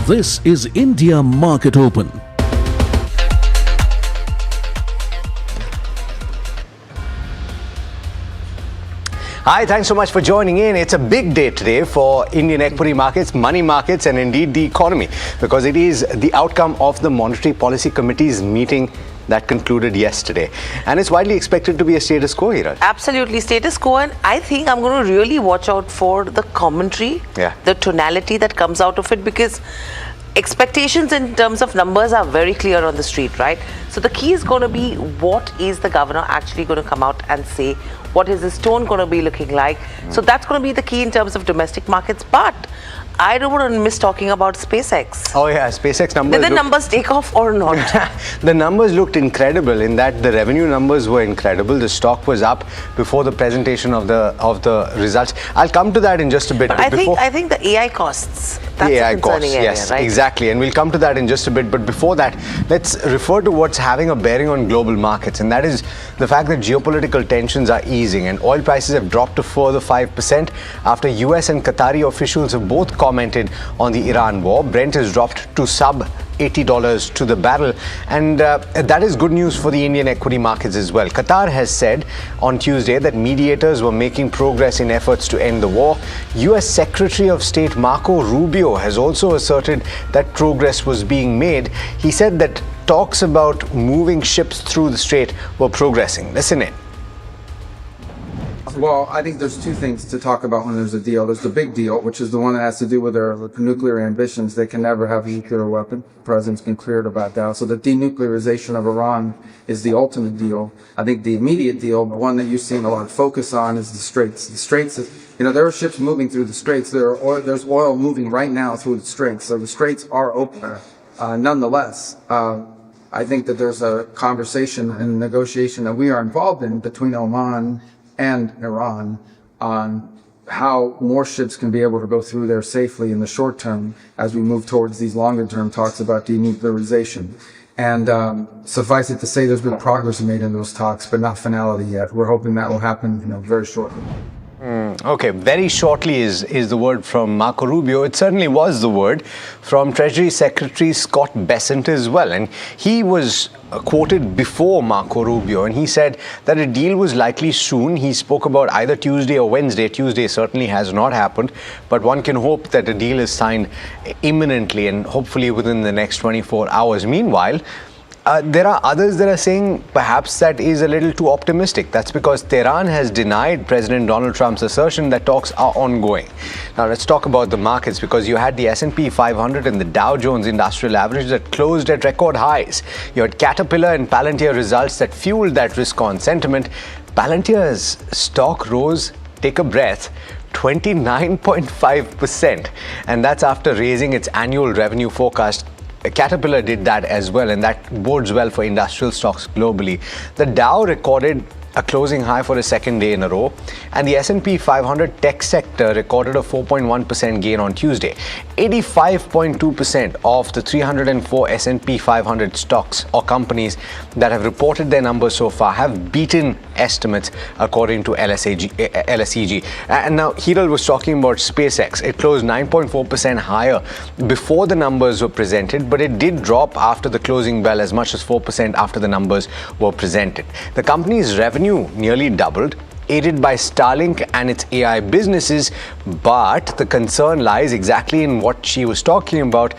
This is India Market Open. Hi, thanks so much for joining in. It's a big day today for Indian equity markets, money markets, and indeed the economy, because it is the outcome of the Monetary Policy Committee's meeting that concluded yesterday. And it's widely expected to be a status quo, Hiral. Absolutely, status quo. And I think I'm going to really watch out for the commentary, the tonality that comes out of it, because expectations in terms of numbers are very clear on the street, right? So the key is going to be, what is the governor actually going to come out and say? What is his tone going to be looking like? So that's going to be the key in terms of domestic markets. But I don't want to miss talking about SpaceX. Oh yeah, SpaceX numbers. Did the numbers take off or not? The numbers looked incredible in that the revenue numbers were incredible. The stock was up before the presentation of the results. I'll come to that in just a bit. But I think the AI costs. That's the AI a concerning costs, area, yes, right? exactly, and we'll come to that in just a bit. But before that, let's refer to what's having a bearing on global markets, and that is the fact that geopolitical tensions are easing, and oil prices have dropped a further 5% after US and Qatari officials have both commented on the Iran war. Brent has dropped to sub $80 to the barrel, and that is good news for the Indian equity markets as well. Qatar has said on Tuesday that mediators were making progress in efforts to end the war. US Secretary of State Marco Rubio has also asserted that progress was being made. He said that talks about moving ships through the strait were progressing. Listen in. Well, I think there's two things to talk about when there's a deal. There's the big deal, which is the one that has to do with their nuclear ambitions. They can never have a nuclear weapon. The president's been cleared about that. So the denuclearization of Iran is the ultimate deal. I think the immediate deal, the one that you've seen a lot of focus on, is the straits. The straits, there are ships moving through the straits. There's oil moving right now through the straits. So the straits are open. Nonetheless, I think that there's a conversation and negotiation that we are involved in between Oman and Iran on how more ships can be able to go through there safely in the short term as we move towards these longer term talks about denuclearization. And suffice it to say, there's been progress made in those talks, but not finality yet. We're hoping that will happen, very shortly. Okay, very shortly is the word from Marco Rubio. It certainly was the word from Treasury Secretary Scott Bessent as well. And he was quoted before Marco Rubio, and he said that a deal was likely soon. He spoke about either Tuesday or Wednesday. Tuesday certainly has not happened, but one can hope that a deal is signed imminently and hopefully within the next 24 hours. Meanwhile, there are others that are saying perhaps that is a little too optimistic. That's because Tehran has denied President Donald Trump's assertion that talks are ongoing. Now let's talk about the markets, because you had the S&P 500 and the Dow Jones Industrial Average that closed at record highs. You had Caterpillar and Palantir results that fueled that risk-on sentiment. Palantir's stock rose, take a breath, 29.5%, and that's after raising its annual revenue forecast. Caterpillar did that as well, and that bodes well for industrial stocks globally. The Dow recorded a closing high for a second day in a row, and the S&P 500 tech sector recorded a 4.1% gain on Tuesday. 85.2% of the 304 S&P 500 stocks or companies that have reported their numbers so far have beaten estimates according to LSEG. And now Hiral was talking about SpaceX. It closed 9.4% higher before the numbers were presented, but it did drop after the closing bell as much as 4% after the numbers were presented. The company's revenue nearly doubled, aided by Starlink and its AI businesses, but the concern lies exactly in what she was talking about.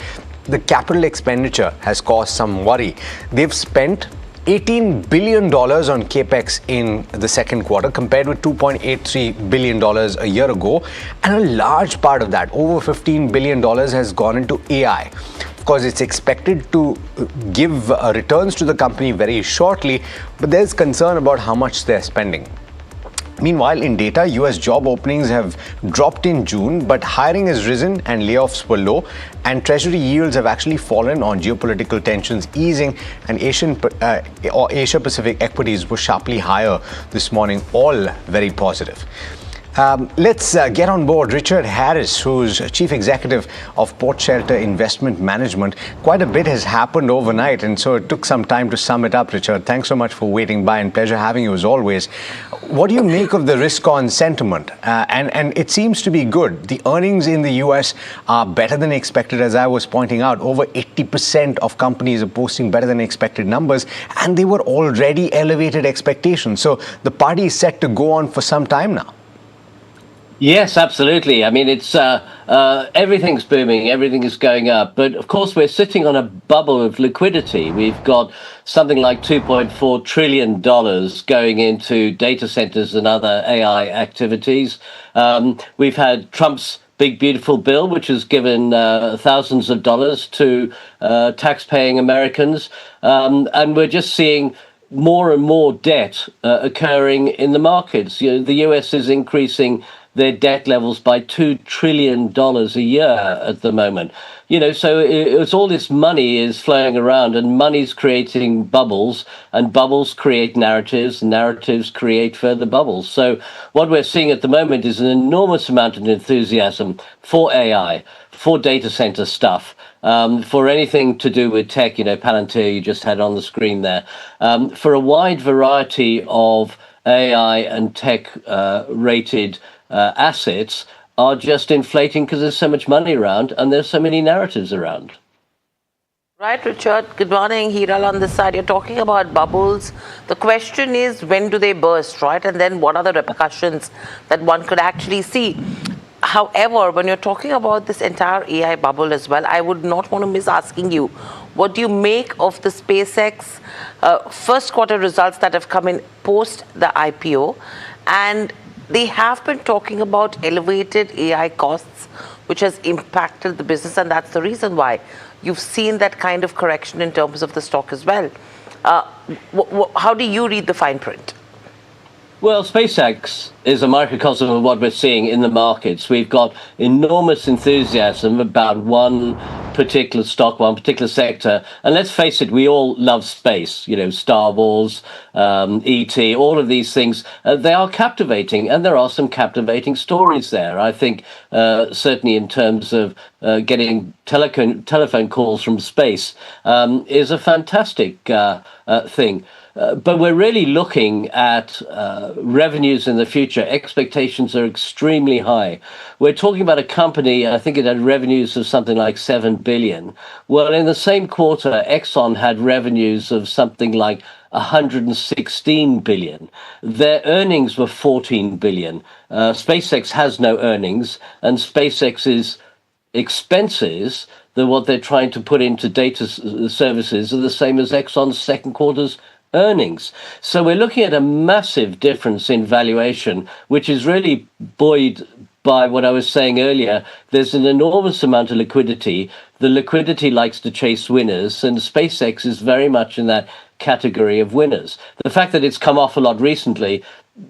The capital expenditure has caused some worry. They've spent $18 billion on capex in the second quarter compared with $2.83 billion a year ago, and a large part of that, over $15 billion, has gone into AI. Of course, it's expected to give returns to the company very shortly, but there's concern about how much they're spending. Meanwhile, in data, US job openings have dropped in June, but hiring has risen and layoffs were low, and treasury yields have actually fallen on geopolitical tensions easing, and Asia Pacific equities were sharply higher this morning, all very positive. Let's get on board Richard Harris, who's Chief Executive of Port Shelter Investment Management. Quite a bit has happened overnight, and so it took some time to sum it up, Richard. Thanks so much for waiting by, and pleasure having you as always. What do you make of the risk-on sentiment? And it seems to be good. The earnings in the US are better than expected, as I was pointing out. Over 80% of companies are posting better than expected numbers, and they were already elevated expectations. So the party is set to go on for some time now. Yes, absolutely. I mean, it's everything's booming, everything is going up. But of course, we're sitting on a bubble of liquidity. We've got something like $2.4 trillion going into data centers and other AI activities. We've had Trump's Big Beautiful Bill, which has given thousands of dollars to tax-paying Americans. And we're just seeing more and more debt occurring in the markets. You know, the US is increasing their debt levels by $2 trillion a year at the moment. You know, so it's all this money is flowing around, and money's creating bubbles, and bubbles create narratives, and narratives create further bubbles. So what we're seeing at the moment is an enormous amount of enthusiasm for AI, for data center stuff, for anything to do with tech, you know, Palantir you just had on the screen there, for a wide variety of AI and tech rated assets are just inflating because there's so much money around and there's so many narratives around. Right, Richard. Good morning. Hiral on this side. You're talking about bubbles. The question is, when do they burst, right? And then what are the repercussions that one could actually see? However, when you're talking about this entire AI bubble as well, I would not want to miss asking you, what do you make of the SpaceX first quarter results that have come in post the IPO? And they have been talking about elevated AI costs, which has impacted the business, and that's the reason why you've seen that kind of correction in terms of the stock as well. How do you read the fine print? Well, SpaceX is a microcosm of what we're seeing in the markets. We've got enormous enthusiasm about one particular stock, one particular sector. And let's face it, we all love space, you know, Star Wars, E.T., all of these things. They are captivating, and there are some captivating stories there. I think certainly in terms of getting telephone calls from space is a fantastic thing. But we're really looking at revenues in the future. Expectations are extremely high. We're talking about a company, I think it had revenues of something like 7 billion. Well, in the same quarter, Exxon had revenues of something like 116 billion. Their earnings were 14 billion. SpaceX has no earnings, and SpaceX's expenses, what they're trying to put into data services, are the same as Exxon's second quarter's earnings. So we're looking at a massive difference in valuation, which is really buoyed by what I was saying earlier. There's an enormous amount of liquidity. The liquidity likes to chase winners, and SpaceX is very much in that category of winners. The fact that it's come off a lot recently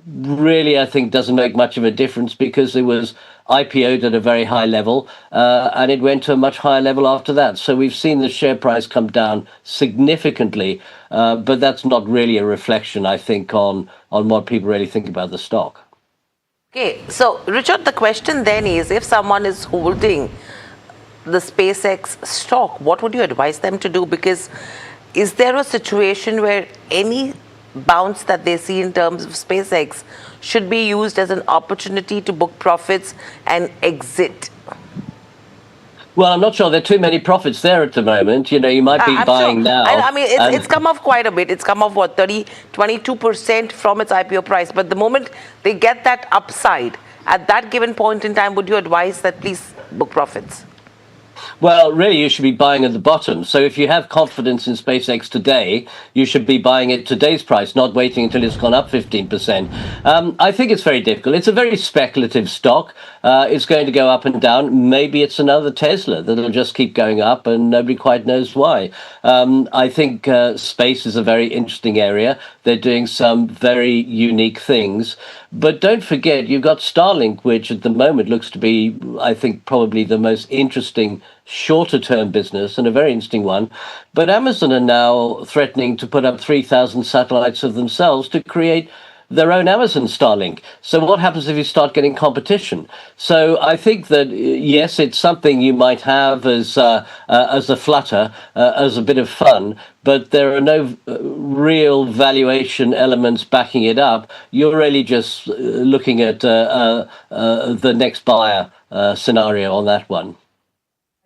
really, I think, doesn't make much of a difference, because it was IPO'd at a very high level and it went to a much higher level after that. So we've seen the share price come down significantly, but that's not really a reflection, I think, on what people really think about the stock. Okay, so Richard, the question then is, if someone is holding the SpaceX stock, what would you advise them to do? Because is there a situation where any bounce that they see in terms of SpaceX should be used as an opportunity to book profits and exit? Well, I'm not sure there are too many profits there at the moment. You know, you might be buying now. I mean, it's come off quite a bit. It's come off, what, 22% from its IPO price. But the moment they get that upside, at that given point in time, would you advise that please book profits? Well, really, you should be buying at the bottom. So if you have confidence in SpaceX today, you should be buying at today's price, not waiting until it's gone up 15%. I think it's very difficult. It's a very speculative stock. It's going to go up and down. Maybe it's another Tesla that'll just keep going up and nobody quite knows why. I think space is a very interesting area. They're doing some very unique things. But don't forget, you've got Starlink, which at the moment looks to be, I think, probably the most interesting shorter-term business, and a very interesting one. But Amazon are now threatening to put up 3,000 satellites of themselves to create their own Amazon Starlink. So what happens if you start getting competition? So I think that, yes, it's something you might have as a flutter, as a bit of fun, but there are no real valuation elements backing it up. You're really just looking at the next buyer scenario on that one.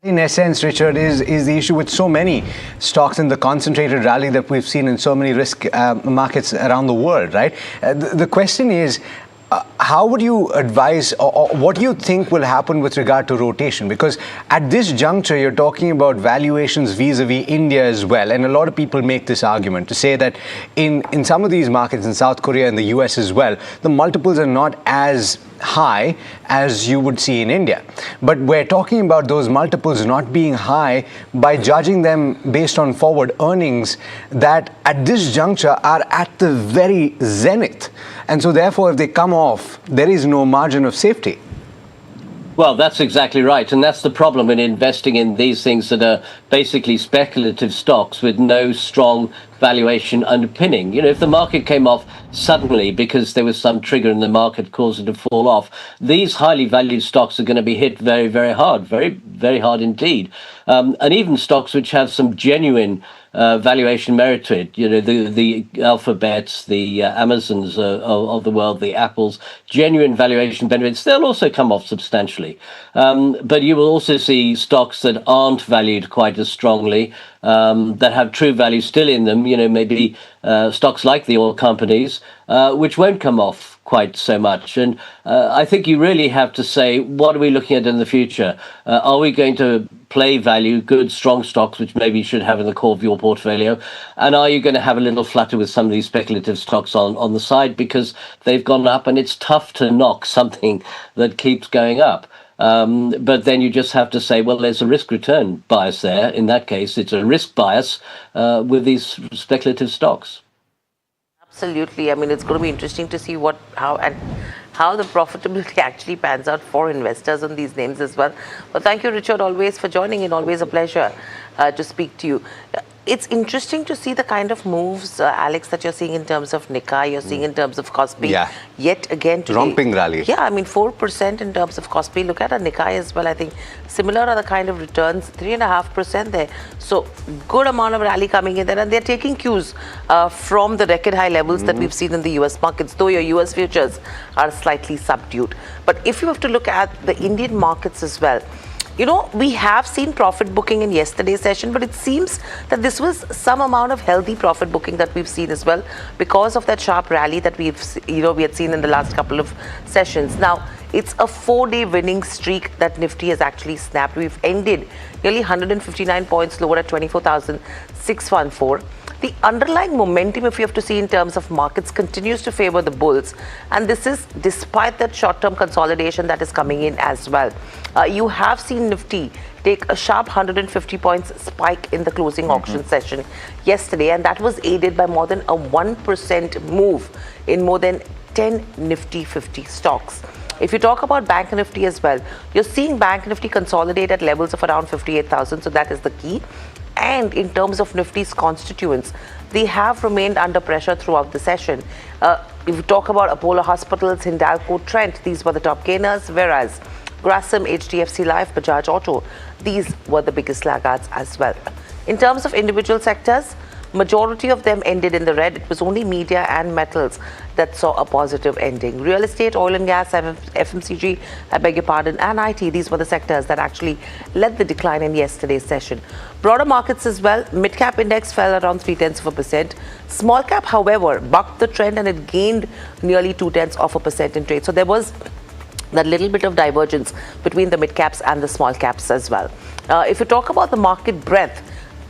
In essence, Richard, is the issue with so many stocks and the concentrated rally that we've seen in so many risk markets around the world, right? The question is, how would you advise, or what do you think will happen with regard to rotation? Because at this juncture, you're talking about valuations vis-a-vis India as well. And a lot of people make this argument to say that in some of these markets, in South Korea and the US as well, the multiples are not as high as you would see in India. But we're talking about those multiples not being high by judging them based on forward earnings that at this juncture are at the very zenith. And so therefore, if they come off, there is no margin of safety. Well, that's exactly right. And that's the problem in investing in these things that are basically speculative stocks with no strong valuation underpinning. You know, if the market came off suddenly because there was some trigger in the market causing it to fall off, these highly valued stocks are going to be hit very, very hard, very, very hard indeed. And even stocks which have some genuine valuation merit to it, you know, the Alphabets, the Amazons of the world, the Apples, genuine valuation benefits, they'll also come off substantially. But you will also see stocks that aren't valued quite as strongly, that have true value still in them, you know, maybe stocks like the oil companies, which won't come off quite so much. And I think you really have to say, what are we looking at in the future? Are we going to play value, good, strong stocks, which maybe you should have in the core of your portfolio? And are you going to have a little flutter with some of these speculative stocks on the side because they've gone up and it's tough to knock something that keeps going up? But then you just have to say, well, there's a risk-return bias there. In that case, it's a risk bias with these speculative stocks. Absolutely. I mean, it's going to be interesting to see how the profitability actually pans out for investors on these names as well. But thank you, Richard, always for joining in. Always a pleasure to speak to you. It's interesting to see the kind of moves, Alex, that you're seeing in terms of Nikkei, you're seeing in terms of Kospi. Yeah. Yet again today. Romping rally. Yeah, I mean, 4% in terms of Kospi. Look at a Nikkei as well. I think similar are the kind of returns, 3.5% there. So good amount of rally coming in there. And they're taking cues from the record high levels that we've seen in the US markets, though your US futures are slightly subdued. But if you have to look at the Indian markets as well, you know, we have seen profit booking in yesterday's session, but it seems that this was some amount of healthy profit booking that we've seen as well because of that sharp rally that we had seen in the last couple of sessions. Now, it's a 4-day winning streak that Nifty has actually snapped. We've ended nearly 159 points lower at 24,614. The underlying momentum, if you have to see in terms of markets, continues to favor the bulls. And this is despite that short-term consolidation that is coming in as well. You have seen Nifty take a sharp 150 points spike in the closing auction session yesterday. And that was aided by more than a 1% move in more than 10 Nifty 50 stocks. If you talk about Bank Nifty as well, you're seeing Bank Nifty consolidate at levels of around 58,000. So that is the key. And in terms of Nifty's constituents, they have remained under pressure throughout the session. If you talk about Apollo Hospitals, Hindalco, Trent, these were the top gainers, whereas Grasim, HDFC Life, Bajaj Auto, these were the biggest laggards as well. In terms of individual sectors, majority of them ended in the red. It was only media and metals that saw a positive ending. Real estate, oil and gas, FMCG, I beg your pardon, and IT, these were the sectors that actually led the decline in yesterday's session. Broader markets as well, mid-cap index fell around 0.3%. Small cap, however, bucked the trend and it gained nearly 0.2% in trade. So there was that little bit of divergence between the mid-caps and the small caps as well. If you talk about the market breadth,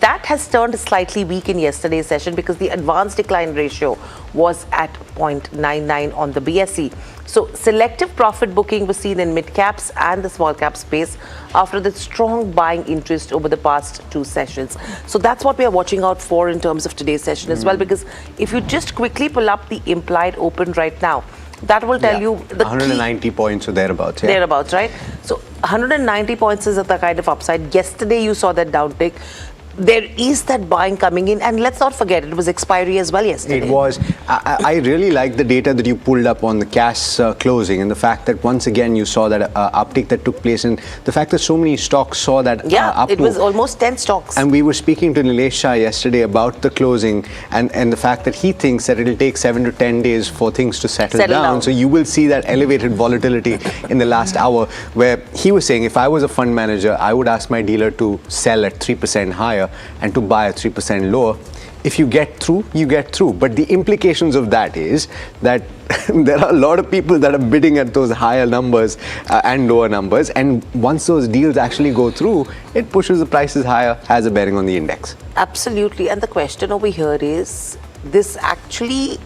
that has turned slightly weak in yesterday's session because the advanced decline ratio was at 0.99 on the BSE. So selective profit booking was seen in mid-caps and the small cap space after the strong buying interest over the past 2 sessions. So that's what we are watching out for in terms of today's session as well, because if you just quickly pull up the implied open right now, that will tell you the 190 points or thereabouts. Thereabouts, right? So 190 points is at the kind of upside. Yesterday you saw that downtick. there is that buying coming in, and let's not forget it was expiry as well yesterday. It was. I really like the data that you pulled up on the cash closing, and the fact that once again you saw that uptick that took place, and the fact that so many stocks saw that up it was almost 10 stocks. And we were speaking to Nilesh Shah yesterday about the closing and the fact that he thinks that it will take 7 to 10 days for things to settle down. So you will see that elevated volatility in the last hour, where he was saying if I was a fund manager, I would ask my dealer to sell at 3% higher and to buy at 3% lower. If you get through, you get through. But the implications of that is that there are a lot of people that are bidding at those higher numbers and lower numbers. And once those deals actually go through, it pushes the prices higher, has a bearing on the index. Absolutely. And the question over here is, this actually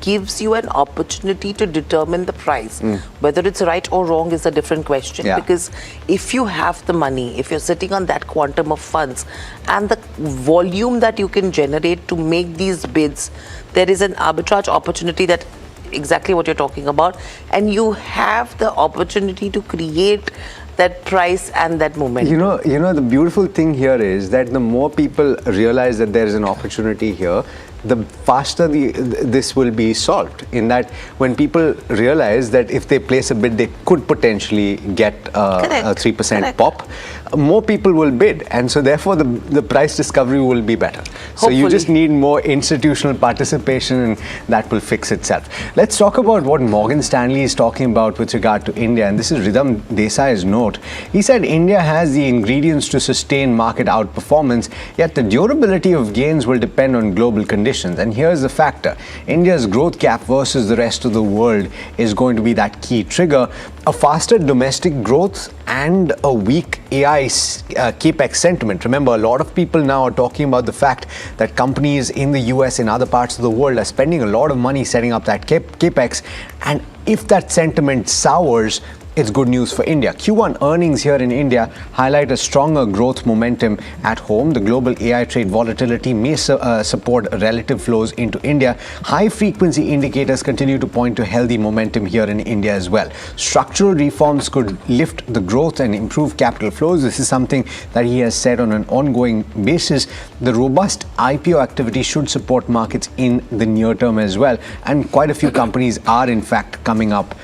gives you an opportunity to determine the price. Whether it's right or wrong is a different question, because if you have the money, if you're sitting on that quantum of funds and the volume that you can generate to make these bids, there is an arbitrage opportunity, that exactly what you're talking about, and you have the opportunity to create that price and that moment. You know, the beautiful thing here is that the more people realize that there is an opportunity here, the faster this will be solved. In that, when people realize that if they place a bid, they could potentially get a 3% pop, more people will bid, and so therefore the price discovery will be better. So you just need more institutional participation, and that will fix itself. Let's talk about what Morgan Stanley is talking about with regard to India, and this is Ridham Desai's note. He said India has the ingredients to sustain market outperformance, yet the durability of gains will depend on global conditions. And here's the factor: India's growth gap versus the rest of the world is going to be that key trigger. A faster domestic growth and a weak AI capex sentiment. Remember, a lot of people now are talking about the fact that companies in the US and other parts of the world are spending a lot of money setting up that capex, and if that sentiment sours, it's good news for India. Q1 earnings here in India highlight a stronger growth momentum at home. The global AI trade volatility may support relative flows into India. High frequency indicators continue to point to healthy momentum here in India as well. Structural reforms could lift the growth and improve capital flows. This is something that he has said on an ongoing basis. The robust IPO activity should support markets in the near term as well. And quite a few companies are in fact coming up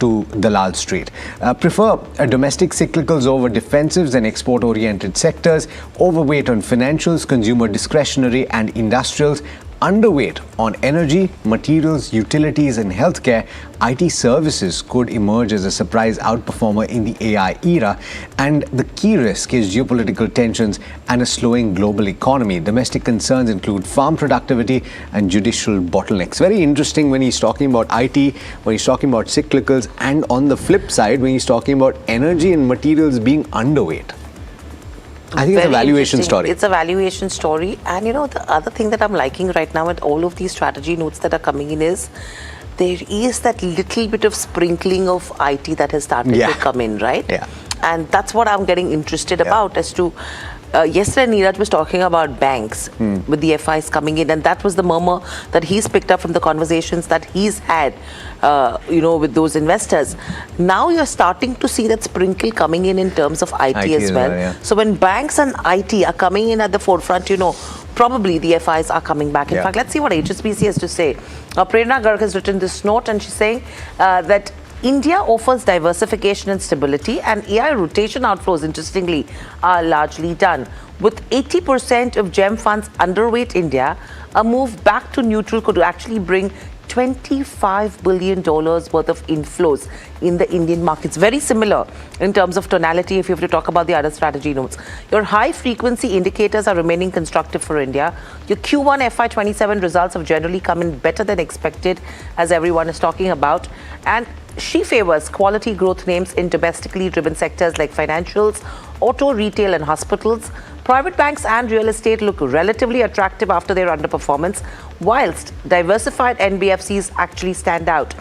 to the Lal Street. Prefer domestic cyclicals over defensives and export-oriented sectors, overweight on financials, consumer discretionary and industrials, underweight on energy, materials, utilities and healthcare. IT services could emerge as a surprise outperformer in the AI era, and the key risk is geopolitical tensions and a slowing global economy. Domestic concerns include farm productivity and judicial bottlenecks. Very interesting when he's talking about IT, when he's talking about cyclicals, and on the flip side when he's talking about energy and materials being underweight. I think it's a valuation story. It's a valuation story. And you know, the other thing that I'm liking right now with all of these strategy notes that are coming in is there is that little bit of sprinkling of IT that has started to come in, right? Yeah. And that's what I'm getting interested about as to yesterday Neeraj was talking about banks with the FIs coming in, and that was the murmur that he's picked up from the conversations that he's had with those investors. Now you're starting to see that sprinkle coming in terms of IT as well. So when banks and IT are coming in at the forefront, probably the FIs are coming back. In fact, let's see what HSBC has to say. Prerna Garg has written this note, and she's saying that India offers diversification and stability, and AI rotation outflows, interestingly, are largely done. With 80% of GEM funds underweight India, a move back to neutral could actually bring $25 billion worth of inflows in the Indian markets. Very similar in terms of tonality if you have to talk about the other strategy notes. Your high frequency indicators are remaining constructive for India. Your Q1 FY27 results have generally come in better than expected, as everyone is talking about. And she favors quality growth names in domestically driven sectors like financials, auto, retail and hospitals. Private banks and real estate look relatively attractive after their underperformance, whilst diversified NBFCs actually stand out.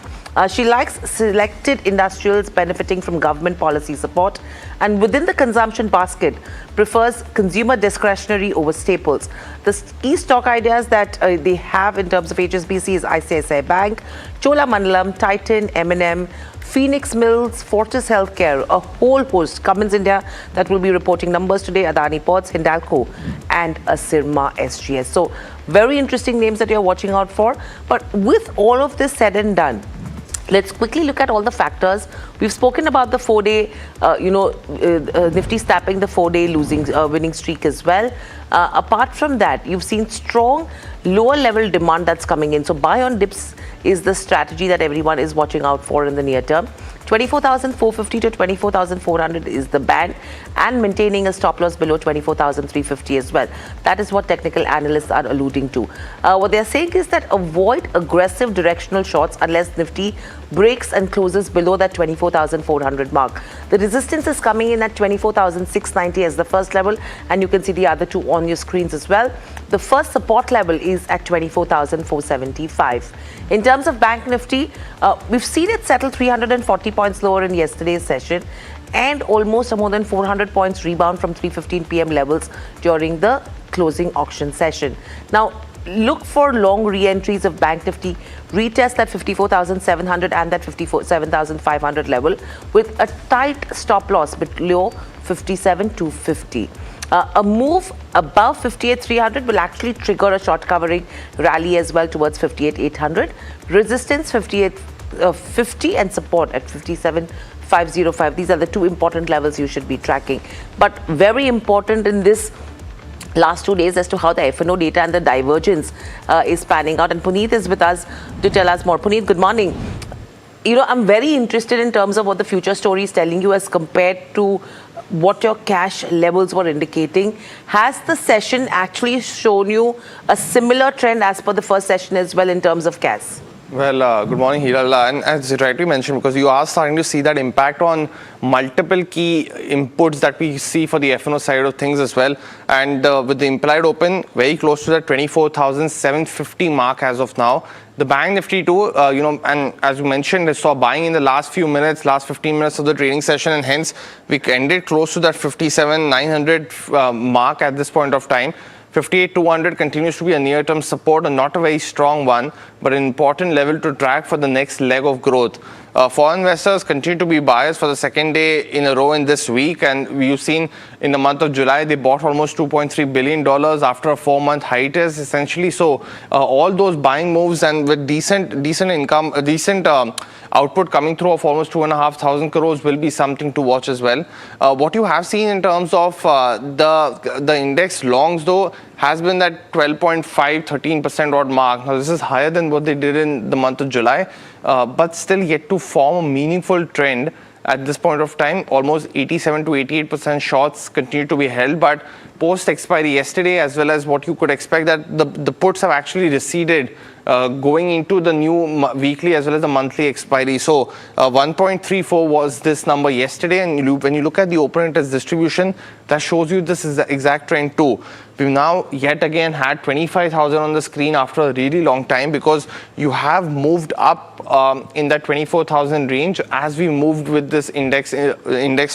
She likes selected industrials benefiting from government policy support, and within the consumption basket prefers consumer discretionary over staples. The key stock ideas that they have in terms of HSBC is ICICI Bank, Cholamandalam, Titan, M&M, Phoenix Mills, Fortis Healthcare, a whole host. Cummins India that will be reporting numbers today, Adani Ports, Hindalco, and Sirma SGS. So very interesting names that you're watching out for. But with all of this said and done, let's quickly look at all the factors. We've spoken about the 4-day, Nifty snapping the 4-day winning streak as well. Apart from that, you've seen strong lower level demand that's coming in. So buy on dips is the strategy that everyone is watching out for in the near term. 24,450 to 24,400 is the band, and maintaining a stop loss below 24,350 as well. That is what technical analysts are alluding to. What they're saying is that avoid aggressive directional shorts unless Nifty breaks and closes below that 24,400 mark. The resistance is coming in at 24,690 as the first level, and you can see the other two on your screens as well. The first support level is at 24,475. In terms of Bank Nifty, we've seen it settle 340 points lower in yesterday's session, and almost a more than 400 points rebound from 3:15 p.m. levels during the closing auction session. Now, look for long re-entries of Bank Nifty, retest that 54,700 and that 57,500 level with a tight stop loss below 57,250. A move above 58,300 will actually trigger a short covering rally as well towards 58,800. Resistance 58,50 and support at 57,505. These are the two important levels you should be tracking. But very important in this last 2 days as to how the F&O data and the divergence is panning out. And Puneet is with us to tell us more. Puneet, good morning. I'm very interested in terms of what the future story is telling you as compared to what your cash levels were indicating. Has the session actually shown you a similar trend as per the first session as well in terms of cash? Well, good morning, Hiral. And as you rightly mentioned, because you are starting to see that impact on multiple key inputs that we see for the F&O side of things as well. And with the implied open very close to that 24,750 mark as of now. The Bank Nifty too, and as you mentioned, I saw buying in the last few minutes, last 15 minutes of the trading session, and hence we ended close to that 57,900 mark at this point of time. 58,200 continues to be a near-term support, and not a very strong one, but an important level to track for the next leg of growth. Foreign investors continue to be buyers for the second day in a row in this week, and we've seen in the month of July they bought almost $2.3 billion after a 4-month hiatus, essentially. So all those buying moves, and with decent income, decent output coming through of almost 2,500 crores will be something to watch as well. What you have seen in terms of the index longs though has been that 12.5-13% odd mark. Now this is higher than what they did in the month of July, but still yet to form a meaningful trend at this point of time. Almost 87 to 88% shorts continue to be held, but post expiry yesterday, as well as what you could expect, that the puts have actually receded going into the new weekly as well as the monthly expiry. So 1.34 was this number yesterday, and when you look at the open interest distribution, that shows you this is the exact trend too. We've now yet again had 25,000 on the screen after a really long time, because you have moved up in that 24,000 range as we moved with this index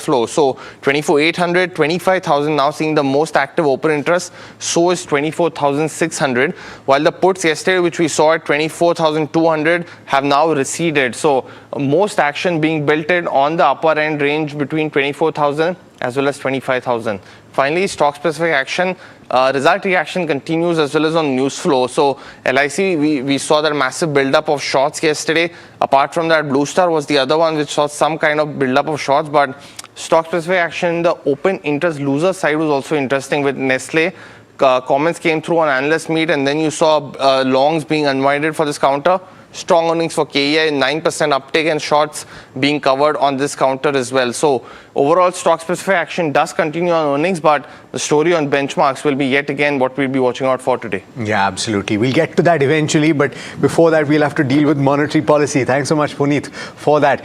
flow. So 24,800, 25,000 now seeing the most active open interest. So is 24,600, while the puts yesterday, which we saw at 24,200, have now receded. So most action being built in on the upper end range between 24,000 as well as 25,000. Finally, stock specific action, result reaction continues as well as on news flow. So LIC, we saw that massive buildup of shorts yesterday. Apart from that, Blue Star was the other one which saw some kind of buildup of shorts, but stock specific action, the open interest loser side was also interesting with Nestle. Comments came through on analyst meet, and then you saw longs being unwinded for this counter. Strong earnings for KEI, 9% uptake, and shorts being covered on this counter as well. So overall, stock specific action does continue on earnings, but the story on benchmarks will be yet again what we'll be watching out for today. Yeah, absolutely. We'll get to that eventually, but before that, we'll have to deal with monetary policy. Thanks so much, Puneet, for that.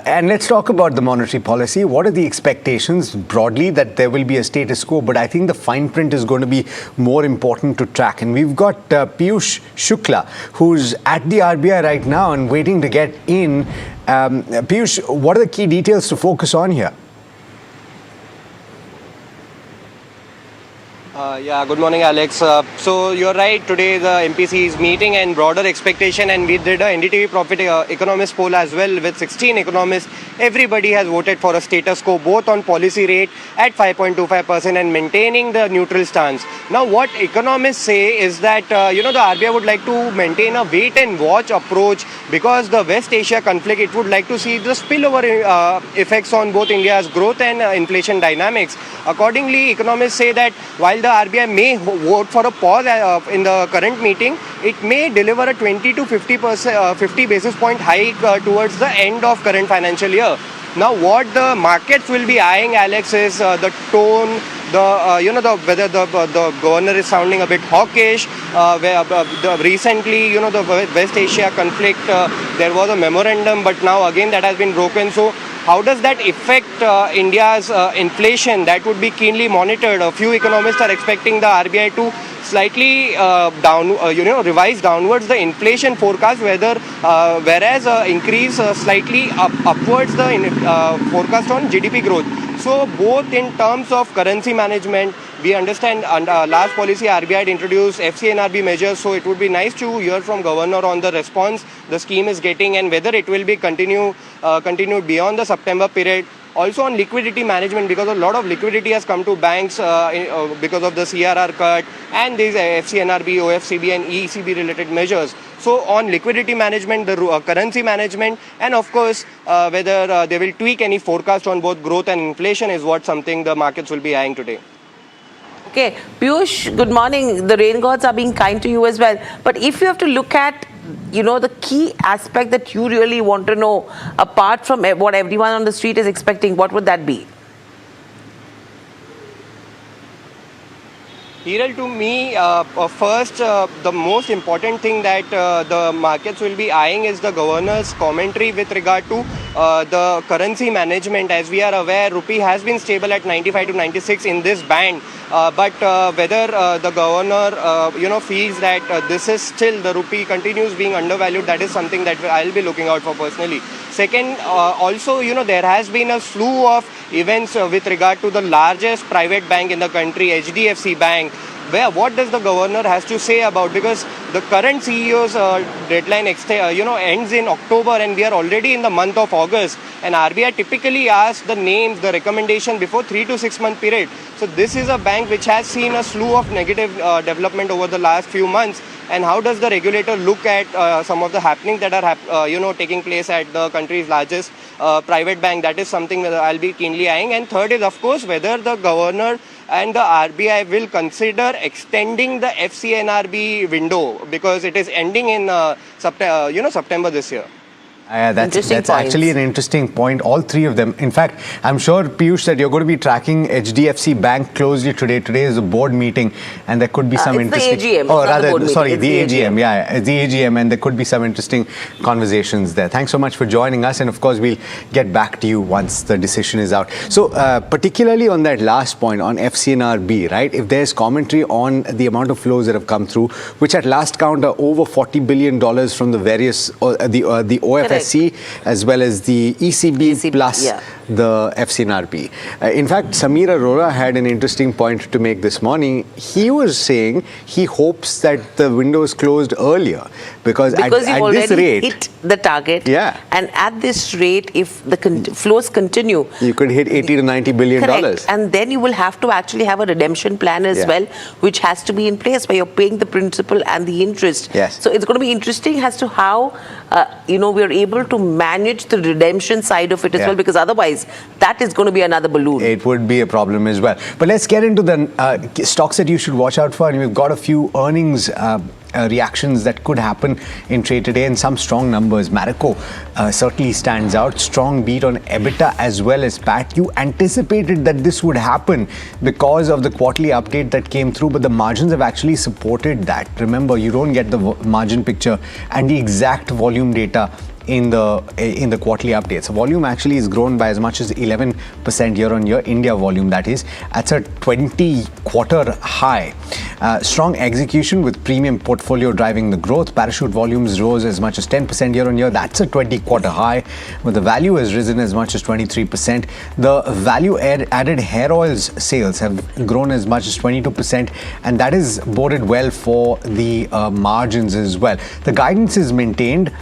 And let's talk about the monetary policy. What are the expectations broadly? That there will be a status quo, but I think the fine print is going to be more important to track. And we've got Piyush Shukla, who's at the RBI right now and waiting to get in. Piyush, what are the key details to focus on here? Yeah, good morning, Alex. So you're right, today the MPC is meeting and broader expectation, and we did a NDTV Profit economist poll as well with 16 economists. Everybody has voted for a status quo, both on policy rate at 5.25% and maintaining the neutral stance. Now, what economists say is that, the RBI would like to maintain a wait and watch approach because the West Asia conflict, it would like to see the spillover effects on both India's growth and inflation dynamics. Accordingly, economists say that while the RBI may vote for a pause in the current meeting, it may deliver a 20 to 50 basis point hike towards the end of current financial year. Now, what the markets will be eyeing, Alex, is the tone, whether the governor is sounding a bit hawkish. Recently, the West Asia conflict, there was a memorandum, but now again that has been broken. So how does that affect India's inflation? That would be keenly monitored. A few economists are expecting the RBI to slightly revise downwards the inflation forecast, whereas increase slightly upwards the forecast on GDP growth. So both in terms of currency management, we understand last policy RBI had introduced FCNRB measures, so it would be nice to hear from Governor on the response the scheme is getting and whether it will be continued beyond the September period. Also on liquidity management, because a lot of liquidity has come to banks because of the CRR cut and these FCNRB, OFCB and ECB related measures. So on liquidity management, the currency management, and of course whether they will tweak any forecast on both growth and inflation is what something the markets will be eyeing today. Okay, Piyush, good morning. The rain gods are being kind to you as well. But if you have to look at, the key aspect that you really want to know, apart from what everyone on the street is expecting, what would that be? Hiral, to me, first, the most important thing that the markets will be eyeing is the governor's commentary with regard to the currency management. As we are aware, rupee has been stable at 95 to 96 in this band. But whether the governor, feels that this is still, the rupee continues being undervalued, that is something that I'll be looking out for personally. Second, also, there has been a slew of events with regard to the largest private bank in the country, HDFC Bank, what does the governor has to say about, because the current CEO's deadline ends in October and we are already in the month of August, and RBI typically asks the names, the recommendation before 3 to 6 month period. So this is a bank which has seen a slew of negative development over the last few months. And how does the regulator look at some of the happenings that are taking place at the country's largest private bank? That is something that I'll be keenly eyeing. And third is, of course, whether the governor and the RBI will consider extending the FCNRB window, because it is ending in September this year. That's actually an interesting point, all three of them. In fact, I'm sure, Piyush, that you're going to be tracking HDFC Bank closely today. Today is a board meeting and there could be some interesting... The AGM. Oh, rather, the AGM. Yeah, the AGM, and there could be some interesting conversations there. Thanks so much for joining us, and of course, we'll get back to you once the decision is out. So, particularly on that last point, on FCNRB, right? If there's commentary on the amount of flows that have come through, which at last count are over $40 billion from the various, the OFS, as well as the ECB plus the FCNRB. In fact, Samir Arora had an interesting point to make this morning. He was saying he hopes that the window is closed earlier because at this rate, hit the target. Yeah. And at this rate, if the flows continue, you could hit $80 to $90 billion. Correct. And then you will have to actually have a redemption plan as well, which has to be in place where you're paying the principal and the interest. Yes. So it's going to be interesting as to how we're able to manage the redemption side of it as well, because otherwise that is going to be another balloon. It would be a problem as well. But let's get into the stocks that you should watch out for. And we've got a few earnings reactions that could happen in trade today, and some strong numbers. Marico certainly stands out. Strong beat on EBITDA as well as PAT. You anticipated that this would happen because of the quarterly update that came through, but the margins have actually supported that. Remember, you don't get the margin picture and the exact volume data in the quarterly updates. Volume actually is grown by as much as 11% year on year. India volume, that is, that's a 20-quarter high. Strong execution with premium portfolio driving the growth. Parachute volumes rose as much as 10% year on year. That's a 20-quarter high. But the value has risen as much as 23%. The value-added hair oils sales have grown as much as 22%, and that is boded well for the margins as well. The guidance is maintained.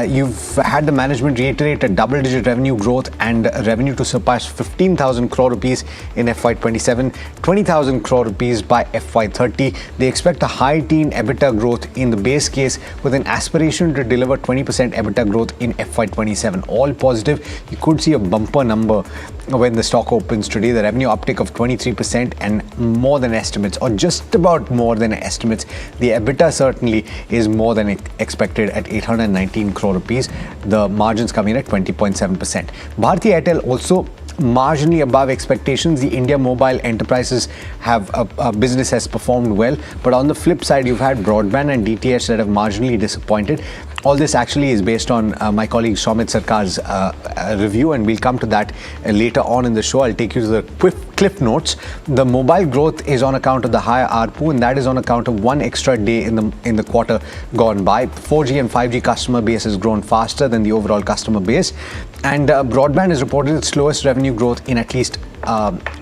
You've had the management reiterate a double-digit revenue growth and revenue to surpass 15,000 crore rupees in FY27, 20,000 crore rupees by FY30. They expect a high-teen EBITDA growth in the base case with an aspiration to deliver 20% EBITDA growth in FY27. All positive. You could see a bumper number when the stock opens today. The revenue uptick of 23% and more than estimates, or just about more than estimates. The EBITDA certainly is more than expected at 819 crore rupees. The margins come in at 20.7%. Bharti Airtel also marginally above expectations. The India mobile enterprises have business has performed well, but on the flip side, you've had broadband and DTH that have marginally disappointed. All this actually is based on my colleague Soumit Sarkar's review, and we'll come to that later on in the show. I'll take you to the cliff notes. The mobile growth is on account of the higher ARPU, and that is on account of one extra day in the quarter gone by. 4G and 5G customer base has grown faster than the overall customer base, and broadband has reported its slowest revenue growth in at least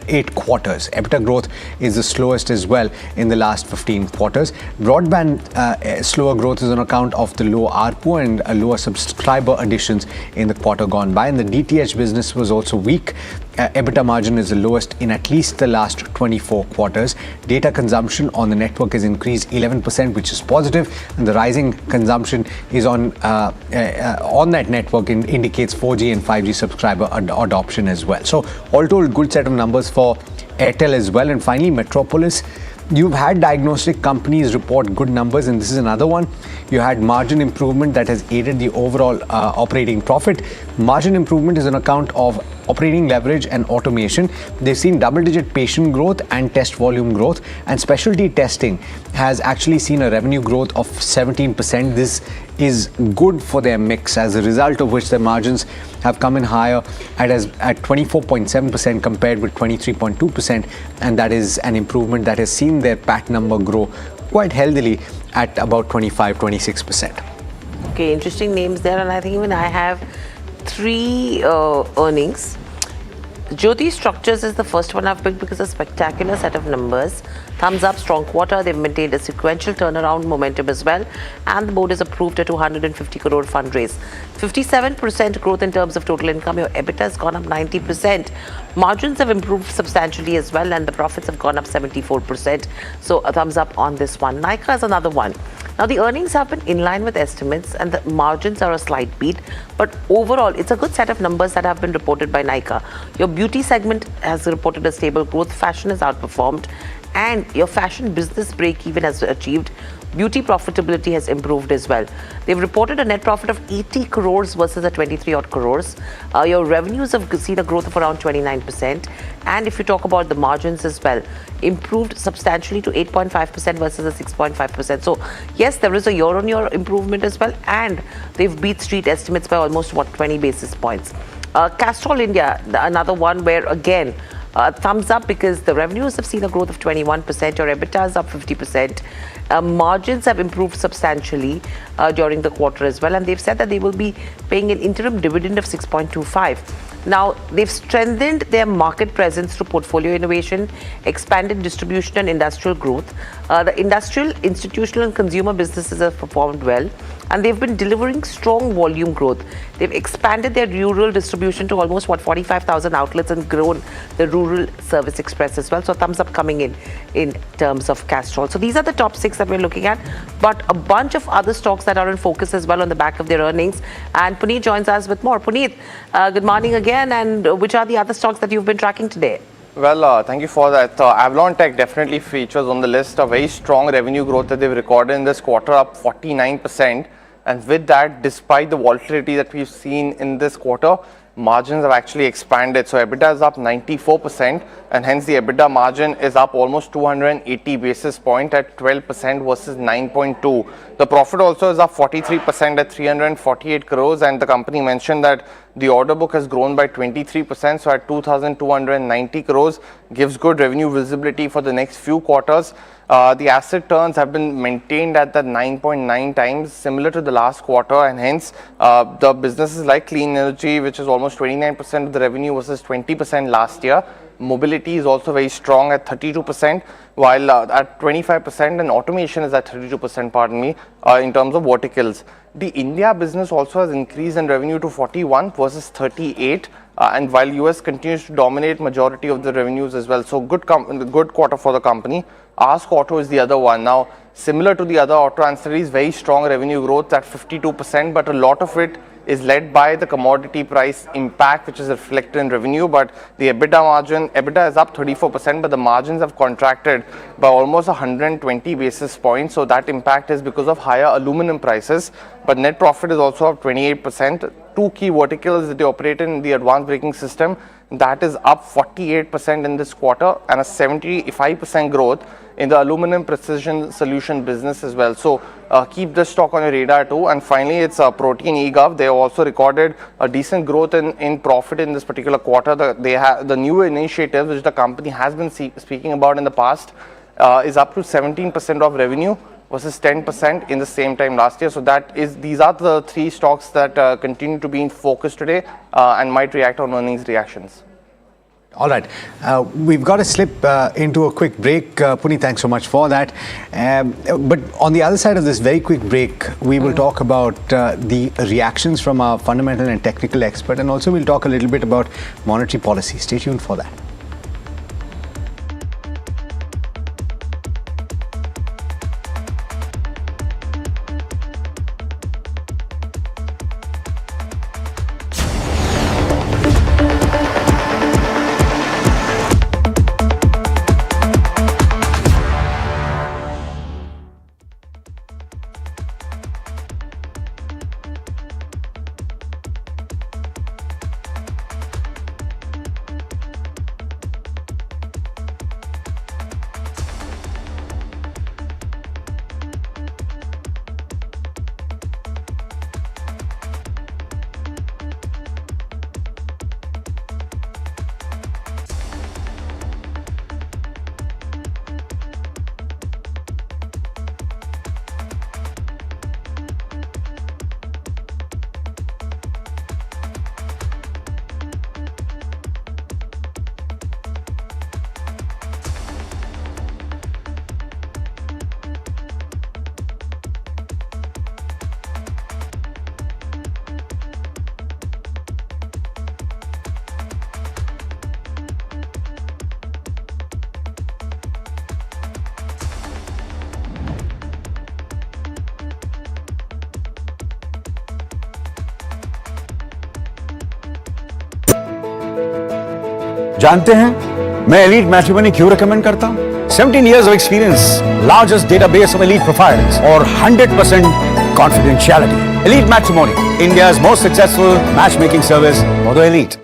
8 quarters. EBITDA growth is the slowest as well in the last 15 quarters. Broadband slower growth is on account of the low ARPU and lower subscriber additions in the quarter gone by, and the DTH business was also weak. EBITDA margin is the lowest in at least the last 24 quarters. Data consumption on the network has increased 11%, which is positive, and the rising consumption is on that network indicates 4G and 5G subscriber adoption as well. So all told, good set of numbers for Airtel as well. And finally, Metropolis. You've had diagnostic companies report good numbers, and this is another one. You had margin improvement that has aided the overall operating profit. Margin improvement is on account of operating leverage and automation. They've seen double-digit patient growth and test volume growth, and specialty testing has actually seen a revenue growth of 17%. This is good for their mix, as a result of which their margins have come in higher at 24.7% compared with 23.2%, and that is an improvement that has seen their PAT number grow quite healthily at about 25-26%. Okay, interesting names there, and I think even I have 3 earnings. Jyoti Structures is the first one I've picked because a spectacular set of numbers. Thumbs up, strong quarter. They've maintained a sequential turnaround momentum as well. And the board has approved a 250 crore fundraise. 57% growth in terms of total income. Your EBITDA has gone up 90%. Margins have improved substantially as well, and the profits have gone up 74%. So a thumbs up on this one. Nykaa is another one. Now, the earnings have been in line with estimates, and the margins are a slight beat. But overall, it's a good set of numbers that have been reported by Nykaa. Your beauty segment has reported a stable growth. Fashion has outperformed, and your fashion business break-even has achieved. Beauty profitability has improved as well. They've reported a net profit of 80 crores versus a 23 odd crores. Your revenues have seen a growth of around 29%. And if you talk about the margins as well, improved substantially to 8.5% versus a 6.5%. So yes, there is a year-on-year improvement as well, and they've beat street estimates by almost 20 basis points. Castrol India, another one where again, thumbs up because the revenues have seen a growth of 21%. Your EBITDA is up 50%. Margins have improved substantially during the quarter as well, and they've said that they will be paying an interim dividend of 6.25. Now, they've strengthened their market presence through portfolio innovation, expanded distribution and industrial growth. The industrial, institutional and consumer businesses have performed well, and they've been delivering strong volume growth. They've expanded their rural distribution to almost 45,000 outlets and grown the rural service express as well. So thumbs up coming in terms of Castrol. So these are the top 6 that we're looking at, but a bunch of other stocks that are in focus as well on the back of their earnings. And Puneet joins us with more. Puneet, good morning again. And which are the other stocks that you've been tracking today? Well, thank you for that. Avalon Tech definitely features on the list. A very strong revenue growth that they've recorded in this quarter, up 49%. And with that, despite the volatility that we've seen in this quarter, margins have actually expanded. So EBITDA is up 94%, and hence the EBITDA margin is up almost 280 basis points at 12% versus 9.2. The profit also is up 43% at 348 crores, and the company mentioned that the order book has grown by 23%, so at 2,290 crores, gives good revenue visibility for the next few quarters. The asset turns have been maintained at the 9.9 times, similar to the last quarter, and hence the businesses like clean energy, which is almost 29% of the revenue versus 20% last year. Mobility is also very strong at 32%, while at 25%, and automation is at 32%, pardon me, in terms of verticals. The India business also has increased in revenue to 41 versus 38, and while US continues to dominate majority of the revenues as well. So good quarter for the company. Ask Auto is the other one. Now, similar to the other auto ancillaries, very strong revenue growth at 52%, but a lot of it is led by the commodity price impact, which is reflected in revenue. But the EBITDA is up 34%, but the margins have contracted by almost 120 basis points. So that impact is because of higher aluminum prices. But net profit is also up 28%. Two key verticals that they operate in the advanced braking system, that is up 48% in this quarter, and a 75% growth in the aluminum precision solution business as well. So keep this stock on your radar too. And finally, it's Protein eGov. They have also recorded a decent growth in profit in this particular quarter. They have the new initiatives which the company has been speaking about in the past is up to 17% of revenue versus 10% in the same time last year. So these are the three stocks that continue to be in focus today and might react on earnings reactions. All right. We've got to slip into a quick break. Puneet, thanks so much for that. But on the other side of this very quick break, we will talk about the reactions from our fundamental and technical expert, and also we'll talk a little bit about monetary policy. Stay tuned for that. जानते हैं मैं elite matrimony क्यों recommend करता हूं? 17 years of experience, largest database of elite profiles, और 100% confidentiality. Elite Matrimony, India's most successful matchmaking service for the elite.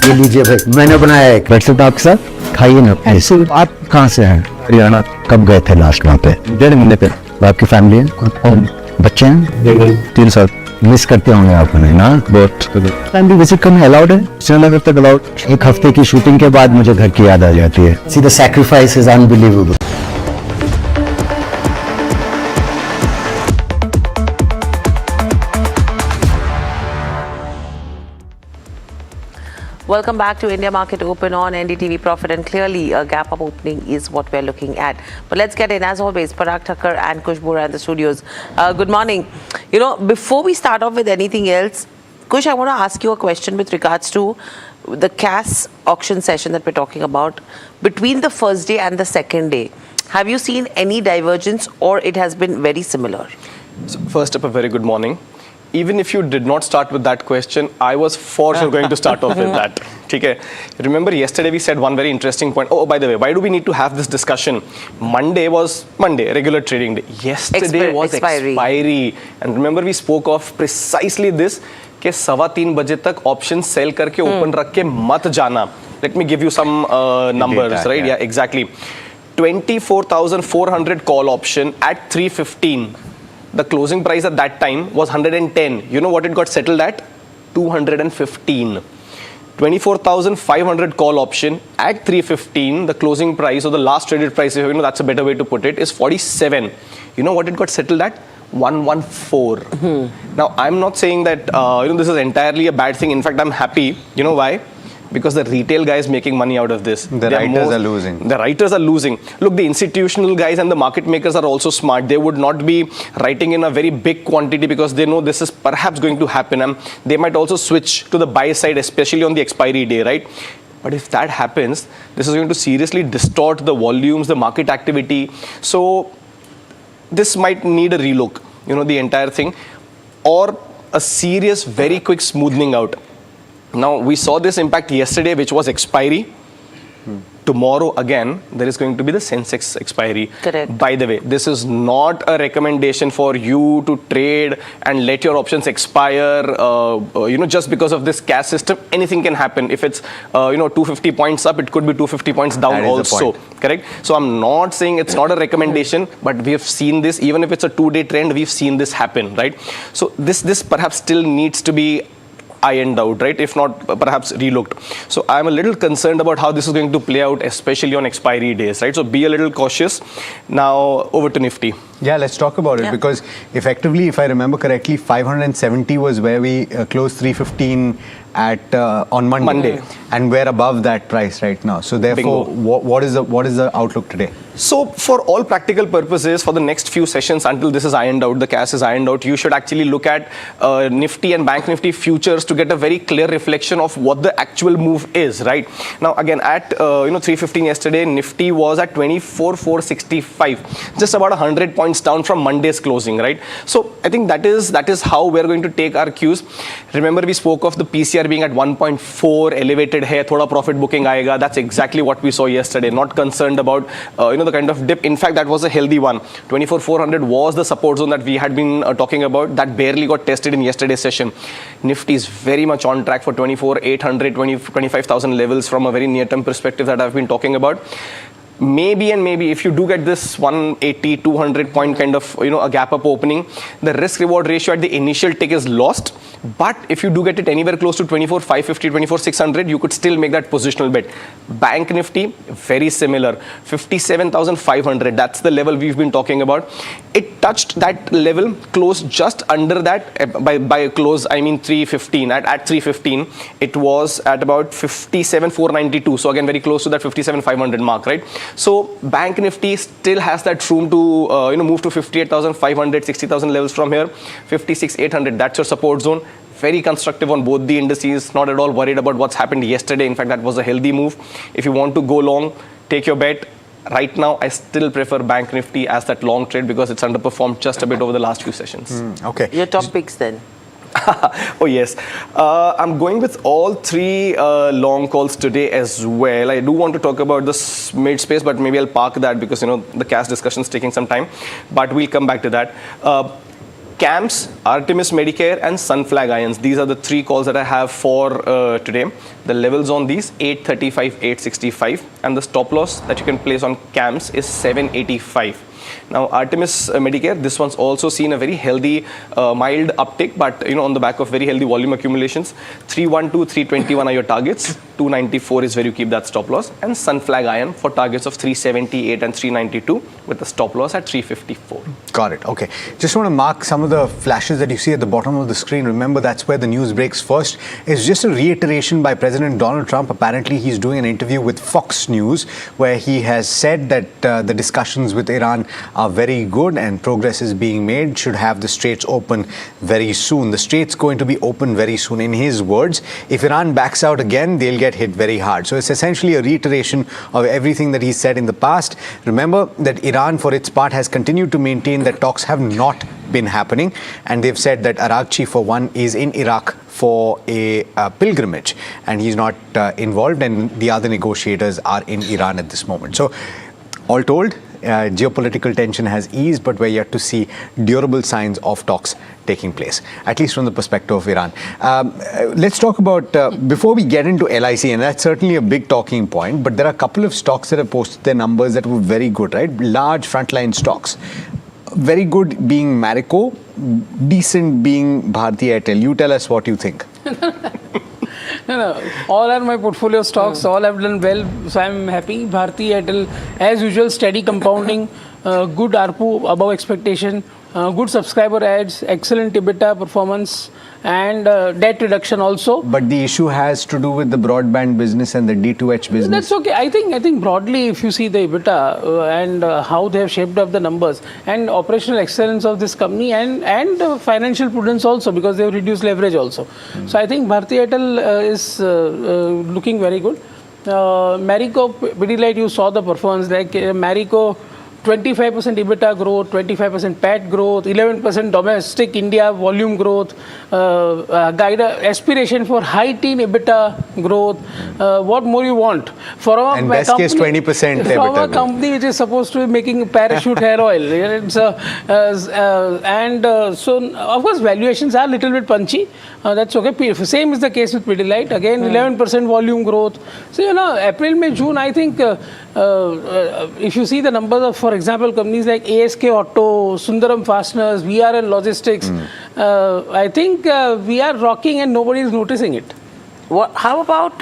ये लीजिए भाई, मैंने बनाया एक व्हाट्सएप आपके साथ, खाइए ना। ऐसे आप कहाँ से हैं? हरियाणा। कब गए थे लास्ट वहाँ पे? 1.5 महीने पे। आपकी फैमिली है और बच्चे हैं? 3 साल। मिस करते होंगे आप उन्हें ना? बहुत। फैमिली विजिट करना अलाउड है? श्रीनगर तक अलाउड? 1 हफ्ते की शूटिंग के बाद मुझे घर की याद आ जाती है। See the sacrifice is unbelievable. Welcome back to India Market Open on NDTV Profit, and clearly a gap up opening is what we're looking at. But let's get in, as always, Parag Thakkar and Kush Bora in the studios. Good morning. You know, before we start off with anything else, Kush, I want to ask you a question with regards to the CAS auction session that we're talking about. Between the first day and the second day, have you seen any divergence, or it has been very similar? So first up, a very good morning. even if you did not start with that question, I was for sure going to start off with that. Okay. Remember yesterday we said one very interesting point. Oh, by the way, why do we need to have this discussion? Monday was Monday, regular trading day. Yesterday was expiry. And remember we spoke of precisely this, कि 3:15 बजे तक option sell करके open रख के मत जाना. Let me give you some numbers, data, right? Yeah, exactly. 24,400 call option at 3:15. The closing price at that time was 110. You know what it got settled at? 215. 24,500 call option at 3:15. The closing price, or the last traded price, you know, that's a better way to put it, is 47. You know what it got settled at? 114. Now, I'm not saying that this is entirely a bad thing. In fact, I'm happy. You know why? Because the retail guy is making money out of this. The writers are losing. The writers are losing. Look, the institutional guys and the market makers are also smart. They would not be writing in a very big quantity because they know this is perhaps going to happen. And they might also switch to the buy side, especially on the expiry day, right? But if that happens, this is going to seriously distort the volumes, the market activity. So this might need a relook, the entire thing, or a serious, very quick smoothing out. Now, we saw this impact yesterday, which was expiry. Tomorrow, again, there is going to be the Sensex expiry. Correct. By the way, this is not a recommendation for you to trade and let your options expire, just because of this cash system. Anything can happen. If it's, 250 points up, it could be 250 points down also. Correct? So, I'm not saying it's not a recommendation, but we have seen this. Even if it's a 2-day trend, we've seen this happen, right? So, this perhaps still needs to be ironed out, right? If not, perhaps relooked. So I'm a little concerned about how this is going to play out, especially on expiry days, right? So be a little cautious. Now over to Nifty. Yeah, let's talk about it, because effectively, if I remember correctly, 570 was where we closed 315 at on Monday, and we're above that price right now. So therefore, what is the outlook today? So for all practical purposes, for the next few sessions until this is ironed out, the cash is ironed out, you should actually look at Nifty and Bank Nifty futures to get a very clear reflection of what the actual move is, right? Now again, at 3:15 yesterday, Nifty was at 24,465, just about 100 points down from Monday's closing, right? So I think that is how we're going to take our cues. Remember, we spoke of the PCR being at 1.4, elevated hai, thoda profit booking aayega. That's exactly what we saw yesterday. Not concerned about the kind of dip. In fact, that was a healthy one. 24,400 was the support zone that we had been talking about. That barely got tested in yesterday's session. Nifty is very much on track for 24,800, 25,000 levels from a very near-term perspective that I've been talking about. Maybe if you do get this 180, 200 point kind of, a gap up opening, the risk reward ratio at the initial tick is lost. But if you do get it anywhere close to 24,550, 24,600, you could still make that positional bet. Bank Nifty, very similar. 57,500, that's the level we've been talking about. It touched that level, closed just under that. By close, I mean 315. At 315, it was at about 57,492. So again, very close to that 57,500 mark, right? So Bank Nifty still has that room to move to 58,500, 60,000 levels from here. 56,800, that's your support zone. Very constructive on both the indices. Not at all worried about what's happened yesterday. In fact, that was a healthy move. If you want to go long, take your bet. Right now, I still prefer Bank Nifty as that long trade because it's underperformed just a bit over the last few sessions. Okay. Your top picks then? Oh yes, I'm going with all three long calls today as well. I do want to talk about the mid space, but maybe I'll park that because the cash discussion is taking some time. But we'll come back to that. CAMS, Artemis Medicare and Sunflag Ions. These are the three calls that I have for today. The levels on these 835, 865, and the stop loss that you can place on CAMS is 785. Now, Artemis Medicare, this one's also seen a very healthy, mild uptick, but on the back of very healthy volume accumulations. 312, 321 are your targets. 294 is where you keep that stop loss. And Sunflag Ion for targets of 378 and 392 with the stop loss at 354. Got it. Okay. Just want to mark some of the flashes that you see at the bottom of the screen. Remember, that's where the news breaks first. It's just a reiteration by President Donald Trump. Apparently, he's doing an interview with Fox News where he has said that the discussions with Iran are very good and progress is being made, should have the straits open very soon. The straits going to be open very soon. In his words, if Iran backs out again, they'll get hit very hard. So it's essentially a reiteration of everything that he said in the past. Remember that Iran, for its part, has continued to maintain that talks have not been happening, and they've said that Arakchi, for one, is in Iraq for a pilgrimage, and he's not involved, and the other negotiators are in Iran at this moment. So, all told, geopolitical tension has eased, but we're yet to see durable signs of talks taking place, at least from the perspective of Iran. Let's talk about, before we get into LIC, and that's certainly a big talking point, but there are a couple of stocks that have posted their numbers that were very good, right? Large frontline stocks. Very good being Marico, decent being Bharti Airtel. You tell us what you think. No, all are my portfolio stocks, all have done well, so I'm happy. Bharti Airtel, as usual, steady compounding, good ARPU above expectation, good subscriber ads, excellent EBITDA performance, and debt reduction also. But the issue has to do with the broadband business and the D2H business. That's okay. I think broadly, if you see the EBITDA and how they have shaped up the numbers and operational excellence of this company and financial prudence also, because they have reduced leverage also. So I think Bharti Airtel is looking very good. Marico, Pidilite, you saw the performance, like Marico, 25% EBITDA growth, 25% PAT growth, 11% domestic India volume growth, aspiration for high teen EBITDA growth. What more you want? For a and best case 20% EBITDA from a company which is supposed to be making parachute hair oil. So of course valuations are a little bit punchy. That's okay. Same is the case with Pidilite. Again, 11% volume growth. So April, May, June, I think if you see the numbers of, for example, companies like ASK Auto, Sundaram Fasteners, VRL Logistics, I think we are rocking and nobody is noticing it. How about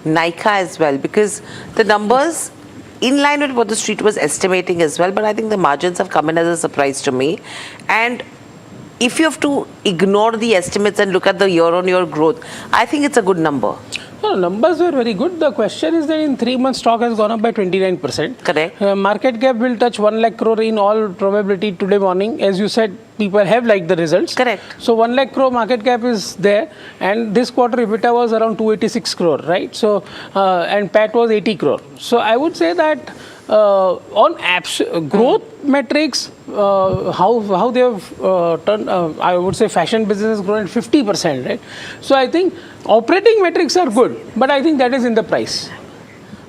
Nykaa as well? Because the numbers in line with what the street was estimating as well, but I think the margins have come in as a surprise to me. And if you have to ignore the estimates and look at the year-on-year growth, I think it's a good number. No, numbers were very good. The question is that in 3 months, stock has gone up by 29%. Correct. Market cap will touch 1 lakh crore in all probability today morning. As you said, people have liked the results. Correct. So 1 lakh crore market cap is there, and this quarter EBITDA was around 286 crore, right? So and PAT was 80 crore. So I would say that on growth metrics, how they have turned, I would say fashion business has grown at 50%, right? So I think operating metrics are good, but I think that is in the price.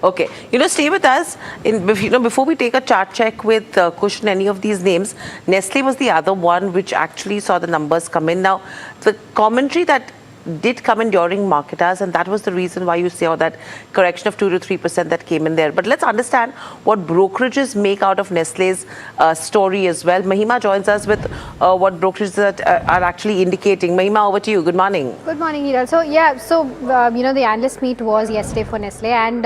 Okay. Stay with us. Before we take a chart check with Kush and any of these names, Nestle was the other one which actually saw the numbers come in. Now, the commentary that did come in during market hours, and that was the reason why you saw that correction of 2 to 3% that came in there. But let's understand what brokerages make out of Nestle's story as well. Mahima joins us with what brokerages are actually indicating. Mahima, over to you. Good morning. Good morning, Hiral. So the analyst meet was yesterday for Nestle, and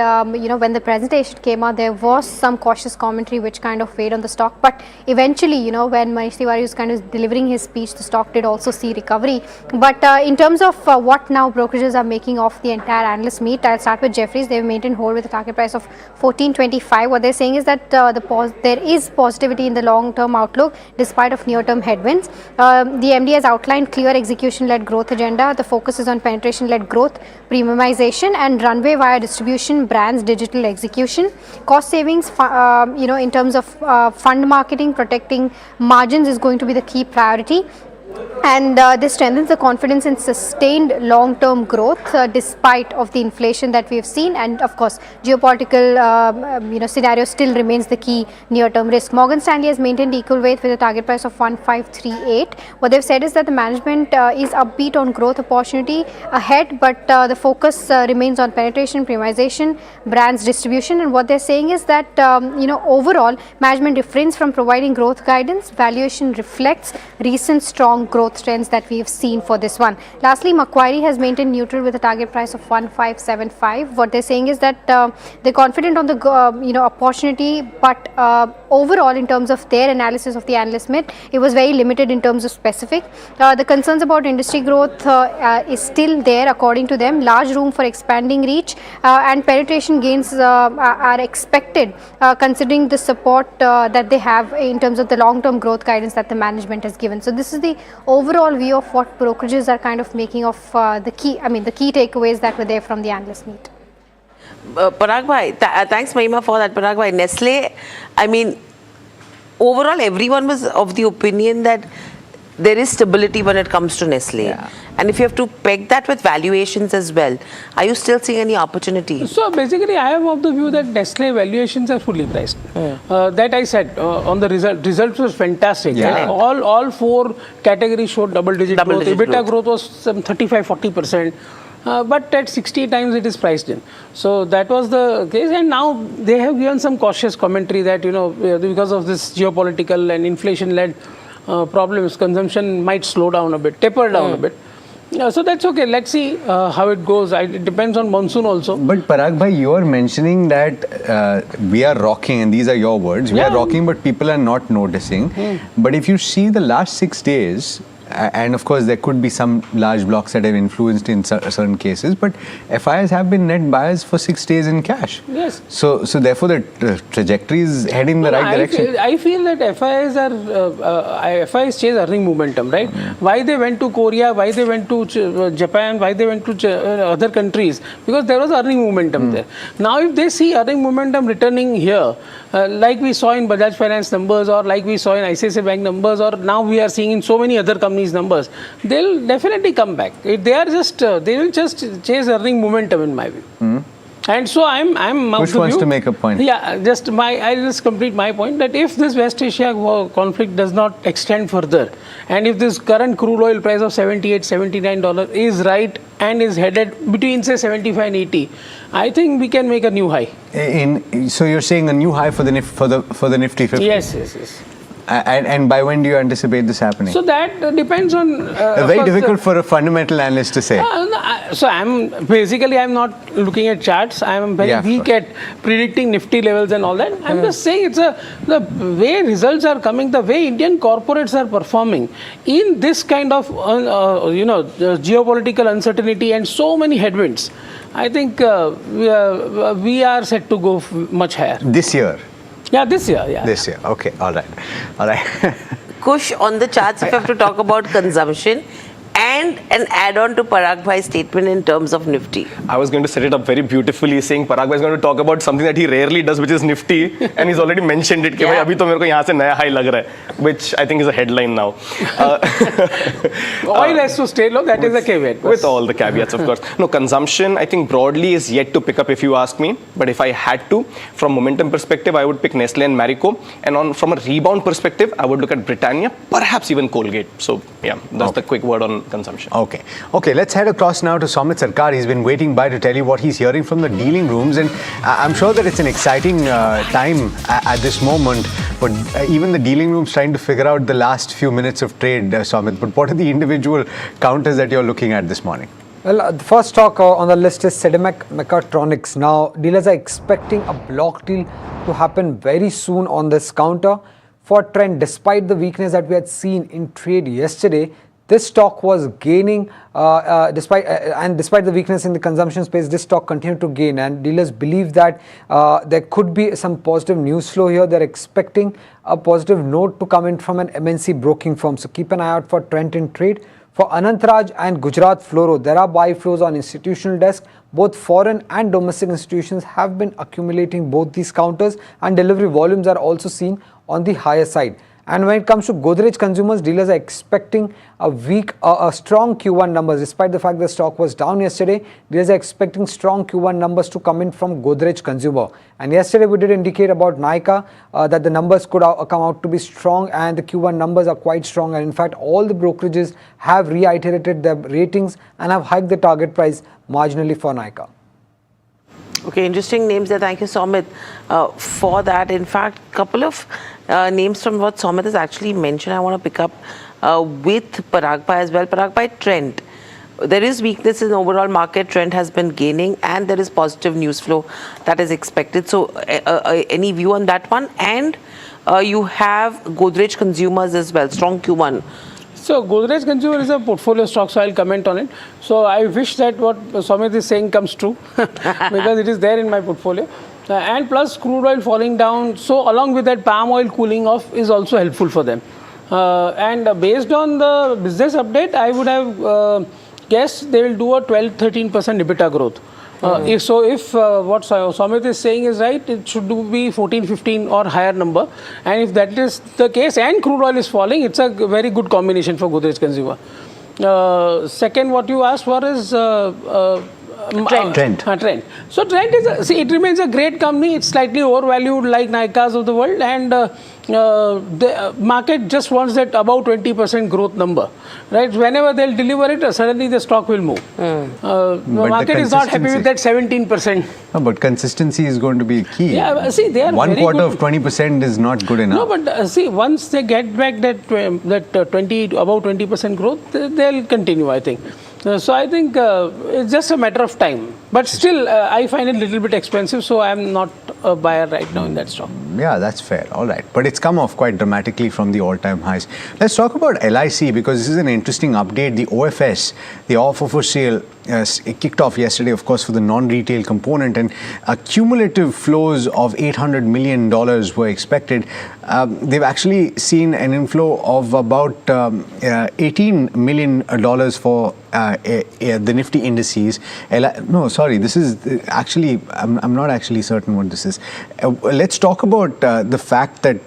when the presentation came out, there was some cautious commentary which kind of weighed on the stock. But eventually, when Manish Tiwari was kind of delivering his speech, the stock did also see recovery. But in terms of what now brokerages are making of the entire analyst meet, I'll start with Jefferies. They've maintained hold with a target price of 14.25. What they're saying is that there is positivity in the long-term outlook despite of near-term headwinds. The MD has outlined clear execution-led growth agenda. The focus is on penetration-led growth, premiumization, and runway via distribution, brands, digital execution. Cost savings, in terms of fund marketing, protecting margins is going to be the key priority. And this strengthens the confidence in sustained long-term growth despite of the inflation that we have seen, and of course geopolitical scenario still remains the key near-term risk. Morgan Stanley has maintained equal weight with a target price of 1538. What they've said is that the management is upbeat on growth opportunity ahead, but the focus remains on penetration, premiumization, brands, distribution. And what they're saying is that overall management refrains from providing growth guidance. Valuation reflects recent strong growth trends that we have seen for this one. Lastly, Macquarie has maintained neutral with a target price of 1575. What they're saying is that they're confident on the opportunity, but overall in terms of their analysis of the analyst meet, it was very limited in terms of specific. The concerns about industry growth is still there according to them. Large room for expanding reach and penetration gains are expected considering the support that they have in terms of the long-term growth guidance that the management has given. So this is the overall view of what brokerages are kind of making of the key takeaways that were there from the analyst meet. Parag bhai, thanks Mahima for that. Parag bhai, Nestle, overall everyone was of the opinion that there is stability when it comes to Nestle. Yeah. And if you have to peg that with valuations as well, are you still seeing any opportunity? So basically, I am of the view that Nestle valuations are fully priced. That I said on the result. Results was fantastic. Yeah. All four categories showed double-digit growth. Double-digit EBITDA growth was some 35-40%. But at 60 times it is priced in. So that was the case. And now they have given some cautious commentary that, because of this geopolitical and inflation-led problems, consumption might slow down a bit, taper down a bit. So that's okay. Let's see how it goes. It depends on monsoon also. But Parag bhai, you are mentioning that we are rocking, and these are your words. We are rocking, but people are not noticing. But if you see the last 6 days, and of course there could be some large blocks that have influenced in certain cases, but FIs have been net buyers for 6 days in cash. Yes. So therefore the trajectory is heading in the right direction. I feel that FIs chase earning momentum, right? Why they went to Korea, why they went to Japan, why they went to other countries? Because there was earning momentum there. Now if they see earning momentum returning here, like we saw in Bajaj Finance numbers, or like we saw in ICICI Bank numbers, or now we are seeing in so many other companies numbers, they'll definitely come back. They will just chase earning momentum in my view. And so I'm Which wants to make a point? Yeah, I'll just complete my point that if this West Asia conflict does not extend further, and if this current crude oil price of $78, $79 is right and is headed between say 75 and 80, I think we can make a new high. So you're saying a new high for the Nifty 50? Yes. And by when do you anticipate this happening? So that depends on... very difficult for a fundamental analyst to say. So I'm not looking at charts. I'm very weak at predicting Nifty levels and all that. I'm just saying the way results are coming, the way Indian corporates are performing in this kind of geopolitical uncertainty and so many headwinds. I think we are set to go much higher. This year? Yeah, this year. This year. Okay. All right. Kush, on the charts, if you have to talk about consumption and an add-on to Parag Bhai's statement in terms of Nifty. I was going to set it up very beautifully, saying Parag Bhai is going to talk about something that he rarely does, which is Nifty, and he's already mentioned it. That abhi to mereko yahan se naya high lag raha hai, which I think is a headline now. Oil has to stay low. That is a caveat. With all the caveats, of course. No, consumption, I think broadly is yet to pick up, if you ask me. But if I had to, from momentum perspective, I would pick Nestle and Marico. And from a rebound perspective, I would look at Britannia, perhaps even Colgate. So yeah, that's the quick word on consumption. Okay, let's head across now to Soumit Sarkar. He's been waiting by to tell you what he's hearing from the dealing rooms, and I'm sure that it's an exciting time at this moment, but even the dealing rooms trying to figure out the last few minutes of trade, Soumit. But what are the individual counters that you're looking at this morning? Well, the first stock on the list is Sedemac Mechatronics. Now, dealers are expecting a block deal to happen very soon on this counter. For trend, despite the weakness that we had seen in trade yesterday, this stock was gaining, despite the weakness in the consumption space, this stock continued to gain, and dealers believe that there could be some positive news flow here. They're expecting a positive note to come in from an MNC broking firm. So keep an eye out for trend in trade. For Anantraj and Gujarat Fluoro, there are buy flows on institutional desk. Both foreign and domestic institutions have been accumulating both these counters, and delivery volumes are also seen on the higher side. And when it comes to Godrej Consumers, dealers are expecting a strong Q1 numbers. Despite the fact the stock was down yesterday, dealers are expecting strong Q1 numbers to come in from Godrej Consumer. And yesterday we did indicate about Nykaa that the numbers could come out to be strong, and the Q1 numbers are quite strong. And in fact, all the brokerages have reiterated their ratings and have hiked the target price marginally for Nykaa. Okay, interesting names there. Thank you, Soumit, for that. In fact, a couple of names from what Soumit has actually mentioned, I want to pick up with Parag Bhai as well. Parag Bhai, trend. There is weakness in overall market. Trend has been gaining, and there is positive news flow that is expected. So, any view on that one? And you have Godrej Consumers as well. Strong Q1. So Godrej Consumer is a portfolio stock, so I'll comment on it. So I wish that what Soumit is saying comes true because it is there in my portfolio. And plus crude oil falling down, so along with that palm oil cooling off is also helpful for them. And based on the business update, I would have guessed they will do a 12-13% EBITDA growth. If what Somit is saying is right, it should be 14, 15 or higher number. And if that is the case and crude oil is falling, it's a very good combination for Godrej Consumer. Second, what you asked for is Trent. So Trent it remains a great company. It's slightly overvalued like Nyka's of the world, and the market just wants that above 20% growth number, right? Whenever they'll deliver it, suddenly the stock will move. The market is not happy with that 17%. No, but consistency is going to be key. Yeah, see, they are one quarter good. of 20% is not good enough. No, but see, once they get back that above 20% growth, they'll continue, I think. So I think it's just a matter of time. But still, I find it a little bit expensive, so I'm not a buyer right now in that stock. Yeah, that's fair. All right. But it's come off quite dramatically from the all-time highs. Let's talk about LIC, because this is an interesting update. The OFS, the offer for sale, it kicked off yesterday, of course, for the non-retail component, and cumulative flows of $800 million were expected. They've actually seen an inflow of about $18 million for the Nifty indices. This is actually, I'm not actually certain what this is. Let's talk about the fact that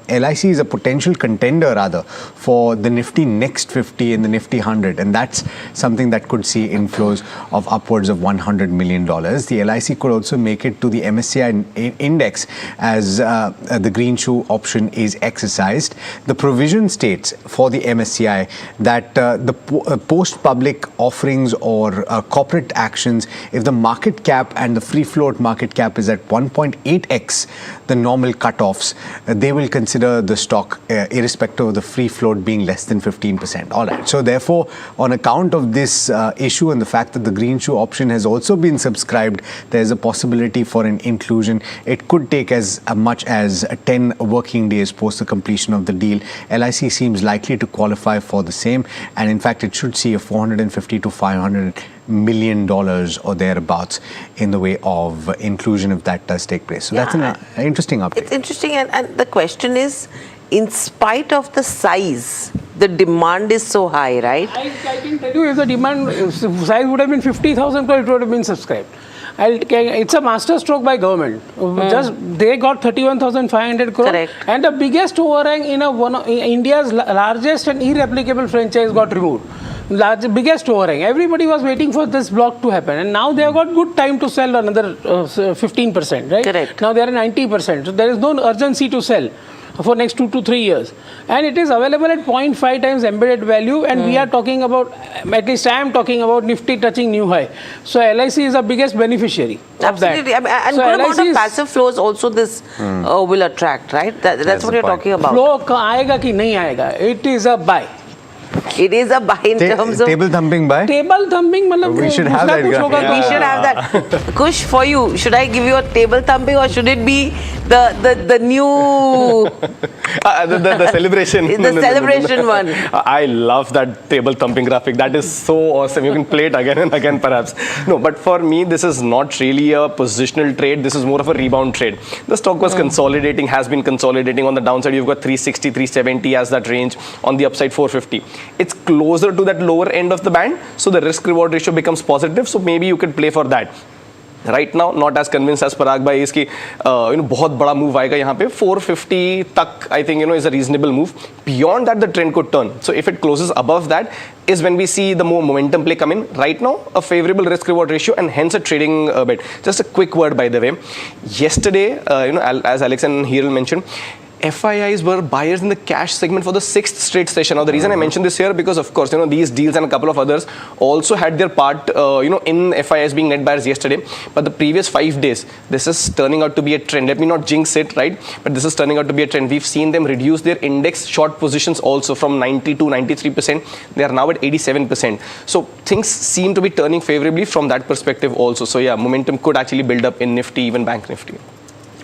LIC is a potential contender, rather, for the Nifty Next 50 and the Nifty 100, and that's something that could see inflows of upwards of $100 million. The LIC could also make it to the MSCI index as the green shoe option is exercised. The provision states for the MSCI that the post-public offerings or corporate actions, if the market cap and the free float market cap is at 1.8x the normal cutoffs, they will consider the stock irrespective of the free float being less than 15%. All right. So therefore, on account of this issue and the fact that the green shoe option has also been subscribed, there's a possibility for an inclusion. It could take as much as 10 working days post the completion of the deal. LIC seems likely to qualify for the same, and in fact, it should see a $450 to $500 million or thereabouts in the way of inclusion if that does take place. So that's an interesting update. It's interesting, and the question is, in spite of the size, the demand is so high, right? I can tell you, if the demand size would have been 50,000 crore, it would have been subscribed. It's a master stroke by government. Just they got 31,500 crore. Correct. And the biggest overhang in India's largest and irreplicable franchise got removed. Biggest overhang. Everybody was waiting for this block to happen, and now they have got good time to sell another 15%, right? Correct. Now they are at 90%. So there is no urgency to sell for next 2 to 3 years, and it is available at 0.5 times embedded value, and we are talking about, at least I am talking about, Nifty touching new high. So LIC is the biggest beneficiary of that. Absolutely. And so good amount LIC of passive flows also this will attract, right? That's what you're talking about. Flow aayega ki nahi aayega? It is a buy. It is a buy in terms of table thumping buy. Table thumping, we should have that. We should have that. Kush, for you, should I give you a table thumping, or should it be the new the celebration? The celebration one. I love that table thumping graphic. That is so awesome. You can play it again and again, perhaps. No, but for me, this is not really a positional trade. This is more of a rebound trade. The stock was consolidating, has been consolidating. On the downside, you've got 360, 370 as that range. On the upside, 450. It's closer to that lower end of the band, so the risk-reward ratio becomes positive. So maybe you could play for that. Right now, not as convinced as Parag bhai is कि बहुत बड़ा move आएगा यहाँ पे. 450 तक I think is a reasonable move. Beyond that, the trend could turn. So if it closes above that, is when we see the more momentum play come in. Right now, a favorable risk-reward ratio and hence a trading bet. Just a quick word, by the way. Yesterday, as Alex and Hiral mentioned, FIIs were buyers in the cash segment for the 6th straight session. Now, the reason I mention this here, because of course, these deals and a couple of others also had their part, in FIIs being net buyers yesterday. But the previous 5 days, this is turning out to be a trend. Let me not jinx it, right? But this is turning out to be a trend. We've seen them reduce their index short positions also from 90 to 93%. They are now at 87%. So things seem to be turning favorably from that perspective also. So yeah, momentum could actually build up in Nifty, even Bank Nifty.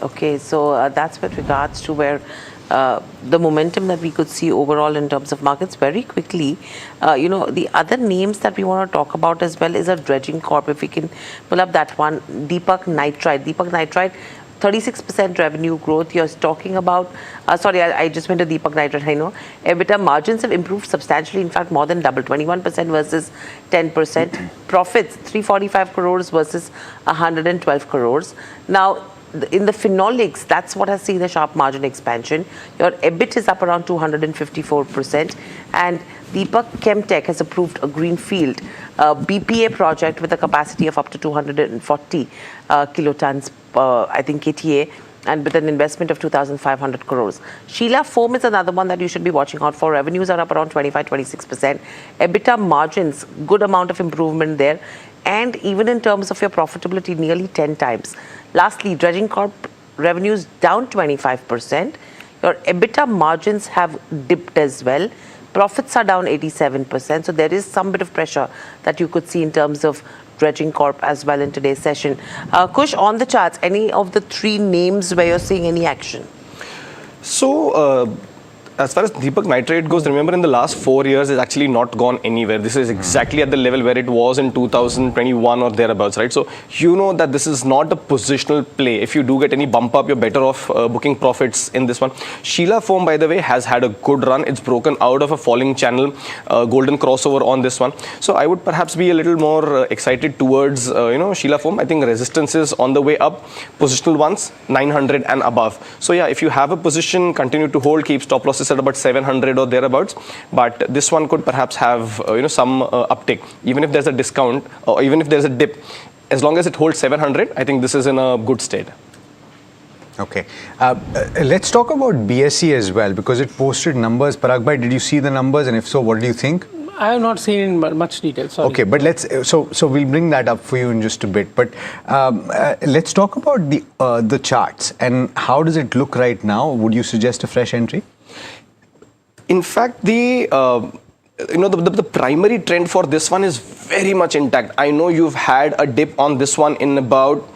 Okay, so that's with regards to where the momentum that we could see overall in terms of markets. Very quickly, the other names that we want to talk about as well is a dredging corp. If we can pull up that one, Deepak Nitrite. Deepak Nitrite, 36% revenue growth. You're talking about, I just went to Deepak Nitrite, I know. EBITDA margins have improved substantially, in fact, more than double, 21% versus 10%. Profits, 345 crores versus 112 crores. Now, in the phenolics, that's what has seen a sharp margin expansion. Your EBIT is up around 254%. And Deepak Chemtech has approved a greenfield BPA project with a capacity of up to 240 kilotons, I think KTA, and with an investment of 2,500 crores. Sheela Foam is another one that you should be watching out for. Revenues are up around 25-26%. EBITDA margins, good amount of improvement there. And even in terms of your profitability, nearly 10 times. Lastly, Dredging Corp revenues down 25%. Your EBITDA margins have dipped as well. Profits are down 87%. So there is some bit of pressure that you could see in terms of Dredging Corp as well in today's session. Kush, on the charts, any of the three names where you're seeing any action? So, as far as Deepak Nitrite goes, remember in the last 4 years, it's actually not gone anywhere. This is exactly at the level where it was in 2021 or thereabouts, right? So you know that this is not a positional play. If you do get any bump up, you're better off booking profits in this one. Sheela Foam, by the way, has had a good run. It's broken out of a falling channel, golden crossover on this one. So I would perhaps be a little more excited towards, Sheela Foam. I think resistance is on the way up. Positional ones, 900 and above. So yeah, if you have a position, continue to hold, keep stop losses at about 700 or thereabouts, but this one could perhaps have some uptick, even if there's a discount or even if there's a dip. As long as it holds 700, I think this is in a good state. Okay, let's talk about BSE as well, because it posted numbers. Parag bhai, did you see the numbers, and if so, what do you think? I have not seen in much detail. Sorry. Okay, but let's so we'll bring that up for you in just a bit. But let's talk about the charts and how does it look right now? Would you suggest a fresh entry? In fact, the primary trend for this one is very much intact. I know you've had a dip on this one in about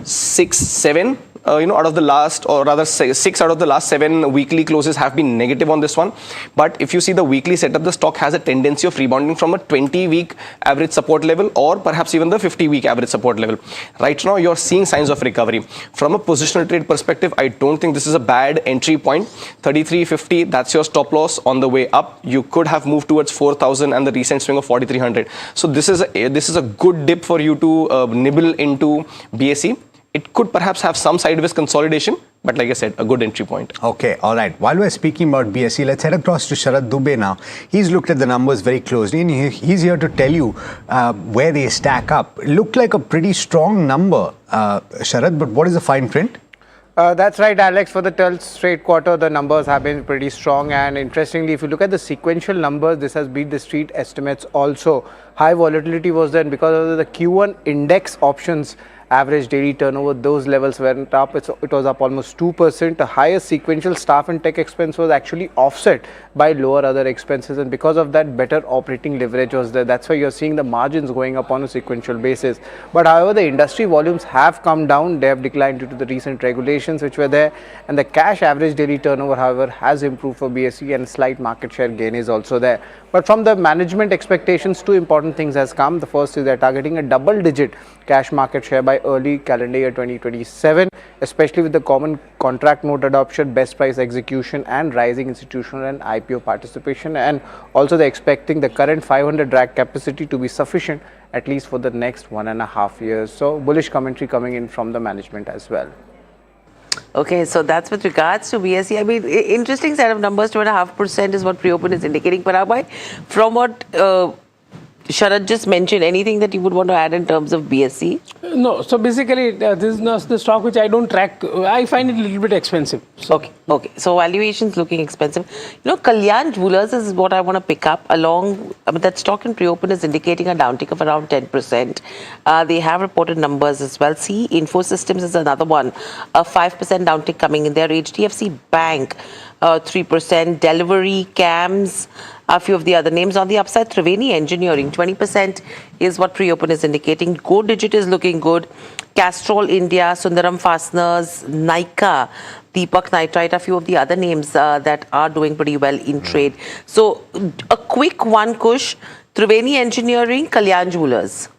6, 7. Out of the last, or rather 6 out of the last 7 weekly closes have been negative on this one. But if you see the weekly setup, the stock has a tendency of rebounding from a 20-week average support level or perhaps even the 50-week average support level. Right now, you're seeing signs of recovery. From a positional trade perspective, I don't think this is a bad entry point. 33.50, that's your stop loss on the way up. You could have moved towards 4,000 and the recent swing of 4,300. So this is a good dip for you to nibble into BSE. It could perhaps have some sideways consolidation, but like I said, a good entry point. Okay, all right. While we're speaking about BSE, let's head across to Sharad Dubey now. He's looked at the numbers very closely and he's here to tell you where they stack up. It looked like a pretty strong number, Sharad, but what is the fine print? That's right, Alex. For the 12th straight quarter, the numbers have been pretty strong. And interestingly, if you look at the sequential numbers, this has beat the street estimates also. High volatility was there because of the Q1 index options. Average daily turnover, those levels went up. It was up almost 2%. The highest sequential staff and tech expense was actually offset by lower other expenses, and because of that, better operating leverage was there. That's why you're seeing the margins going up on a sequential basis. But however, the industry volumes have come down. They have declined due to the recent regulations which were there, and the cash average daily turnover, however, has improved for BSE, and slight market share gain is also there. But from the management expectations, two important things has come. The first is they're targeting a double-digit cash market share by early calendar year 2027, especially with the common contract note adoption, best price execution, and rising institutional and IPO participation. And also they're expecting the current 500 rack capacity to be sufficient at least for the next 1.5 years. So bullish commentary coming in from the management as well. Okay, so that's with regards to BSE. I mean, interesting set of numbers. 2.5% is what pre-open is indicating. Parag, from what Sharad just mentioned, anything that you would want to add in terms of BSE? No. So basically, this is the stock which I don't track. I find it a little bit expensive. So. Okay. So valuations looking expensive. Kalyan Jewellers is what I want to pick up along. I mean, that stock in pre-open is indicating a downtick of around 10%. They have reported numbers as well. See, Info Systems is another one. A 5% downtick coming in there. HDFC Bank, 3%. Delivery, CAMS, a few of the other names on the upside. Triveni Engineering, 20% is what pre-open is indicating. Go Digit is looking good. Castrol India, Sundaram Fasteners, Nykaa, Deepak Nitrite, a few of the other names that are doing pretty well in trade. So a quick one, Kush. Triveni Engineering, Kalyan Jewellers.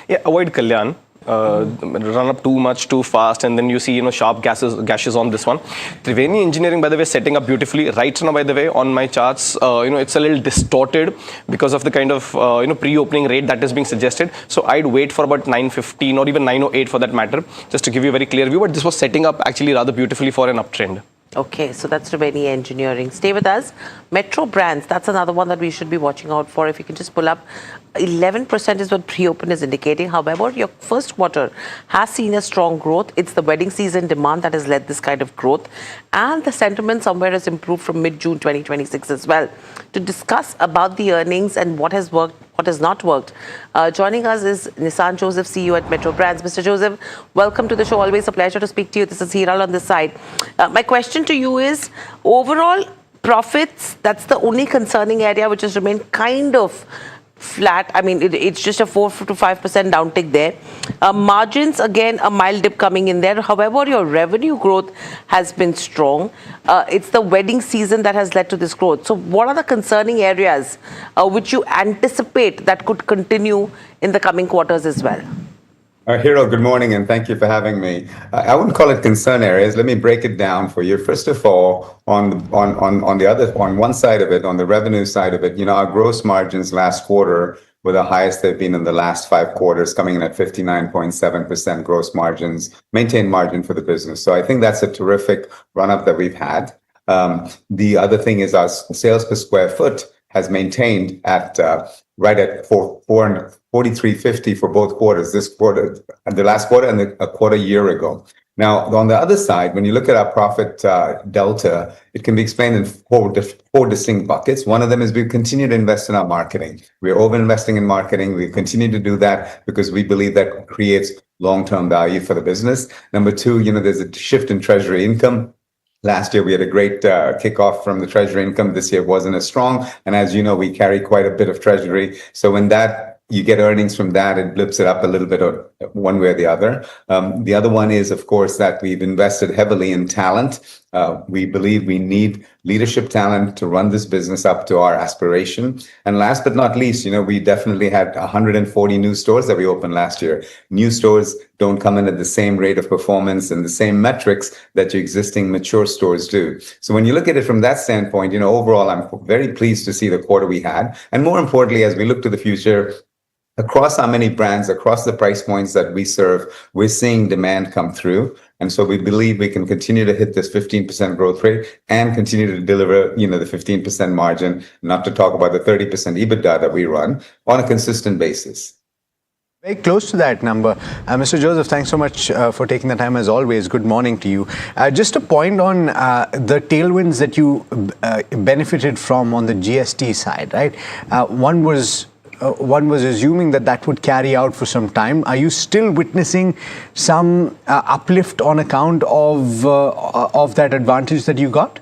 Yeah, avoid Kalyan. run up too much too fast, and then you see sharp gashes on this one. Triveni Engineering, by the way, setting up beautifully right now. By the way, on my charts, it's a little distorted because of the kind of pre-opening rate that is being suggested. So I'd wait for about 9:15 or even 9:08 for that matter, just to give you a very clear view. But this was setting up actually rather beautifully for an uptrend. Okay, so that's Triveni Engineering. Stay with us. Metro Brands, that's another one that we should be watching out for. If you can just pull up, 11% is what pre-open is indicating. However, your first quarter has seen a strong growth. It's the wedding season demand that has led this kind of growth. And the sentiment somewhere has improved from mid-June 2026 as well. To discuss about the earnings and what has worked, what has not worked, joining us is Nissan Joseph, CEO at Metro Brands. Mr. Joseph, welcome to the show. Always a pleasure to speak to you. This is Hiral on this side. My question to you is, overall profits, that's the only concerning area which has remained kind of flat. I mean, it's just a 4 to 5% downtick there. Margins, again, a mild dip coming in there. However, your revenue growth has been strong. It's the wedding season that has led to this growth. So what are the concerning areas which you anticipate that could continue in the coming quarters as well? Hero, good morning, and thank you for having me. I wouldn't call it concern areas. Let me break it down for you. First of all, on one side of it, on the revenue side of it, our gross margins last quarter were the highest they've been in the last 5 quarters, coming in at 59.7% gross margins, maintained margin for the business. So I think that's a terrific run-up that we've had. The other thing is our sales per square foot has maintained at right at 43.50 for both quarters, this quarter, the last quarter, and a quarter year ago. Now, on the other side, when you look at our profit delta, it can be explained in four distinct buckets. One of them is we continue to invest in our marketing. We're over-investing in marketing. We continue to do that because we believe that creates long-term value for the business. Number two, there's a shift in treasury income. Last year, we had a great kickoff from the treasury income. This year wasn't as strong. And as you know, we carry quite a bit of treasury. So when you get earnings from that, it blips it up a little bit or one way or the other. The other one is, of course, that we've invested heavily in talent. We believe we need leadership talent to run this business up to our aspiration. And last but not least, we definitely had 140 new stores that we opened last year. New stores don't come in at the same rate of performance and the same metrics that your existing mature stores do. So when you look at it from that standpoint, overall, I'm very pleased to see the quarter we had. And more importantly, as we look to the future, across our many brands, across the price points that we serve, we're seeing demand come through. And so we believe we can continue to hit this 15% growth rate and continue to deliver, the 15% margin, not to talk about the 30% EBITDA that we run on a consistent basis. Very close to that number. Mr. Joseph, thanks so much for taking the time as always. Good morning to you. Just a point on the tailwinds that you benefited from on the GST side, right? One was assuming that would carry out for some time. Are you still witnessing some uplift on account of that advantage that you got?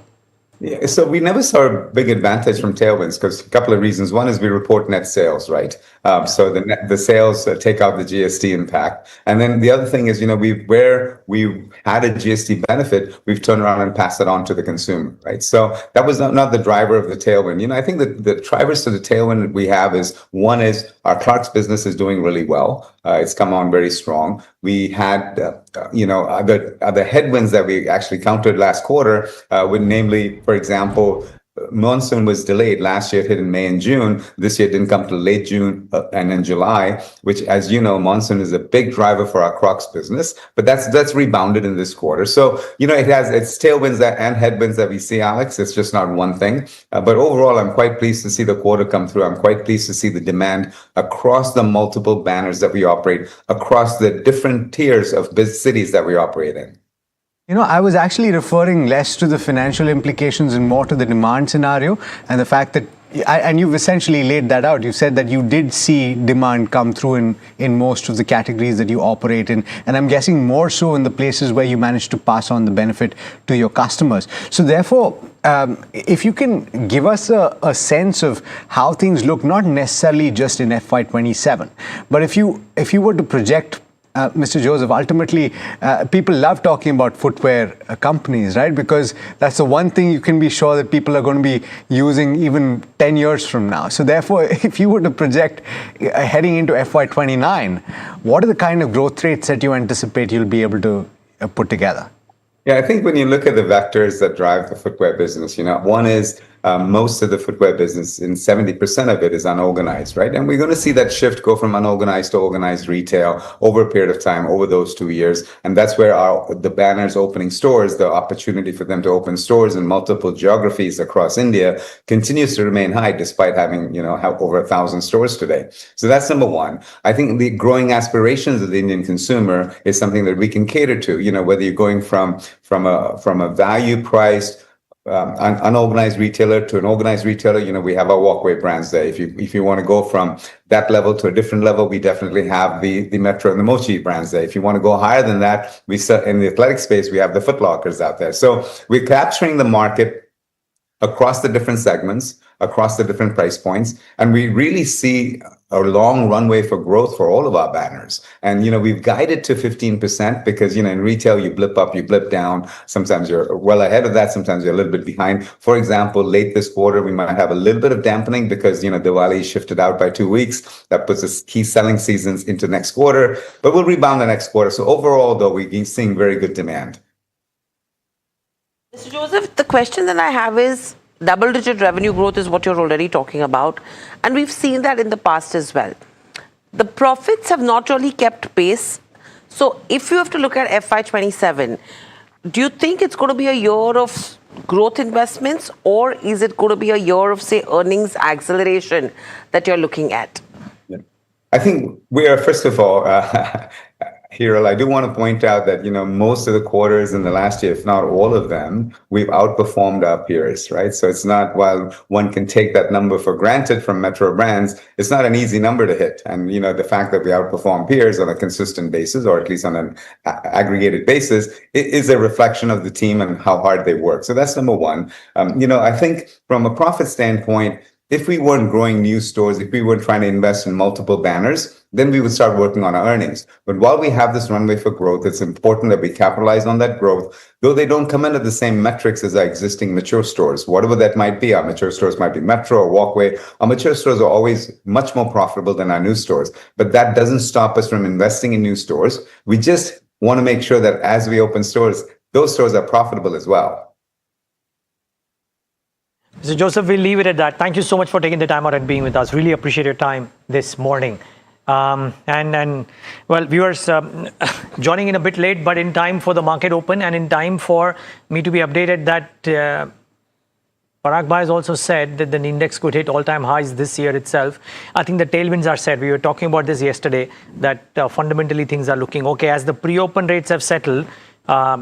Yeah, so we never saw a big advantage from tailwinds because a couple of reasons. One is we report net sales, right? So the sales take out the GST impact. And then the other thing is, where we had a GST benefit, we've turned around and passed it on to the consumer, right? So that was not the driver of the tailwind. I think that the drivers to the tailwind that we have is, one is our Clark's business is doing really well. It's come on very strong. We had, other headwinds that we actually countered last quarter, with namely, for example, monsoon was delayed. Last year it hit in May and June. This year it didn't come till late June and in July, which, as you know, monsoon is a big driver for our Crocs business. But that's rebounded in this quarter. So, it has its tailwinds and headwinds that we see, Alex. It's just not one thing. But overall, I'm quite pleased to see the quarter come through. I'm quite pleased to see the demand across the multiple banners that we operate, across the different tiers of cities that we operate in. I was actually referring less to the financial implications and more to the demand scenario and the fact that, and you've essentially laid that out. You said that you did see demand come through in most of the categories that you operate in. And I'm guessing more so in the places where you managed to pass on the benefit to your customers. So therefore, if you can give us a sense of how things look, not necessarily just in FY27, but if you were to project Mr. Joseph, ultimately, people love talking about footwear companies, right? Because that's the one thing you can be sure that people are going to be using even 10 years from now. So therefore, if you were to project heading into FY29, what are the kind of growth rates that you anticipate you'll be able to put together? Yeah, I think when you look at the vectors that drive the footwear business, one is most of the footwear business, in 70% of it is unorganized, right? And we're going to see that shift go from unorganized to organized retail over a period of time, over those 2 years. And that's where the banners opening stores, the opportunity for them to open stores in multiple geographies across India continues to remain high despite having, have over 1,000 stores today. So that's number one. I think the growing aspirations of the Indian consumer is something that we can cater to, whether you're going from a value priced unorganized retailer to an organized retailer, we have our walkway brands there. If you want to go from that level to a different level, we definitely have the Metro and the Mochi brands there. If you want to go higher than that, in the athletic space, we have the Foot Lockers out there. So we're capturing the market across the different segments, across the different price points, and we really see a long runway for growth for all of our banners. And, we've guided to 15% because, in retail, you blip up, you blip down. Sometimes you're well ahead of that. Sometimes you're a little bit behind. For example, late this quarter, we might have a little bit of dampening because, Diwali shifted out by 2 weeks. That puts us key selling seasons into next quarter, but we'll rebound the next quarter. So overall, though, we're seeing very good demand. Mr. Joseph, the question that I have is, double-digit revenue growth is what you're already talking about, and we've seen that in the past as well. The profits have not really kept pace. So if you have to look at FY27, do you think it's going to be a year of growth investments, or is it going to be a year of, say, earnings acceleration that you're looking at? Yeah. I think we are, first of all, Hiral, I do want to point out that, most of the quarters in the last year, if not all of them, we've outperformed our peers, right? So it's not, while one can take that number for granted from Metro Brands, it's not an easy number to hit. And, the fact that we outperform peers on a consistent basis, or at least on an aggregated basis, it is a reflection of the team and how hard they work. So that's number one. I think from a profit standpoint, if we weren't growing new stores, if we weren't trying to invest in multiple banners, then we would start working on our earnings. But while we have this runway for growth, it's important that we capitalize on that growth, though they don't come in at the same metrics as our existing mature stores. Whatever that might be, our mature stores might be Metro or Walkway. Our mature stores are always much more profitable than our new stores. But that doesn't stop us from investing in new stores. We just want to make sure that as we open stores, those stores are profitable as well. Mr. Joseph, we'll leave it at that. Thank you so much for taking the time out and being with us. Really appreciate your time this morning. Well, viewers, joining in a bit late, but in time for the market open and in time for me to be updated that Parag Bhai has also said that the index could hit all-time highs this year itself. I think the tailwinds are set. We were talking about this yesterday, that fundamentally things are looking okay. As the pre-open rates have settled,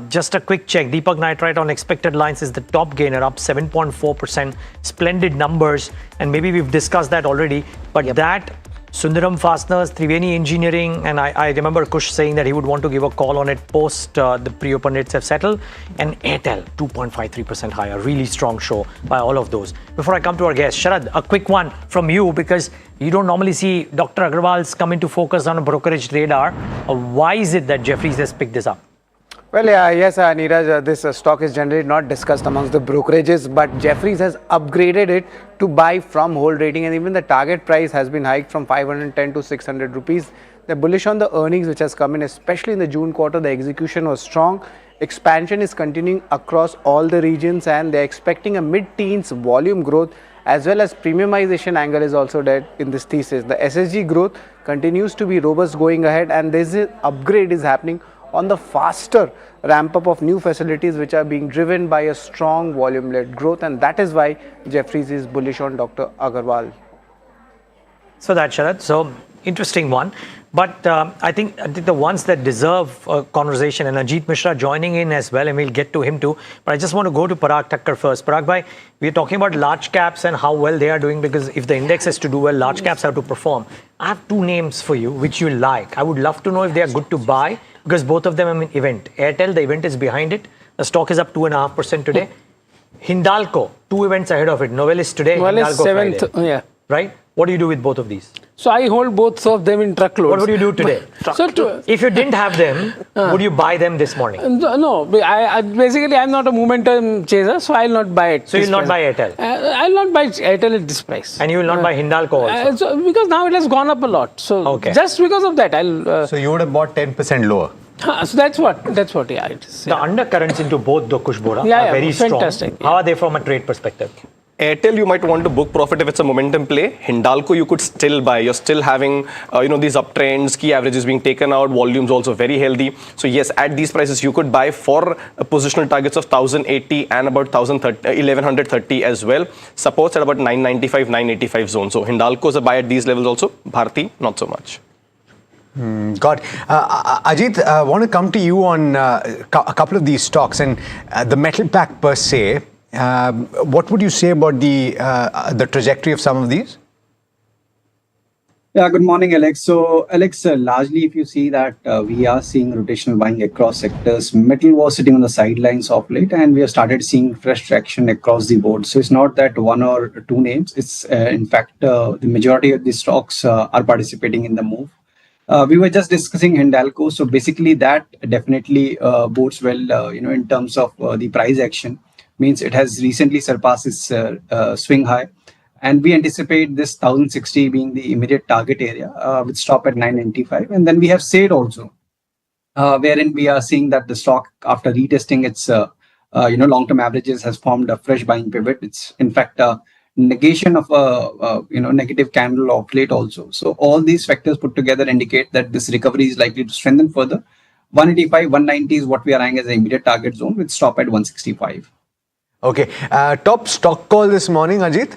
just a quick check. Deepak Nitrite on expected lines is the top gainer, up 7.4%. Splendid numbers, and maybe we've discussed that already. But that, Sundaram Fasteners, Triveni Engineering, and I remember Kush saying that he would want to give a call on it post the pre-open rates have settled. And Airtel, 2.53% higher. Really strong show by all of those. Before I come to our guest, Sharad, a quick one from you, because you don't normally see Dr. Agarwal's come into focus on a brokerage radar. Why is it that Jefferies has picked this up? Well, yes, Neeraj, this stock is generally not discussed amongst the brokerages, but Jefferies has upgraded it to buy from hold rating, and even the target price has been hiked from 510 to 600 rupees. They're bullish on the earnings which has come in, especially in the June quarter. The execution was strong. Expansion is continuing across all the regions, and they're expecting a mid-teens volume growth, as well as premiumization angle is also there in this thesis. The SSG growth continues to be robust going ahead, and this upgrade is happening on the faster ramp up of new facilities which are being driven by a strong volume led growth, and that is why Jefferies is bullish on Dr. Agarwal. So that's Sharad. So interesting one. But I think the ones that deserve a conversation, and Ajit Mishra joining in as well, and we'll get to him too. But I just want to go to Parag Thakkar first. Parag bhai, we're talking about large caps and how well they are doing, because if the index is to do well, large caps have to perform. I have two names for you which you like. I would love to know if they are good to buy, because both of them are in event. Airtel, the event is behind it. The stock is up 2.5% today. Hindalco, 2 events ahead of it. Novelis today, Novelis Hindalco 7th, Friday. yeah. Right? What do you do with both of these? So I hold both of them in truckloads. What would you do today? If you didn't have them, would you buy them this morning? No, basically I'm not a momentum chaser, so I'll not buy it. So you'll not buy Airtel? I'll not buy Airtel at this price. And you will not buy Hindalco also? Because now it has gone up a lot. So just because of that, I'll... so you would have bought 10% lower? So that's what, yeah, it is. The undercurrents into both the Kushbora are very fantastic, strong. How are they from a trade perspective? Airtel, you might want to book profit if it's a momentum play. Hindalco, you could still buy. You're still having, these uptrends, key averages being taken out, volumes also very healthy. So yes, at these prices, you could buy for positional targets of 1,080 and about 1,130 as well. Supports at about 995, 985 zone. So Hindalco is a buy at these levels also. Bharti, not so much. Got Ajit, I want to come to you on a couple of these stocks and the metal pack per se. What would you say about the trajectory of some of these? Yeah, good morning, Alex. So, Alex, largely if you see that we are seeing rotational buying across sectors. Metal was sitting on the sidelines of late, and we have started seeing fresh traction across the board. So, it's not that one or two names. It's in fact, the majority of the stocks are participating in the move. We were just discussing Hindalco. So, basically that definitely bodes well, in terms of the price action. Means it has recently surpassed its swing high, and we anticipate this 1,060 being the immediate target area with stop at 995. And then we have said also, wherein we are seeing that the stock, after retesting its long-term averages, has formed a fresh buying pivot. It's in fact a negation of a negative candle of late also. So all these factors put together indicate that this recovery is likely to strengthen further. 185, 190 is what we are eyeing as an immediate target zone with stop at 165. Okay. Top stock call this morning, Ajit?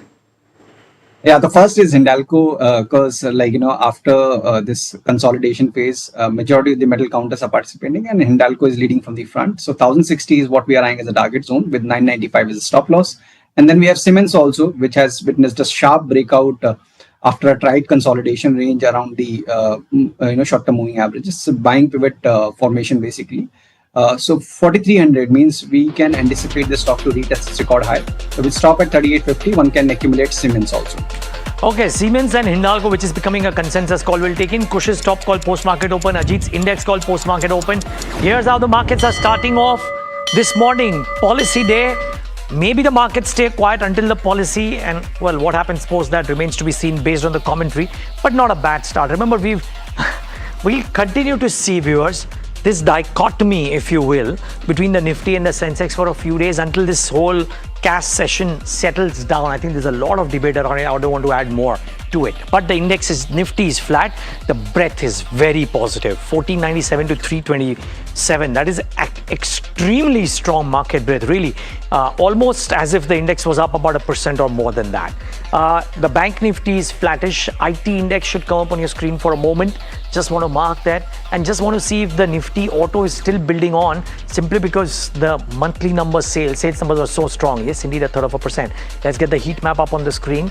Yeah, the first is Hindalco because after this consolidation phase, majority of the metal counters are participating and Hindalco is leading from the front. So 1,060 is what we are eyeing as a target zone with 995 as a stop loss. And then we have Siemens also, which has witnessed a sharp breakout after a tried consolidation range around the short-term moving averages. So buying pivot formation basically. So 4,300 means we can anticipate the stock to retest its record high. So with stop at 3,850, one can accumulate Siemens also. Okay, Siemens and Hindalco, which is becoming a consensus call, will take in Kush's top call post-market open, Ajit's index call post-market open. Here's how the markets are starting off this morning. Policy day. Maybe the markets stay quiet until the policy, and well, what happens post that remains to be seen based on the commentary, but not a bad start. Remember, we'll continue to see, viewers, this dichotomy, if you will, between the Nifty and the Sensex for a few days until this whole cash session settles down. I think there's a lot of debate around it. I don't want to add more to it. But the Nifty is flat. The breadth is very positive. 1497 to 327. That is extremely strong market breadth, really. Almost as if the index was up about 1% or more than that. The Bank Nifty is flattish. IT index should come up on your screen for a moment. Just want to mark that and just want to see if the Nifty auto is still building on simply because the monthly numbers, sales numbers are so strong. Yes, indeed, 1/3%. Let's get the heat map up on the screen.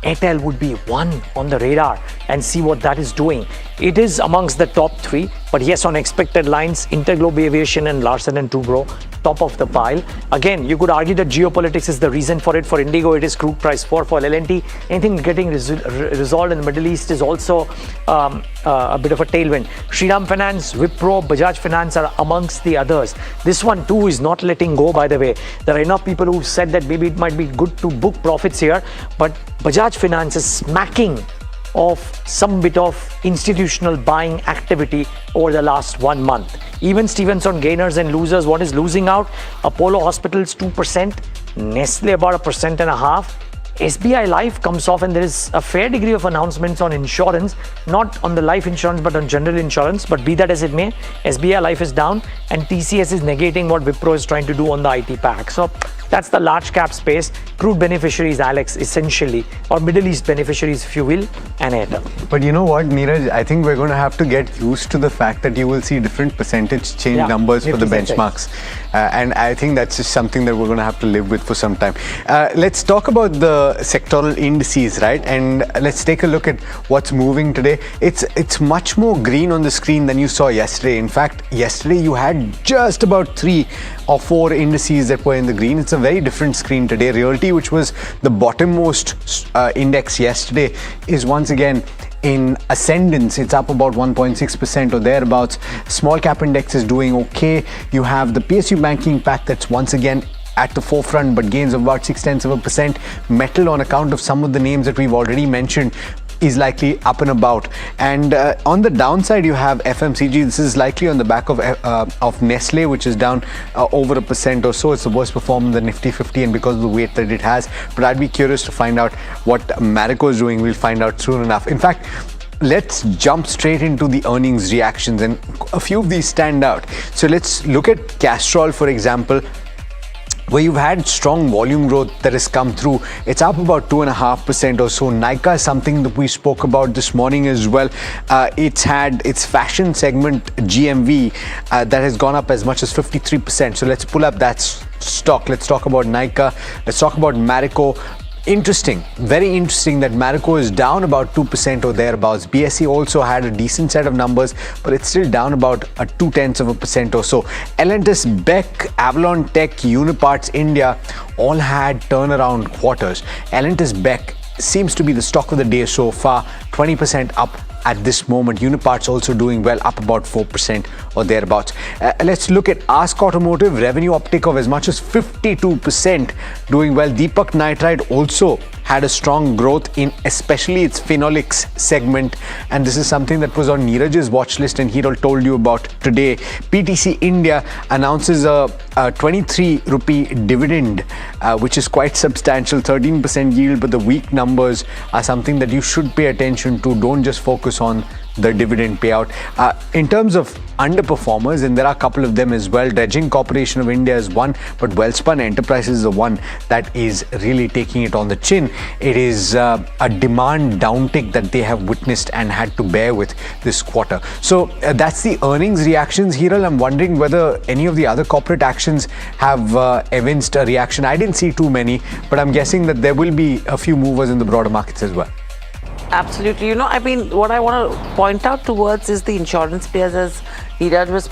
Airtel would be one on the radar and see what that is doing. It is amongst the top three, but yes, on expected lines, Interglobe Aviation and Larsen & Toubro, top of the pile. Again, you could argue that geopolitics is the reason for it. For Indigo, it is crude price. For L&T, anything getting resolved in the Middle East is also a bit of a tailwind. Shriram Finance, Wipro, Bajaj Finance are amongst the others. This one too is not letting go, by the way. There are enough people who said that maybe it might be good to book profits here, but Bajaj Finance is smacking of some bit of institutional buying activity over the last 1 month. Even Stevenson gainers and losers. What is losing out? Apollo Hospitals 2%, Nestle about 1.5%. SBI Life comes off, and there is a fair degree of announcements on insurance, not on the life insurance but on general insurance. But be that as it may, SBI Life is down and TCS is negating what Wipro is trying to do on the IT pack. So that's the large cap space. Crude beneficiaries, Alex, essentially, or Middle East beneficiaries, if you will, and Airtel. But you know what, Neeraj, I think we're going to have to get used to the fact that you will see different percentage change numbers for the benchmarks. And I think that's just something that we're going to have to live with for some time. Let's talk about the sectoral indices, right? And let's take a look at what's moving today. It's much more green on the screen than you saw yesterday. In fact, yesterday you had just about 3 or 4 indices that were in the green. It's it's a very different screen today. Realty, which was the bottommost index yesterday, is once again in ascendance. It's up about 1.6% or thereabouts. Small cap index is doing okay. You have the PSU banking pack that's once again at the forefront, but gains of about 0.6%. Metal, on account of some of the names that we've already mentioned, is likely up and about. And on the downside, you have FMCG. This is likely on the back of Nestle, which is down over 1% or so. It's the worst performer in the Nifty 50, and because of the weight that it has. But I'd be curious to find out what Marico is doing. We'll find out soon enough. In fact, let's jump straight into the earnings reactions, and a few of these stand out. So let's look at Castrol, for example, where you've had strong volume growth that has come through. It's up about 2.5% or so. Nykaa is something that we spoke about this morning as well. It's had its fashion segment GMV that has gone up as much as 53%. So let's pull up that stock. Let's talk about Nykaa. Let's talk about Marico. Interesting, very interesting that Marico is down about 2% or thereabouts. BSE also had a decent set of numbers, but it's still down about 0.2% or so. L&T, Beck, Avalon Tech, Uniparts India all had turnaround quarters. L&T, Beck seems to be the stock of the day so far, 20% up at this moment. Uniparts also doing well, up about 4% or thereabouts. Let's look at Ask Automotive, revenue uptick of as much as 52%, doing well. Deepak Nitride also had a strong growth in especially its phenolics segment, and this is something that was on Neeraj's watch list and he told you about today. PTC India announces a 23 rupee dividend, which is quite substantial, 13% yield, but the weak numbers are something that you should pay attention to. Don't just focus on the dividend payout. In terms of underperformers, and there are a couple of them as well, Dredging Corporation of India is one, but Wellspun Enterprises is the one that is really taking it on the chin. It is a demand downtick that they have witnessed and had to bear with this quarter. So that's the earnings reactions. Hiral, I'm wondering whether any of the other corporate actions have evinced a reaction. I didn't see too many, but I'm guessing that there will be a few movers in the broader markets as well. Absolutely. I mean, what I want to point out towards is the insurance players, as Neeraj was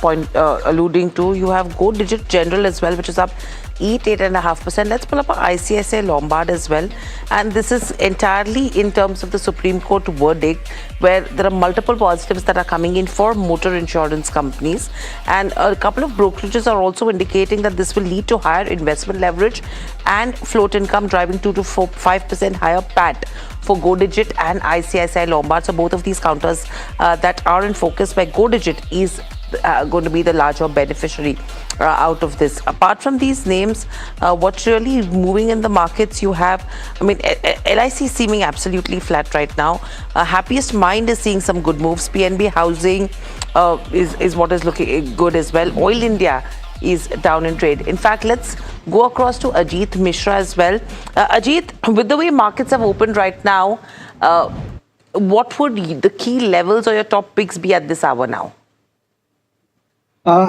alluding to. You have Go Digit General as well, which is up 8.5%. Let's pull up our ICICI Lombard as well. And this is entirely in terms of the Supreme Court verdict, where there are multiple positives that are coming in for motor insurance companies. And a couple of brokerages are also indicating that this will lead to higher investment leverage and float income, driving 2 to 5% higher PAT for Go Digit and ICICI Lombard. So both of these counters that are in focus, where Go Digit is going to be the larger beneficiary out of this. Apart from these names, what's really moving in the markets, you have, I mean, LIC seeming absolutely flat right now. Happiest Mind is seeing some good moves. PNB Housing is what is looking good as well. Oil India is down in trade. In fact, let's go across to Ajit Mishra as well. Ajit, with the way markets have opened right now, what would the key levels or your top picks be at this hour now?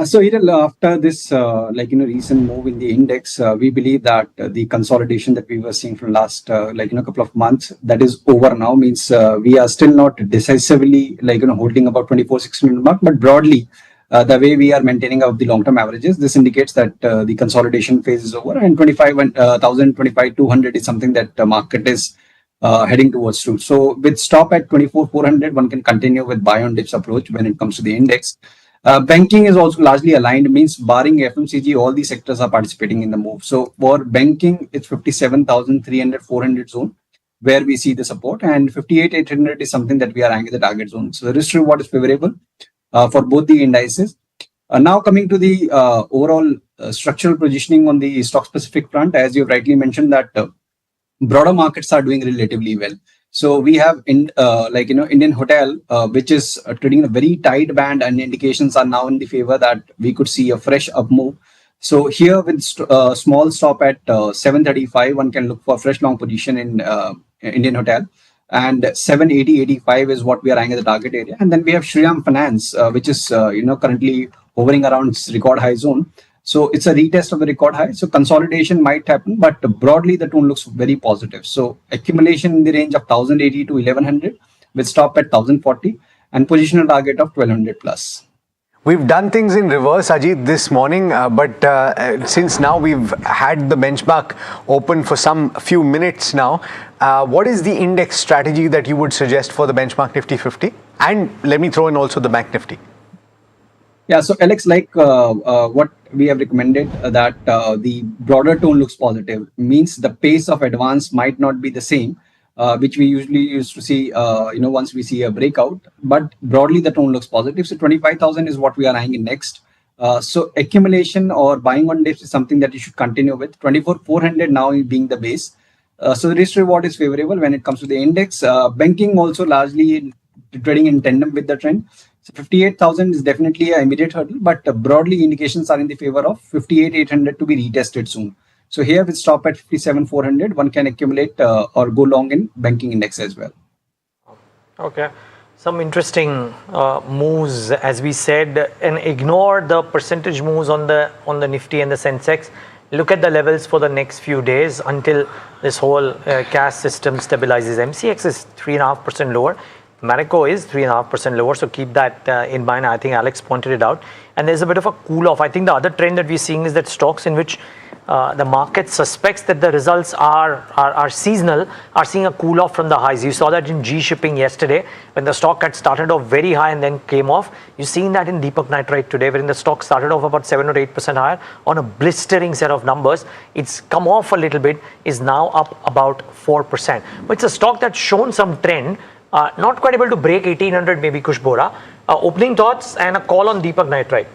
So after this, recent move in the index, we believe that the consolidation that we were seeing from last, couple of months, that is over now. Means we are still not decisively, holding about 24,600 mark, but broadly, the way we are maintaining up the long-term averages, this indicates that the consolidation phase is over, and 25,200 is something that the market is heading towards too. So with stop at 24,400, one can continue with buy on dips approach when it comes to the index. Banking is also largely aligned, means barring FMCG, all these sectors are participating in the move. So for banking, it's 57,300, 400 zone where we see the support, and 58,800 is something that we are eyeing the target zone. So the risk reward is favorable for both the indices. Now coming to the overall structural positioning on the stock specific front, as you rightly mentioned that broader markets are doing relatively well. So we have Indian Hotel, which is trading in a very tight band, and indications are now in the favor that we could see a fresh up move. So here with small stop at 735, one can look for fresh long position in Indian Hotel, and 780.85 is what we are eyeing at the target area. And then we have Shriram Finance, which is currently hovering around its record high zone. So it's a retest of the record high. So consolidation might happen, but broadly the tone looks very positive. So accumulation in the range of 1,080 to 1,100 with stop at 1,040 and positional target of 1,200 plus. We've done things in reverse, Ajit, this morning, but since now we've had the benchmark open for some few minutes now, what is the index strategy that you would suggest for the benchmark Nifty 50? And let me throw in also the Bank Nifty. Yeah, so Alex, like what we have recommended, that the broader tone looks positive, means the pace of advance might not be the same, which we usually used to see, once we see a breakout, but broadly the tone looks positive. So 25,000 is what we are eyeing in next. So accumulation or buying on dips is something that you should continue with. 24,400 now being the base. So the risk reward is favorable when it comes to the index. Banking also largely trading in tandem with the trend. So 58,000 is definitely an immediate hurdle, but broadly indications are in the favor of 58,800 to be retested soon. So here with stop at 57,400, one can accumulate or go long in banking index as well. Okay. Some interesting moves, as we said, and ignore the percentage moves on the Nifty and the Sensex. Look at the levels for the next few days until this whole cash system stabilizes. MCX is 3.5% lower. Marico is 3.5% lower, so keep that in mind. I think Alex pointed it out. And there's a bit of a cool off. I think the other trend that we're seeing is that stocks in which the market suspects that the results are seasonal are seeing a cool off from the highs. You saw that in G Shipping yesterday when the stock had started off very high and then came off. You're seeing that in Deepak Nitrite today, wherein the stock started off about 7 or 8% higher on a blistering set of numbers. It's come off a little bit, is now up about 4%. But it's a stock that's shown some trend. Not quite able to break 1800, maybe Kush Bora. Opening thoughts and a call on Deepak Nitrite.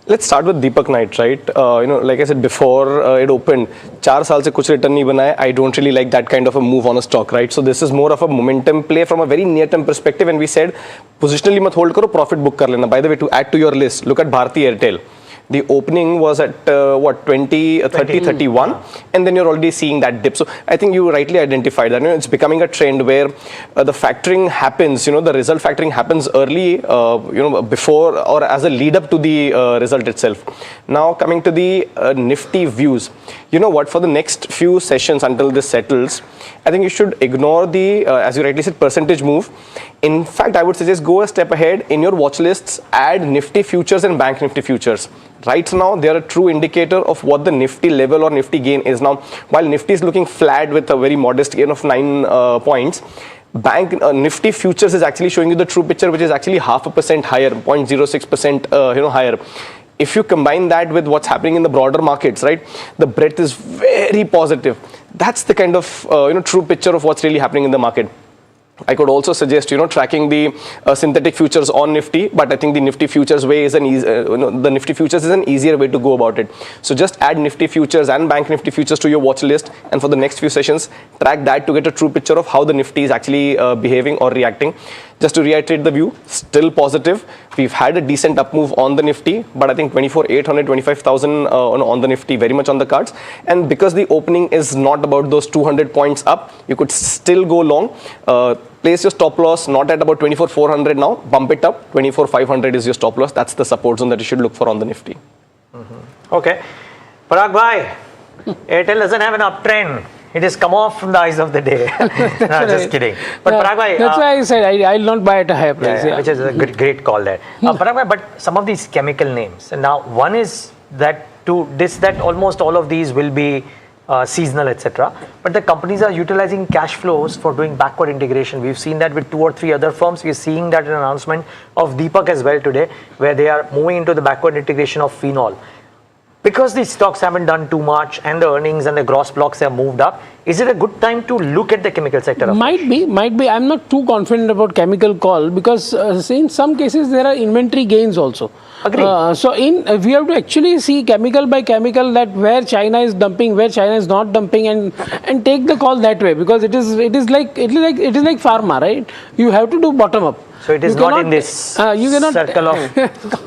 Let's start with Deepak Nitrite. Like I said before, it opened. 4 saal se kuch return nahi bana hai. I don't really like that kind of a move on a stock, right? So this is more of a momentum play from a very near-term perspective. And we said, positionally mat hold karo, profit book kar lena. By the way, to add to your list, look at Bharti Airtel. The opening was at 30, 31, and then you're already seeing that dip. So I think you rightly identified that. It's becoming a trend where the factoring happens, the result factoring happens early, before or as a lead up to the result itself. Now coming to the Nifty views, for the next few sessions until this settles, I think you should ignore the, as you rightly said, percentage move. In fact, I would suggest go a step ahead in your watch lists, add Nifty futures and Bank Nifty futures. Right now, they are a true indicator of what the Nifty level or Nifty gain is. Now, while Nifty is looking flat with a very modest gain of 9 points, Bank Nifty futures is actually showing you the true picture, which is actually 0.5% higher, 0.06% higher. If you combine that with what's happening in the broader markets, right, the breadth is very positive. That's the kind of true picture of what's really happening in the market. I could also suggest, tracking the synthetic futures on Nifty, but I think the Nifty futures way is the Nifty futures is an easier way to go about it. So just add Nifty futures and Bank Nifty futures to your watch list, and for the next few sessions, track that to get a true picture of how the Nifty is actually behaving or reacting. Just to reiterate the view, still positive. We've had a decent up move on the Nifty, but I think 24,800, 25,000 on the Nifty very much on the cards. And because the opening is not about those 200 points up, you could still go long. Place your stop loss not at about 24,400 now, bump it up. 24,500 is your stop loss. That's the support zone that you should look for on the Nifty. Okay. Parag bhai, Airtel doesn't have an uptrend. It has come off from the eyes of the day. No, just kidding. But Parag bhai, that's why I said I'll not buy at a higher price. Which is a great call there. Parag bhai, but some of these chemical names. And now one is that that almost all of these will be seasonal, etc. But the companies are utilizing cash flows for doing backward integration. We've seen that with 2 or 3 other firms. We're seeing that in an announcement of Deepak as well today, where they are moving into the backward integration of phenol. Because these stocks haven't done too much and the earnings and the gross blocks have moved up, is it a good time to look at the chemical sector? Might be. I'm not too confident about chemical call because in some cases there are inventory gains also. Agreed. We have to actually see chemical by chemical that where China is dumping, where China is not dumping, and take the call that way, because it is like pharma, right? You have to do bottom up. So it is not in this circle of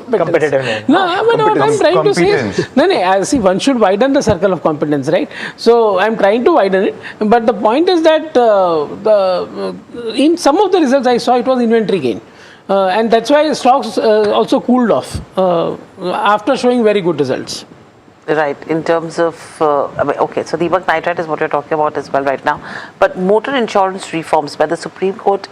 competitiveness. No, what I'm trying to say is, see, one should widen the circle of competence, right? So I'm trying to widen it. But the point is that in some of the results I saw, it was inventory gain. And that's why stocks also cooled off after showing very good results. Right, in terms of, okay, so Deepak Nitrite is what you're talking about as well right now. But motor insurance reforms, where the Supreme Court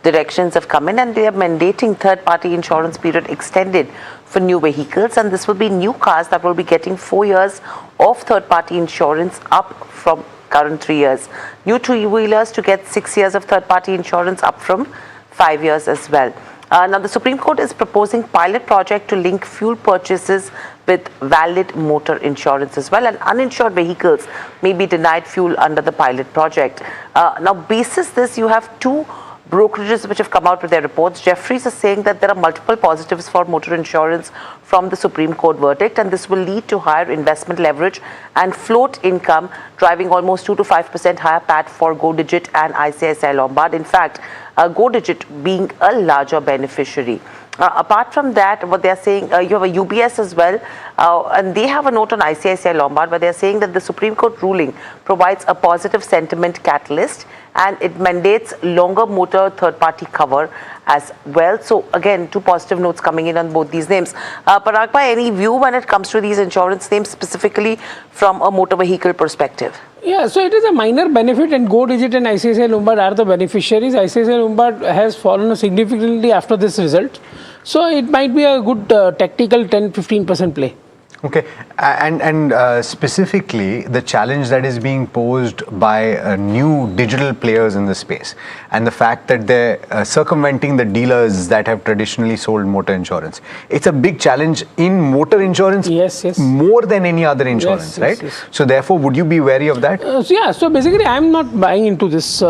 directions have come in, and they are mandating third-party insurance period extended for new vehicles, and this will be new cars that will be getting 4 years of third-party insurance up from current 3 years. New two-wheelers to get 6 years of third-party insurance up from 5 years as well. Now, the Supreme Court is proposing pilot project to link fuel purchases with valid motor insurance as well, and uninsured vehicles may be denied fuel under the pilot project. Now, basis this, you have two brokerages which have come out with their reports. Jefferies is saying that there are multiple positives for motor insurance from the Supreme Court verdict, and this will lead to higher investment leverage and float income, driving almost 2 to 5% higher PAT for Go Digit and ICICI Lombard. In fact, Go Digit being a larger beneficiary. Apart from that, what they are saying, you have a UBS as well, and they have a note on ICICI Lombard where they are saying that the Supreme Court ruling provides a positive sentiment catalyst, and it mandates longer motor third-party cover as well. So again, two positive notes coming in on both these names. Parag bhai, any view when it comes to these insurance names, specifically from a motor vehicle perspective? Yeah, so it is a minor benefit, and Go Digit and ICICI Lombard are the beneficiaries. ICICI Lombard has fallen significantly after this result. So it might be a good tactical 10-15% play. Okay, and specifically the challenge that is being posed by new digital players in the space, and the fact that they're circumventing the dealers that have traditionally sold motor insurance. It's a big challenge in motor insurance, more than any other insurance, right? Yes. So therefore, would you be wary of that? So basically I'm not buying into this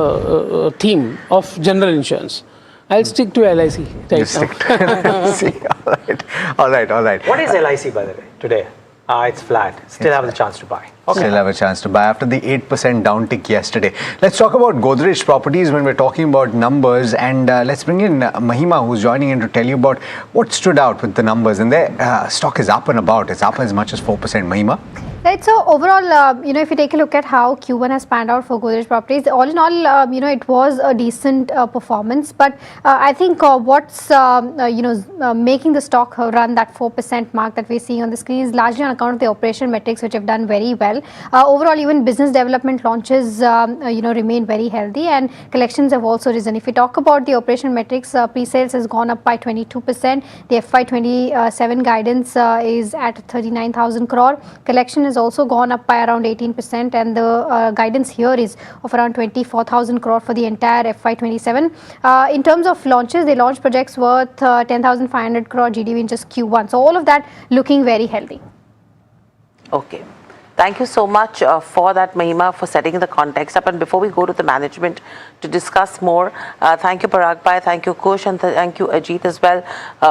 theme of general insurance. I'll stick to LIC right Stick to LIC. All right. What is LIC, by the way, today? It's flat. Still have the chance to buy. Okay. Still have a chance to buy after the 8% downtick yesterday. Let's talk about Godrej Properties when we're talking about numbers, and let's bring in Mahima, who's joining in to tell you about what stood out with the numbers. And their stock is up and about. It's up as much as 4%. Mahima? Right, so overall, if you take a look at how Q1 has panned out for Godrej Properties, all in all, it was a decent performance. But I think what's, making the stock run that 4% mark that we're seeing on the screen is largely on account of the operational metrics, which have done very well. Overall, even business development launches, remain very healthy, and collections have also risen. If we talk about the operational metrics, pre-sales has gone up by 22%. The FY27 guidance is at 39,000 crore. Collection has also gone up by around 18%, and the guidance here is of around 24,000 crore for the entire FY27. In terms of launches, they launched projects worth 10,500 crore GDV in just Q1. So all of that looking very healthy. Okay. Thank you so much for that, Mahima, for setting the context up. And before we go to the management to discuss more, thank you, Parag bhai, thank you, Kush, and thank you, Ajit, as well,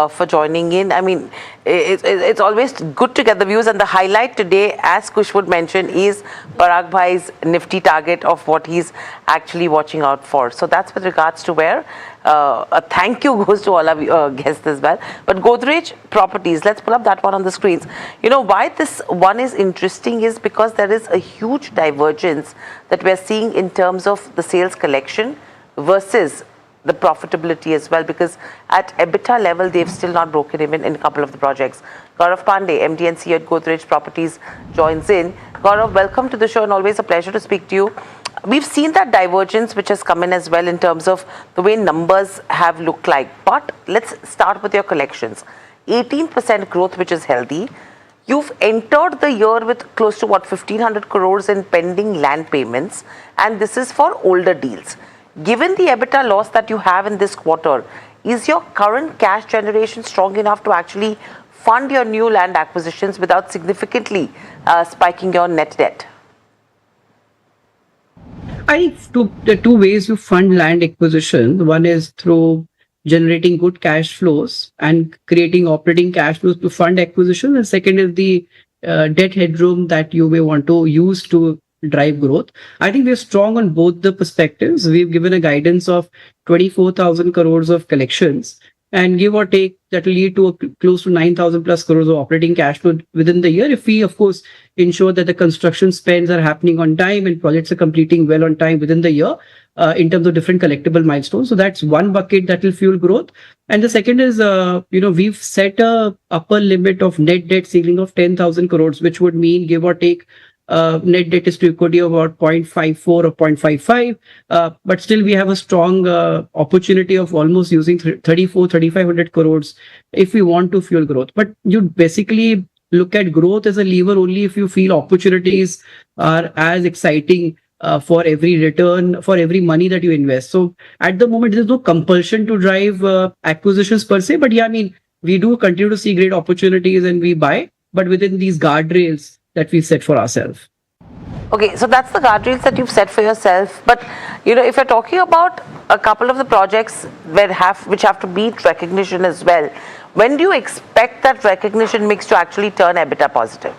for joining in. I mean, it's always good to get the views. And the highlight today, as Kush would mention, is Parag bhai's Nifty target of what he's actually watching out for. So that's with regards to where. A thank you goes to all our guests as well. But Godrej Properties, let's pull up that one on the screens. You know, why this one is interesting is because there is a huge divergence that we're seeing in terms of the sales collection versus the profitability as well, because at EBITDA level, they've still not broken even in a couple of the projects. Gaurav Pandey, MD and CEO at Godrej Properties, joins in. Gaurav, welcome to the show, and always a pleasure to speak to you. We've seen that divergence which has come in as well in terms of the way numbers have looked like. But let's start with your collections. 18% growth, which is healthy. You've entered the year with close to 1,500 crores in pending land payments, and this is for older deals. Given the EBITDA loss that you have in this quarter, is your current cash generation strong enough to actually fund your new land acquisitions without significantly spiking your net debt? I think the two ways to fund land acquisition. One is through generating good cash flows and creating operating cash flows to fund acquisition. And second is the debt headroom that you may want to use to drive growth. I think we're strong on both the perspectives. We've given a guidance of 24,000 crores of collections, and give or take, that will lead to close to 9,000 plus crores of operating cash flow within the year, if we, of course, ensure that the construction spends are happening on time and projects are completing well on time within the year in terms of different collectible milestones. So that's one bucket that will fuel growth. And the second is, we've set a upper limit of net debt ceiling of 10,000 crores, which would mean, give or take, net debt to equity of about 0.54 or 0.55, but still we have a strong opportunity of almost using 3,500 crores if we want to fuel growth. But you basically look at growth as a lever only if you feel opportunities are as exciting for every return, for every money that you invest. So at the moment, there's no compulsion to drive acquisitions per se, but yeah, I mean, we do continue to see great opportunities and we buy, but within these guardrails that we set for ourselves. Okay, so that's the guardrails that you've set for yourself. But if you're talking about a couple of the projects which have to beat recognition as well, when do you expect that recognition mix to actually turn EBITDA positive?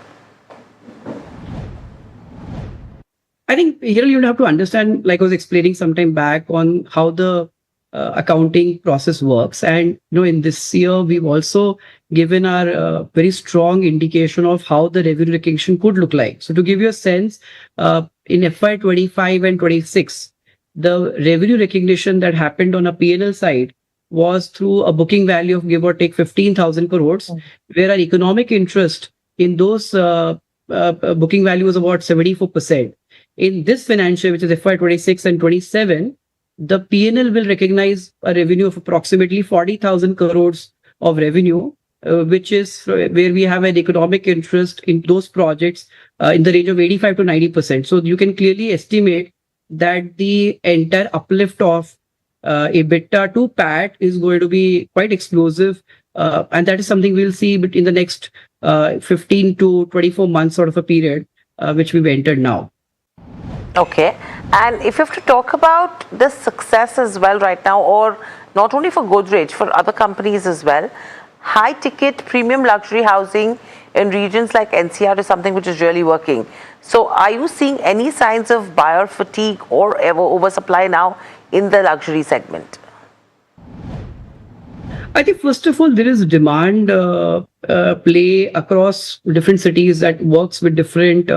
I think here you have to understand, like I was explaining some time back, on how the accounting process works. And in this year, we've also given our very strong indication of how the revenue recognition could look like. So to give you a sense, in FY 25 and 26, the revenue recognition that happened on a P&L side was through a booking value of give or take 15,000 crores, where our economic interest in those booking value was about 74%. In this financial, which is FY 26 and 27, the P&L will recognize a revenue of approximately 40,000 crores of revenue, which is where we have an economic interest in those projects in the range of 85 to 90%. So you can clearly estimate that the entire uplift of EBITDA to PAT is going to be quite explosive. And that is something we'll see in the next 15 to 24 months sort of a period, which we've entered now. Okay. And if you have to talk about the success as well right now, or not only for Godrej, for other companies as well, high ticket premium luxury housing in regions like NCR is something which is really working. So are you seeing any signs of buyer fatigue or oversupply now in the luxury segment? I think first of all, there is demand play across different cities that works with different,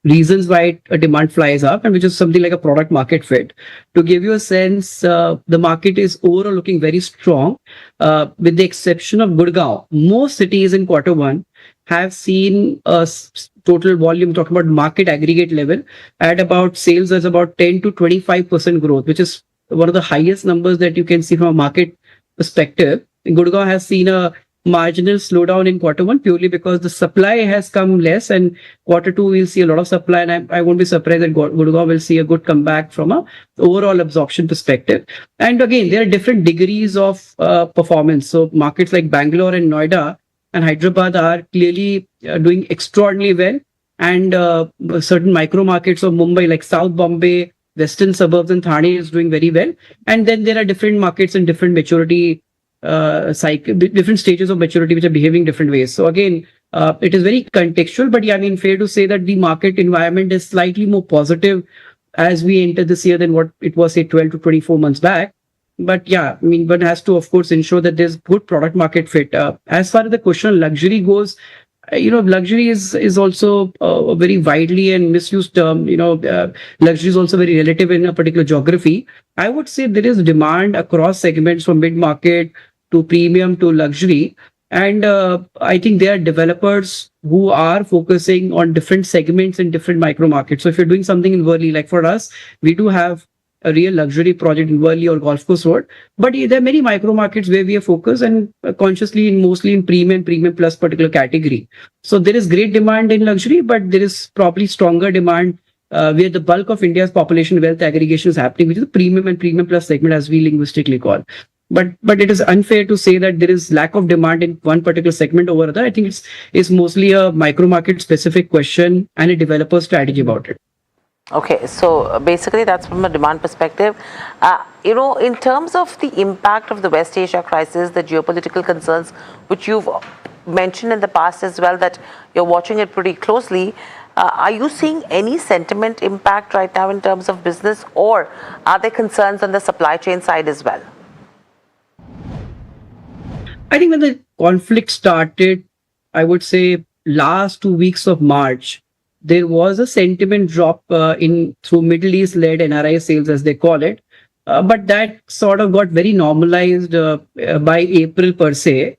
reasons why a demand flies up, and which is something like a product market fit. To give you a sense, the market is overall looking very strong, with the exception of Gurgaon. Most cities in Q1 have seen a total volume, talking about market aggregate level, at about sales as about 10 to 25% growth, which is one of the highest numbers that you can see from a market perspective. Gurgaon has seen a marginal slowdown in Q1 purely because the supply has come less, and Q2 we'll see a lot of supply, and I won't be surprised that Gurgaon will see a good comeback from a overall absorption perspective. And again, there are different degrees of performance. So markets like Bangalore and Noida and Hyderabad are clearly doing extraordinarily well, and certain micro markets of Mumbai like South Bombay, western suburbs and Thane is doing very well. And then there are different markets and different maturity cycle, different stages of maturity which are behaving different ways. So again, it is very contextual, but yeah, I mean, fair to say that the market environment is slightly more positive as we enter this year than what it was, say, 12 to 24 months back. But yeah, I mean, one has to, of course, ensure that there's good product market fit. As far as the question of luxury goes, luxury is also a very widely and misused term. Luxury is also very relative in a particular geography. I would say there is demand across segments from mid-market to premium to luxury. And I think there are developers who are focusing on different segments in different micro markets. So if you're doing something in Worli, like for us, we do have a real luxury project in Worli or Golf Course Road. But there are many micro markets where we are focused, and consciously mostly in premium plus particular category. So there is great demand in luxury, but there is probably stronger demand where the bulk of India's population wealth aggregation is happening, which is the premium and premium plus segment, as we linguistically call. But it is unfair to say that there is lack of demand in one particular segment over other. I think it's mostly a micro market specific question and a developer strategy about it. Okay, so basically that's from a demand perspective. In terms of the impact of the West Asia crisis, the geopolitical concerns, which you've mentioned in the past as well, that you're watching it pretty closely, are you seeing any sentiment impact right now in terms of business, or are there concerns on the supply chain side as well? I think when the conflict started, I would say last 2 weeks of March, there was a sentiment drop through Middle East-led NRI sales, as they call it. But that sort of got very normalized by April per se.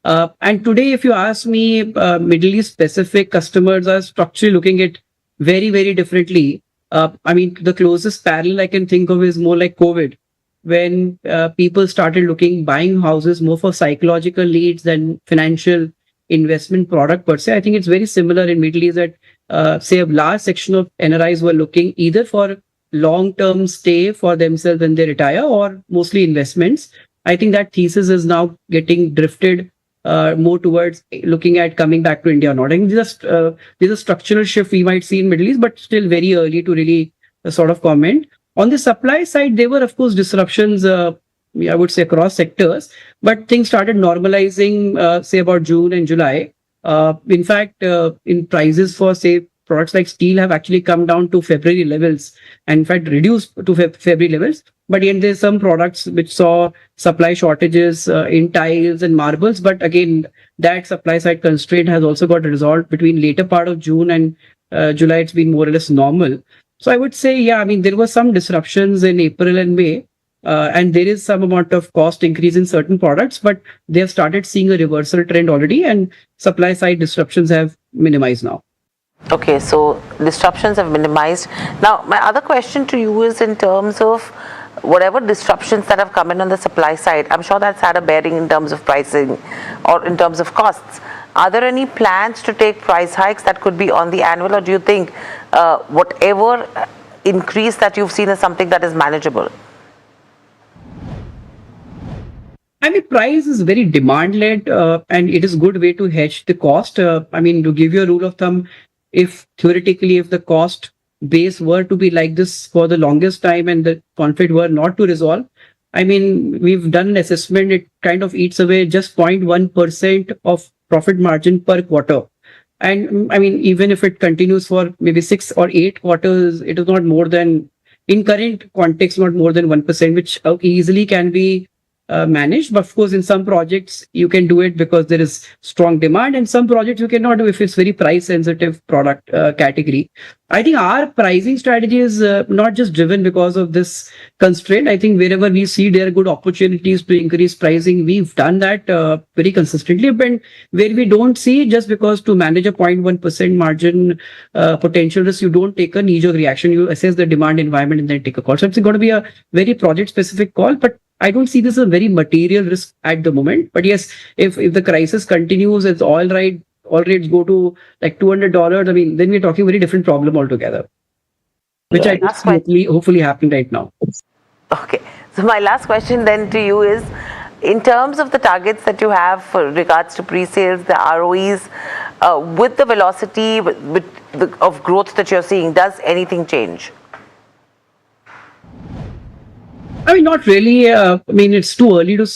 And today, if you ask me, Middle East specific customers are structurally looking at very, very differently. I mean, the closest parallel I can think of is more like COVID, when people started buying houses more for psychological needs than financial investment product per se. I think it's very similar in Middle East that, say, a large section of NRIs were looking either for long-term stay for themselves when they retire or mostly investments. I think that thesis is now getting drifted more towards looking at coming back to India or not. I think there's a structural shift we might see in Middle East, but still very early to really sort of comment. On the supply side, there were, of course, disruptions, I would say, across sectors, but things started normalizing, say, about June and July. In fact, in prices for, say, products like steel have actually come down to February levels, and in fact reduced to February levels. But yet there's some products which saw supply shortages in tiles and marbles. But again, that supply side constraint has also got resolved between later part of June and July. It's been more or less normal. So I would say, yeah, I mean, there were some disruptions in April and May, and there is some amount of cost increase in certain products, but they have started seeing a reversal trend already, and supply side disruptions have minimized now. Okay, so disruptions have minimized. Now, my other question to you is in terms of whatever disruptions that have come in on the supply side, I'm sure that's had a bearing in terms of pricing or in terms of costs. Are there any plans to take price hikes that could be on the annual, or do you think whatever increase that you've seen is something that is manageable? I mean, price is very demand-led, and it is a good way to hedge the cost. I mean, to give you a rule of thumb, if theoretically, if the cost base were to be like this for the longest time and the conflict were not to resolve, I mean, we've done an assessment, it kind of eats away just 0.1% of profit margin per quarter. And I mean, even if it continues for maybe 6 or 8 quarters, it is not more than, in current context, not more than 1%, which easily can be managed. But of course, in some projects, you can do it because there is strong demand, and some projects you cannot do if it's very price sensitive product category. I think our pricing strategy is not just driven because of this constraint. I think wherever we see there are good opportunities to increase pricing, we've done that very consistently. But where we don't see, just because to manage a 0.1% margin potential risk, you don't take a knee-jerk reaction. You assess the demand environment and then take a call. So it's going to be a very project-specific call, but I don't see this as a very material risk at the moment. But yes, if the crisis continues, it's all rates go to like $200, I mean, then we're talking a very different problem altogether, which I see hopefully happening right now. Okay. So my last question then to you is, in terms of the targets that you have for regards to pre-sales, the ROEs, with the velocity of growth that you're seeing, does anything change? I mean, not really. I mean, it's too early to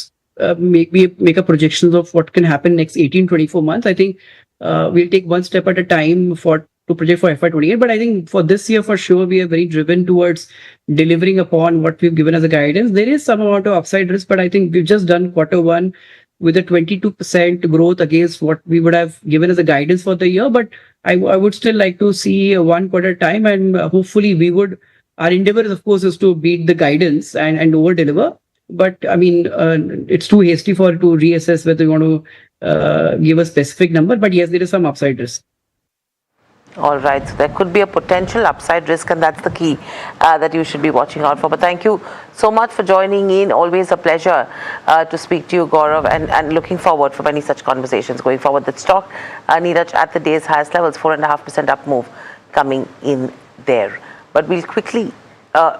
make a projections of what can happen next 18-24 months. I think we'll take one step at a time to project for FY28. But I think for this year, for sure, we are very driven towards delivering upon what we've given as a guidance. There is some amount of upside risk, but I think we've just done Q1 with a 22% growth against what we would have given as a guidance for the year. But I would still like to see 1 quarter time, and hopefully we would. Our endeavor, of course, is to beat the guidance and over-deliver. But I mean, it's too hasty to reassess whether we want to give a specific number. But yes, there is some upside risk. All right. So there could be a potential upside risk, and that's the key that you should be watching out for. But thank you so much for joining in. Always a pleasure to speak to you, Gaurav, and looking forward for many such conversations going forward. The stock, Neeraj, at the day's highest levels, 4.5% up move coming in there. But we'll quickly,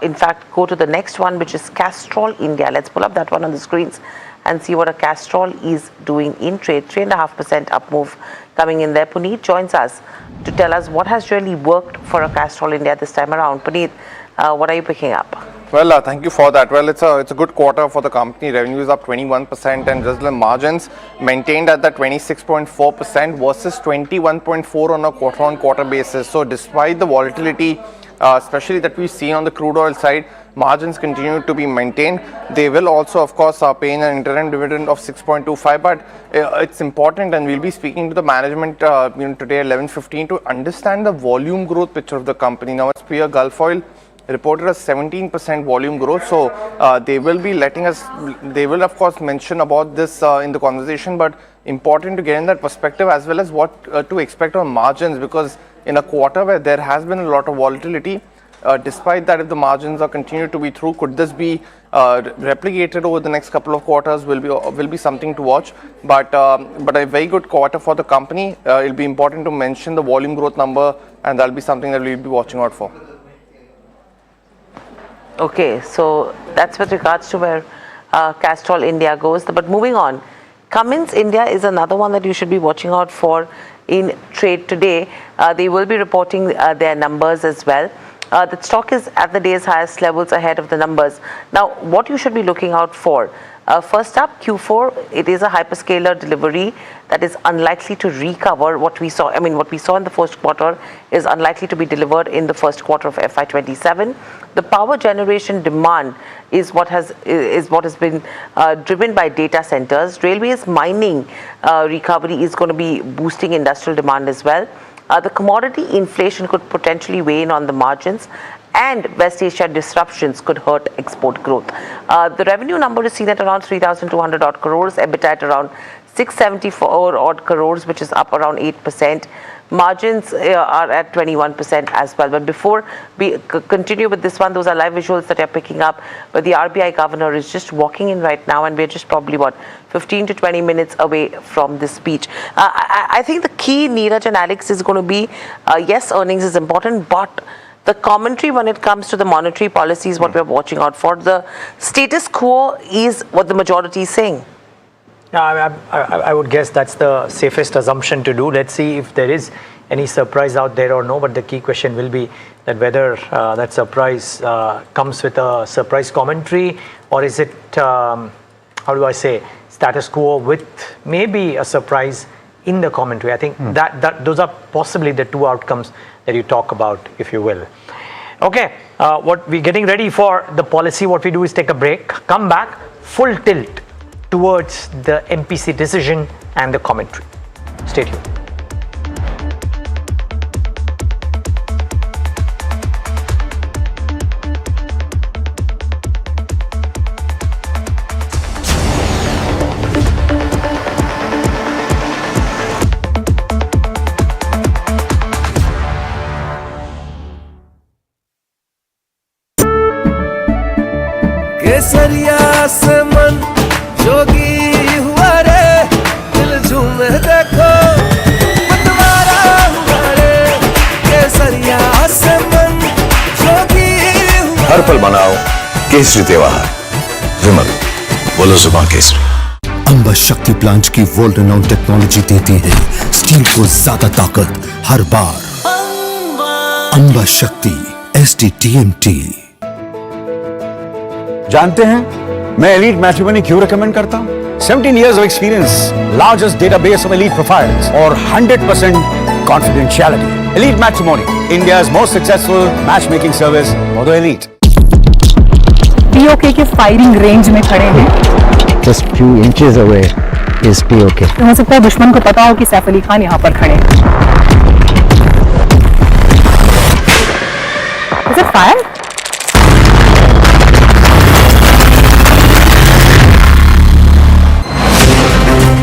in fact, go to the next one, which is Castrol India. Let's pull up that one on the screens and see what a Castrol is doing in trade. 3.5% up move coming in there. Puneet joins us to tell us what has really worked for a Castrol India this time around. Puneet, what are you picking up? Well, thank you for that. Well, it's a good quarter for the company. Revenue is up 21%, and just the margins maintained at that 26.4% versus 21.4% on a quarter-on-quarter basis. So despite the volatility, especially that we see on the crude oil side, margins continue to be maintained. They will also, of course, pay an interim dividend of 6.25. But it's important, and we'll be speaking to the management today at 11:15 to understand the volume growth picture of the company. Now, it's clear Gulf Oil reported a 17% volume growth. So they will be letting us, they will of course mention about this in the conversation, but important to get in that perspective as well as what to expect on margins, because in a quarter where there has been a lot of volatility, despite that, if the margins are continued to be through, could this be replicated over the next couple of quarters will be something to watch. But a very good quarter for the company. It'll be important to mention the volume growth number, and that'll be something that we'll be watching out for. Okay, so that's with regards to where Castrol India goes. But moving on, Cummins India is another one that you should be watching out for in trade today. They will be reporting their numbers as well. The stock is at the day's highest levels ahead of the numbers. Now, what you should be looking out for? First up, Q4, it is a hyperscaler delivery that is unlikely to recover what we saw. I mean, what we saw in the first quarter is unlikely to be delivered in the first quarter of FY27. The power generation demand is what has been driven by data centers. Railways mining recovery is going to be boosting industrial demand as well. The commodity inflation could potentially weigh in on the margins, and West Asia disruptions could hurt export growth. The revenue number is seen at around 3,200 odd crores, EBITDA at around 674 odd crores, which is up around 8%. Margins are at 21% as well. But before we continue with this one, those are live visuals that are picking up. But the RBI governor is just walking in right now, and we're just probably, 15 to 20 minutes away from this speech. I think the key, Neeraj and Alex, is going to be, yes, earnings is important, but the commentary when it comes to the monetary policy is what we're watching out for. The status quo is what the majority is saying. I would guess that's the safest assumption to do. Let's see if there is any surprise out there or no, but the key question will be that whether that surprise comes with a surprise commentary, or is it, how do I say, status quo with maybe a surprise in the commentary. I think that those are possibly the two outcomes that you talk about, if you will. Okay, what we're getting ready for the policy, what we do is take a break, come back, full tilt towards the MPC decision and the commentary. Stay tuned. केसरिया से मन जोगी हुआ रे, दिल झूमे देखो पतवारा हुआ रे, केसरिया से मन जोगी हुआ। हर पल मनाओ केसरी त्योहार। विमल, बोलो जुबान केसरी। अंबा शक्ति प्लांट की वर्ल्ड रेनाउंड टेक्नोलॉजी देती है स्टील को ज्यादा ताकत हर बार। अंबा शक्ति SDTMT। जानते हैं मैं एलीट मैट्रिमोनी क्यों रेकमेंड करता हूं? 17 years of experience, largest database of elite profiles, और 100% confidentiality. Elite Matrimony, India's most successful matchmaking service for the elite. POK के फायरिंग रेंज में खड़े हैं. Just few inches away is POK. हो सकता है दुश्मन को पता हो कि सैफ अली खान यहाँ पर खड़े हैं. Is it fire?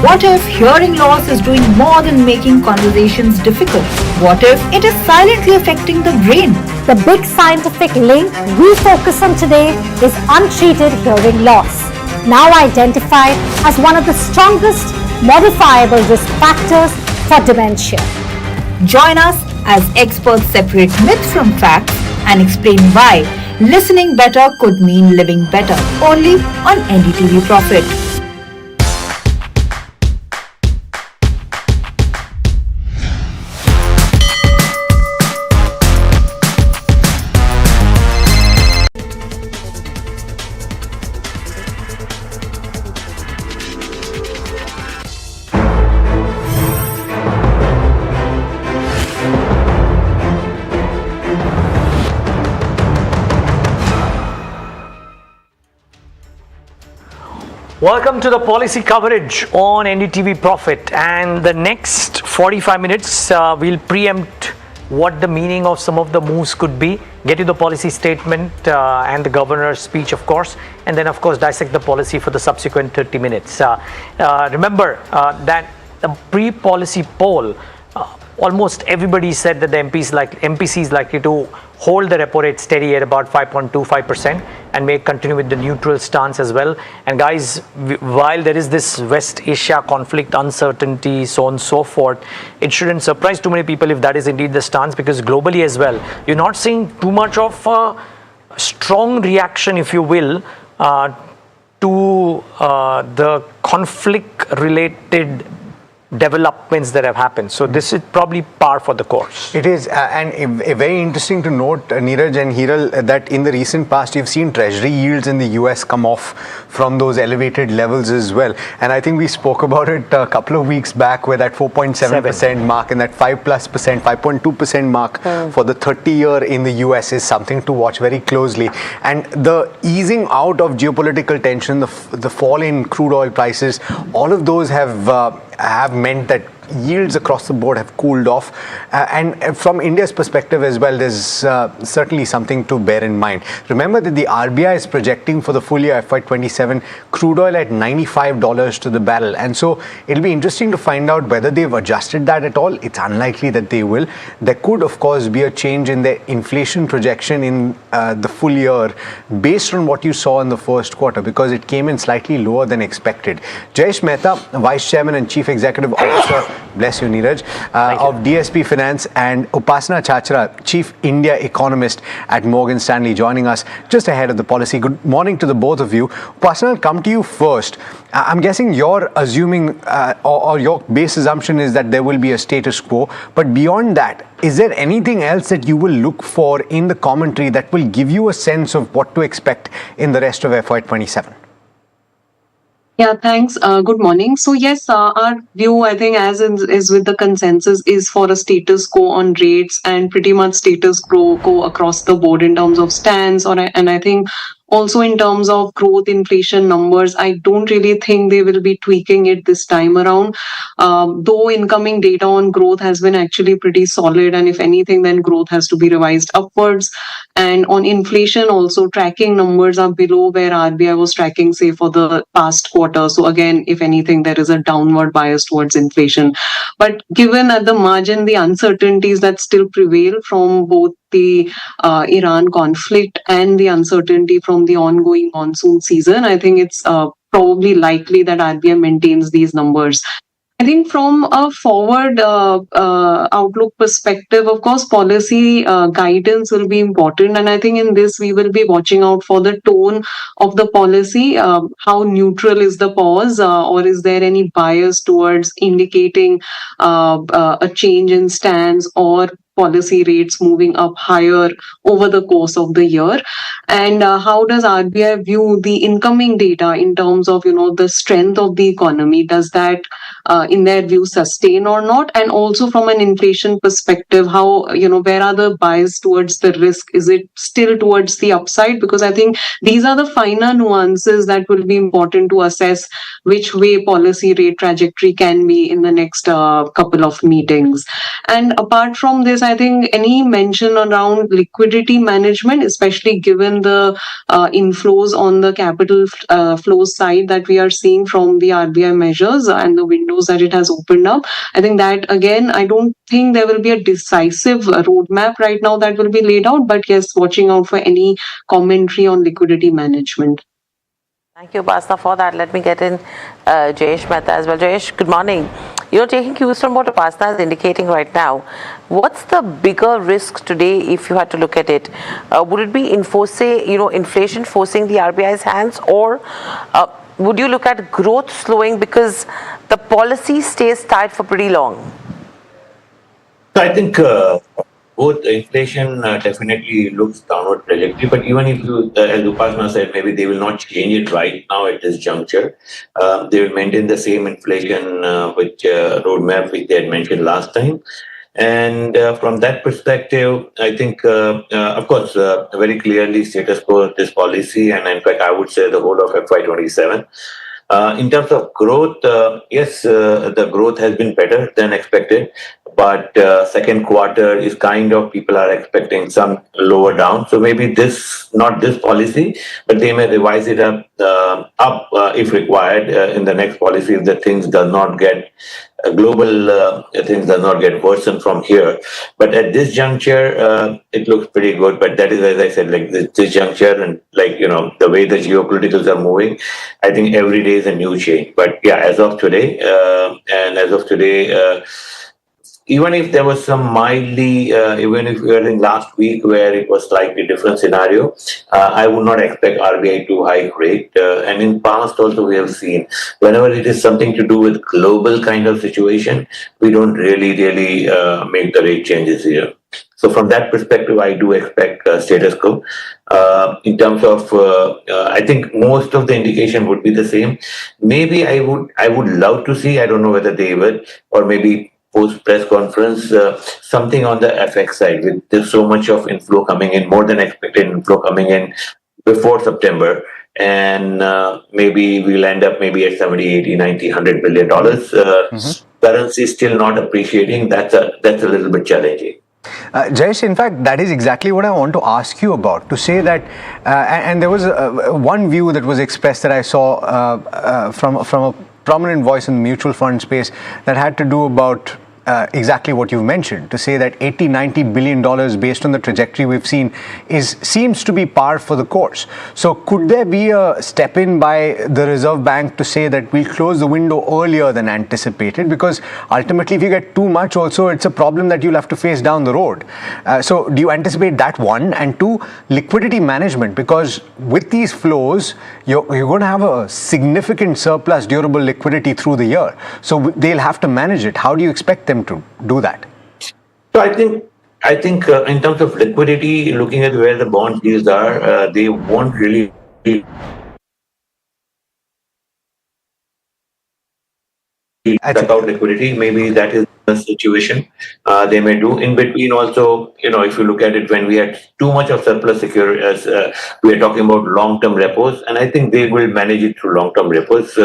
What if hearing loss is doing more than making conversations difficult? What if it is silently affecting the brain? The big scientific link we focus on today is untreated hearing loss, now identified as one of the strongest modifiable risk factors for dementia. Join us as experts separate myth from facts and explain why listening better could mean living better. Only on NDTV Profit. Welcome to the policy coverage on NDTV Profit, and the next 45 minutes we'll preempt what the meaning of some of the moves could be, get you the policy statement and the governor's speech, of course, and then, of course, dissect the policy for the subsequent 30 minutes. Remember that the pre-policy poll, almost everybody said that the MPC is likely to hold the repo rate steady at about 5.25% and may continue with the neutral stance as well. And guys, while there is this West Asia conflict uncertainty, so on and so forth, it shouldn't surprise too many people if that is indeed the stance, because globally as well, you're not seeing too much of a strong reaction, if you will, to the conflict-related developments that have happened. So this is probably par for the course. It is, and very interesting to note, Neeraj and Hiral, that in the recent past you've seen treasury yields in the US come off from those elevated levels as well. And I think we spoke about it a couple of weeks back, where that 4.7% mark and that 5.2% mark for the 30-year in the US is something to watch very closely. And the easing out of geopolitical tension, the fall in crude oil prices, all of those have meant that yields across the board have cooled off, and from India's perspective as well, there's certainly something to bear in mind. Remember that the RBI is projecting for the full year FY27 crude oil at $95 to the barrel, and so it'll be interesting to find out whether they've adjusted that at all. It's unlikely that they will. There could, of course, be a change in their inflation projection in the full year based on what you saw in the first quarter, because it came in slightly lower than expected. Jayesh Mehta, Vice Chairman and Chief Executive Officer, bless you, Neeraj, of DSP Finance, and Upasana Chachra, Chief India Economist at Morgan Stanley, joining us just ahead of the policy. Good morning to the both of you. Upasana, I'll come to you first. I'm guessing you're assuming, or your base assumption is that there will be a status quo, but beyond that, is there anything else that you will look for in the commentary that will give you a sense of what to expect in the rest of FY27? Yeah, thanks. Good morning. So yes, our view, I think, as is with the consensus, is for a status quo on rates and pretty much status quo across the board in terms of stance. And I think also in terms of growth inflation numbers, I don't really think they will be tweaking it this time around. Though incoming data on growth has been actually pretty solid, and if anything, then growth has to be revised upwards. And on inflation also, tracking numbers are below where RBI was tracking, say, for the past quarter. So again, if anything, there is a downward bias towards inflation. But given at the margin the uncertainties that still prevail from both the Iran conflict and the uncertainty from the ongoing monsoon season, I think it's probably likely that RBI maintains these numbers. I think from a forward outlook perspective, of course, policy guidance will be important. And I think in this, we will be watching out for the tone of the policy. How neutral is the pause, or is there any bias towards indicating a change in stance or policy rates moving up higher over the course of the year? And how does RBI view the incoming data in terms of, the strength of the economy? Does that, in their view, sustain or not? And also from an inflation perspective, how, where are the bias towards the risk? Is it still towards the upside? Because I think these are the finer nuances that will be important to assess which way policy rate trajectory can be in the next couple of meetings. And apart from this, I think any mention around liquidity management, especially given the inflows on the capital flows side that we are seeing from the RBI measures and the windows that it has opened up, I think that, again, I don't think there will be a decisive roadmap right now that will be laid out, but yes, watching out for any commentary on liquidity management. Thank you, Upasana, for that. Let me get in Jayesh Mehta as well. Jayesh, good morning. Taking cues from what Upasana is indicating right now, what's the bigger risk today if you had to look at it? Would it be inflation forcing the RBI's hands, or would you look at growth slowing because the policy stays tight for pretty long? So I think both inflation definitely looks downward trajectory, but even if you, as Upasana said, maybe they will not change it right now at this juncture. They will maintain the same inflation roadmap which they had mentioned last time. And from that perspective, I think, of course, very clearly status quo this policy, and in fact, I would say the whole of FY27. In terms of growth, yes, the growth has been better than expected, but second quarter is kind of people are expecting some lower down. So maybe not this policy, but they may revise it up if required in the next policy if the things does not get global things does not get worsened from here. But at this juncture, it looks pretty good. But that is, as I said, like this juncture and the way the geopoliticals are moving, I think every day is a new change. But yeah, as of today, even if there was some mildly, even if we were in last week where it was slightly different scenario, I would not expect RBI to hike rate. And in past also we have seen whenever it is something to do with global kind of situation, we don't really make the rate changes here. So from that perspective, I do expect status quo. In terms of, I think most of the indication would be the same. Maybe I would love to see. I don't know whether they would, or maybe post press conference, something on the FX side. With there's so much of inflow coming in, more than expected inflow coming in before September, and maybe we'll end up maybe at 70, 80, 90, $100 billion. Currency still not appreciating. That's a little bit challenging. Jayesh, in fact, that is exactly what I want to ask you about. To say that, and there was one view that was expressed that I saw from a prominent voice in the mutual fund space that had to do about exactly what you've mentioned, to say that $80-90 billion based on the trajectory we've seen seems to be par for the course. So could there be a step in by the Reserve Bank to say that we'll close the window earlier than anticipated? Because ultimately if you get too much also, it's a problem that you'll have to face down the road. So do you anticipate that, one? And two, liquidity management, because with these flows, you're going to have a significant surplus durable liquidity through the year. So they'll have to manage it. How do you expect them to do that? So I think in terms of liquidity, looking at where the bond yields are, they won't really suck out liquidity. Maybe that is the situation they may do. In between also, if you look at it, when we had too much of surplus security, as we are talking about long-term repos, and I think they will manage it through long-term repos.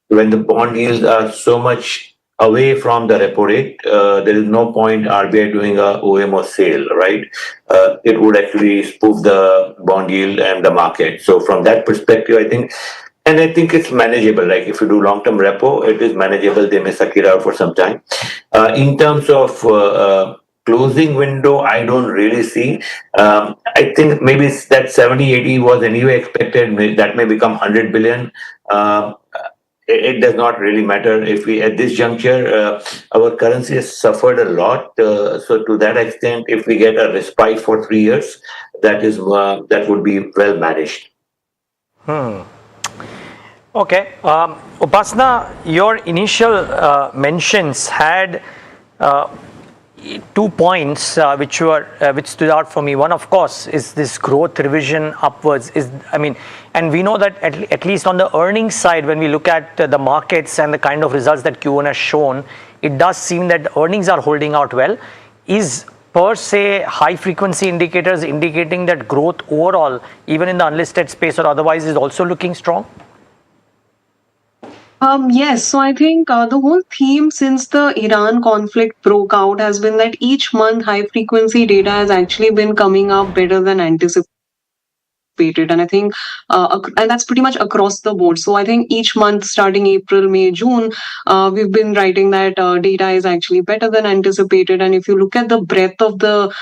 When the bond yields are so much away from the repo rate, there is no point RBI doing a OMO sale, right? It would actually spoof the bond yield and the market. So from that perspective, I think it's manageable. Like if you do long-term repo, it is manageable. They may suck it out for some time. In terms of closing window, I don't really see. I think maybe that 70-80 was anyway expected. That may become 100 billion. It does not really matter if we, at this juncture, our currency has suffered a lot. So to that extent, if we get a respite for 3 years, that would be well managed. Okay. Upasana, your initial mentions had 2 points which stood out for me. One, of course, is this growth revision upwards. And we know that at least on the earnings side, when we look at the markets and the kind of results that Q1 has shown, it does seem that earnings are holding out well. Is per se high frequency indicators indicating that growth overall, even in the unlisted space or otherwise, is also looking strong? Yes, so I think the whole theme since the Iran conflict broke out has been that each month high frequency data has actually been coming up better than anticipated. And I think, and that's pretty much across the board. So I think each month starting April, May, June, we've been writing that data is actually better than anticipated. And if you look at the breadth of the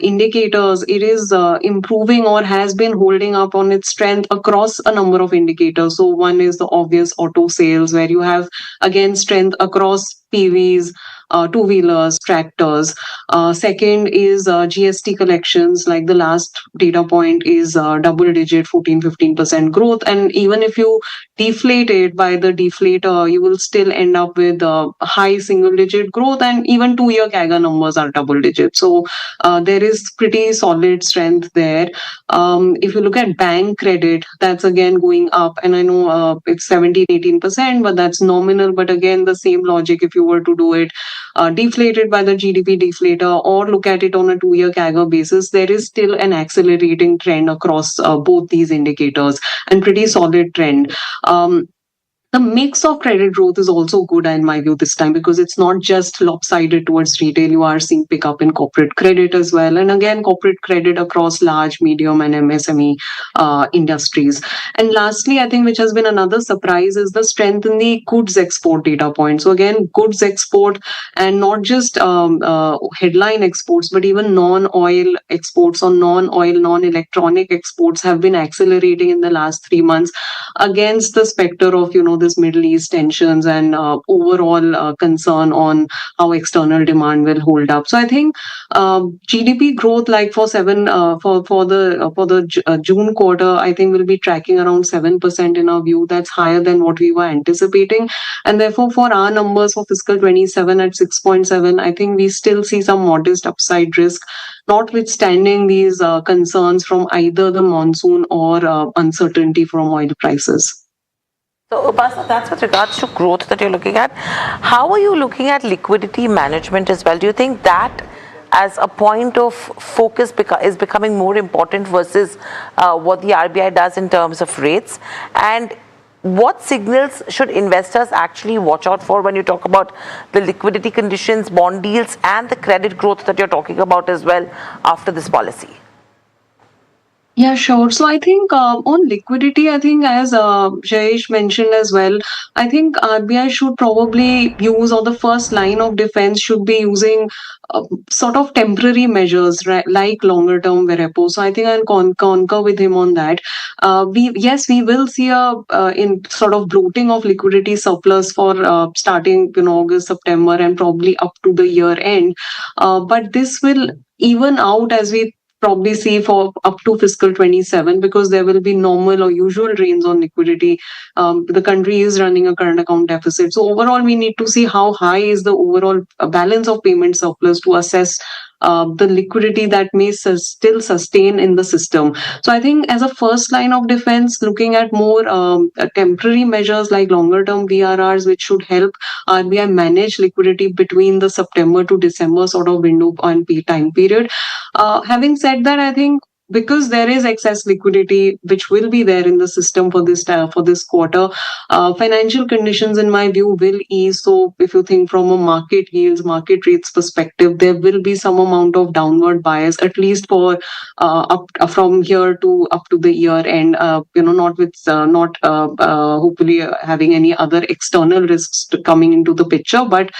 indicators, it is improving or has been holding up on its strength across a number of indicators. So one is the obvious auto sales, where you have again strength across PVs, two-wheelers, tractors. Second is GST collections, like the last data point is double-digit 14-15% growth. And even if you deflate it by the deflator, you will still end up with high single-digit growth, and even 2-year CAGR numbers are double-digit. So there is pretty solid strength there. If you look at bank credit, that's again going up. And I know it's 17-18%, but that's nominal. But again, the same logic, if you were to do it deflated by the GDP deflator or look at it on a 2-year CAGR basis, there is still an accelerating trend across both these indicators, and pretty solid trend. The mix of credit growth is also good in my view this time, because it's not just lopsided towards retail. You are seeing pickup in corporate credit as well. And again, corporate credit across large, medium and MSME industries. And lastly, I think which has been another surprise is the strength in the goods export data point. So again, goods export, and not just headline exports, but even non-oil exports or non-oil, non-electronic exports have been accelerating in the last 3 months against the specter of, this Middle East tensions and overall concern on how external demand will hold up. So I think GDP growth, like for the June quarter, I think will be tracking around 7% in our view. That's higher than what we were anticipating, and therefore for our numbers for fiscal 27 at 6.7, I think we still see some modest upside risk, notwithstanding these concerns from either the monsoon or uncertainty from oil prices. So, Upasana, that's with regards to growth that you're looking at. How are you looking at liquidity management as well? Do you think that as a point of focus is becoming more important versus what the RBI does in terms of rates? And what signals should investors actually watch out for when you talk about the liquidity conditions, bond deals, and the credit growth that you're talking about as well after this policy? Yeah, sure. So I think on liquidity, I think as Jayesh mentioned as well, I think RBI should probably use, or the first line of defense should be using sort of temporary measures, right, like longer term repo. So I think I'll concur with him on that. We will see a in sort of bloating of liquidity surplus for starting August, September, and probably up to the year end. But this will even out as we probably see for up to fiscal 27, because there will be normal or usual drains on liquidity. The country is running a current account deficit. So overall, we need to see how high is the overall balance of payment surplus to assess the liquidity that may still sustain in the system. So I think as a first line of defense, looking at more temporary measures like longer term VRRs, which should help RBI manage liquidity between the September to December sort of window and time period. Having said that, I think because there is excess liquidity which will be there in the system for this quarter, financial conditions in my view will ease. So if you think from a market yields, market rates perspective, there will be some amount of downward bias, at least for from here to up to the year end. Not hopefully having any other external risks coming into the picture, but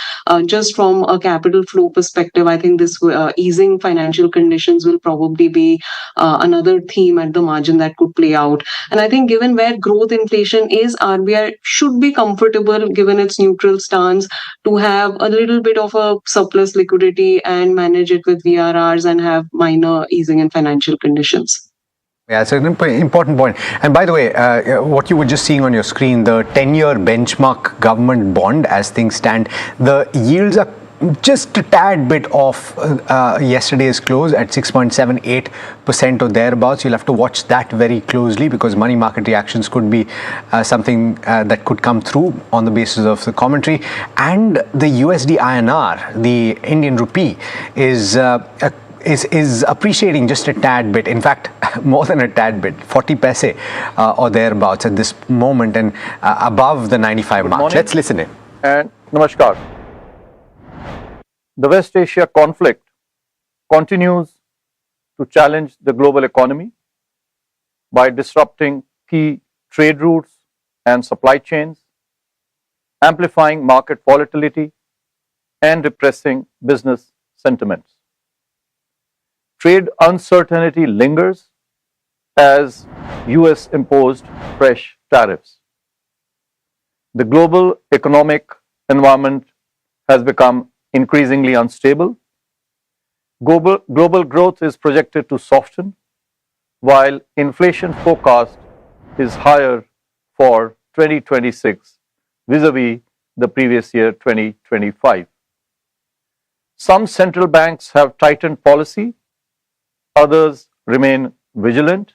just from a capital flow perspective, I think this easing financial conditions will probably be another theme at the margin that could play out. And I think given where growth inflation is, RBI should be comfortable, given its neutral stance, to have a little bit of a surplus liquidity and manage it with VRRs and have minor easing in financial conditions. Yeah, it's an important point. And by the way, what you were just seeing on your screen, the 10-year benchmark government bond, as things stand, the yields are just a tad bit off yesterday's close at 6.78% or thereabouts. You'll have to watch that very closely, because money market reactions could be something that could come through on the basis of the commentary. And the USD INR, the Indian rupee, is appreciating just a tad bit. In fact, more than a tad bit, 40 paise or thereabouts at this moment, and above the 95 mark. Morning. Let's listen in. And Namaskar. The West Asia conflict continues to challenge the global economy by disrupting key trade routes and supply chains, amplifying market volatility, and repressing business sentiments. Trade uncertainty lingers as US imposed fresh tariffs. The global economic environment has become increasingly unstable. Global growth is projected to soften, while inflation forecast is higher for 2026 vis-a-vis the previous year 2025. Some central banks have tightened policy, others remain vigilant.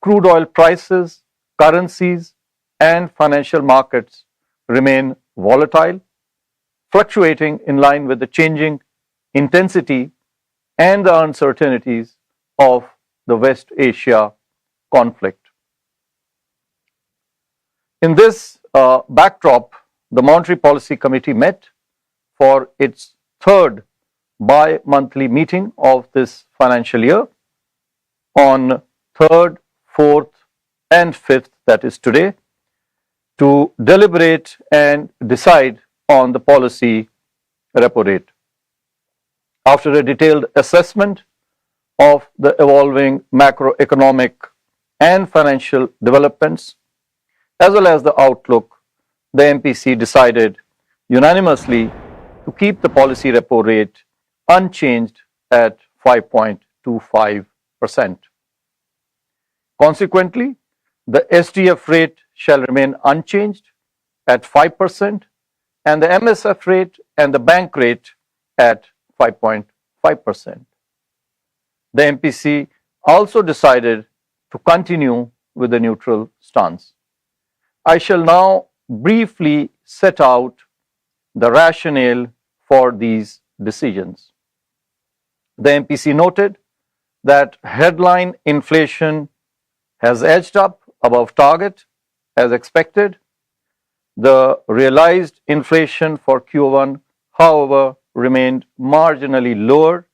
Crude oil prices, currencies, and financial markets remain volatile, fluctuating in line with the changing intensity and the uncertainties of the West Asia conflict. In this backdrop, the Monetary Policy Committee met for its third bi-monthly meeting of this financial year on 3rd, 4th and 5th, that is today, to deliberate and decide on the policy repo rate. After a detailed assessment of the evolving macroeconomic and financial developments, as well as the outlook, the MPC decided unanimously to keep the policy repo rate unchanged at 5.25%. Consequently, the SDF rate shall remain unchanged at 5% and the MSF rate and the bank rate at 5.5%. The MPC also decided to continue with the neutral stance. I shall now briefly set out the rationale for these decisions. The MPC noted that headline inflation has edged up above target as expected. The realized inflation for Q1, however, remained marginally lower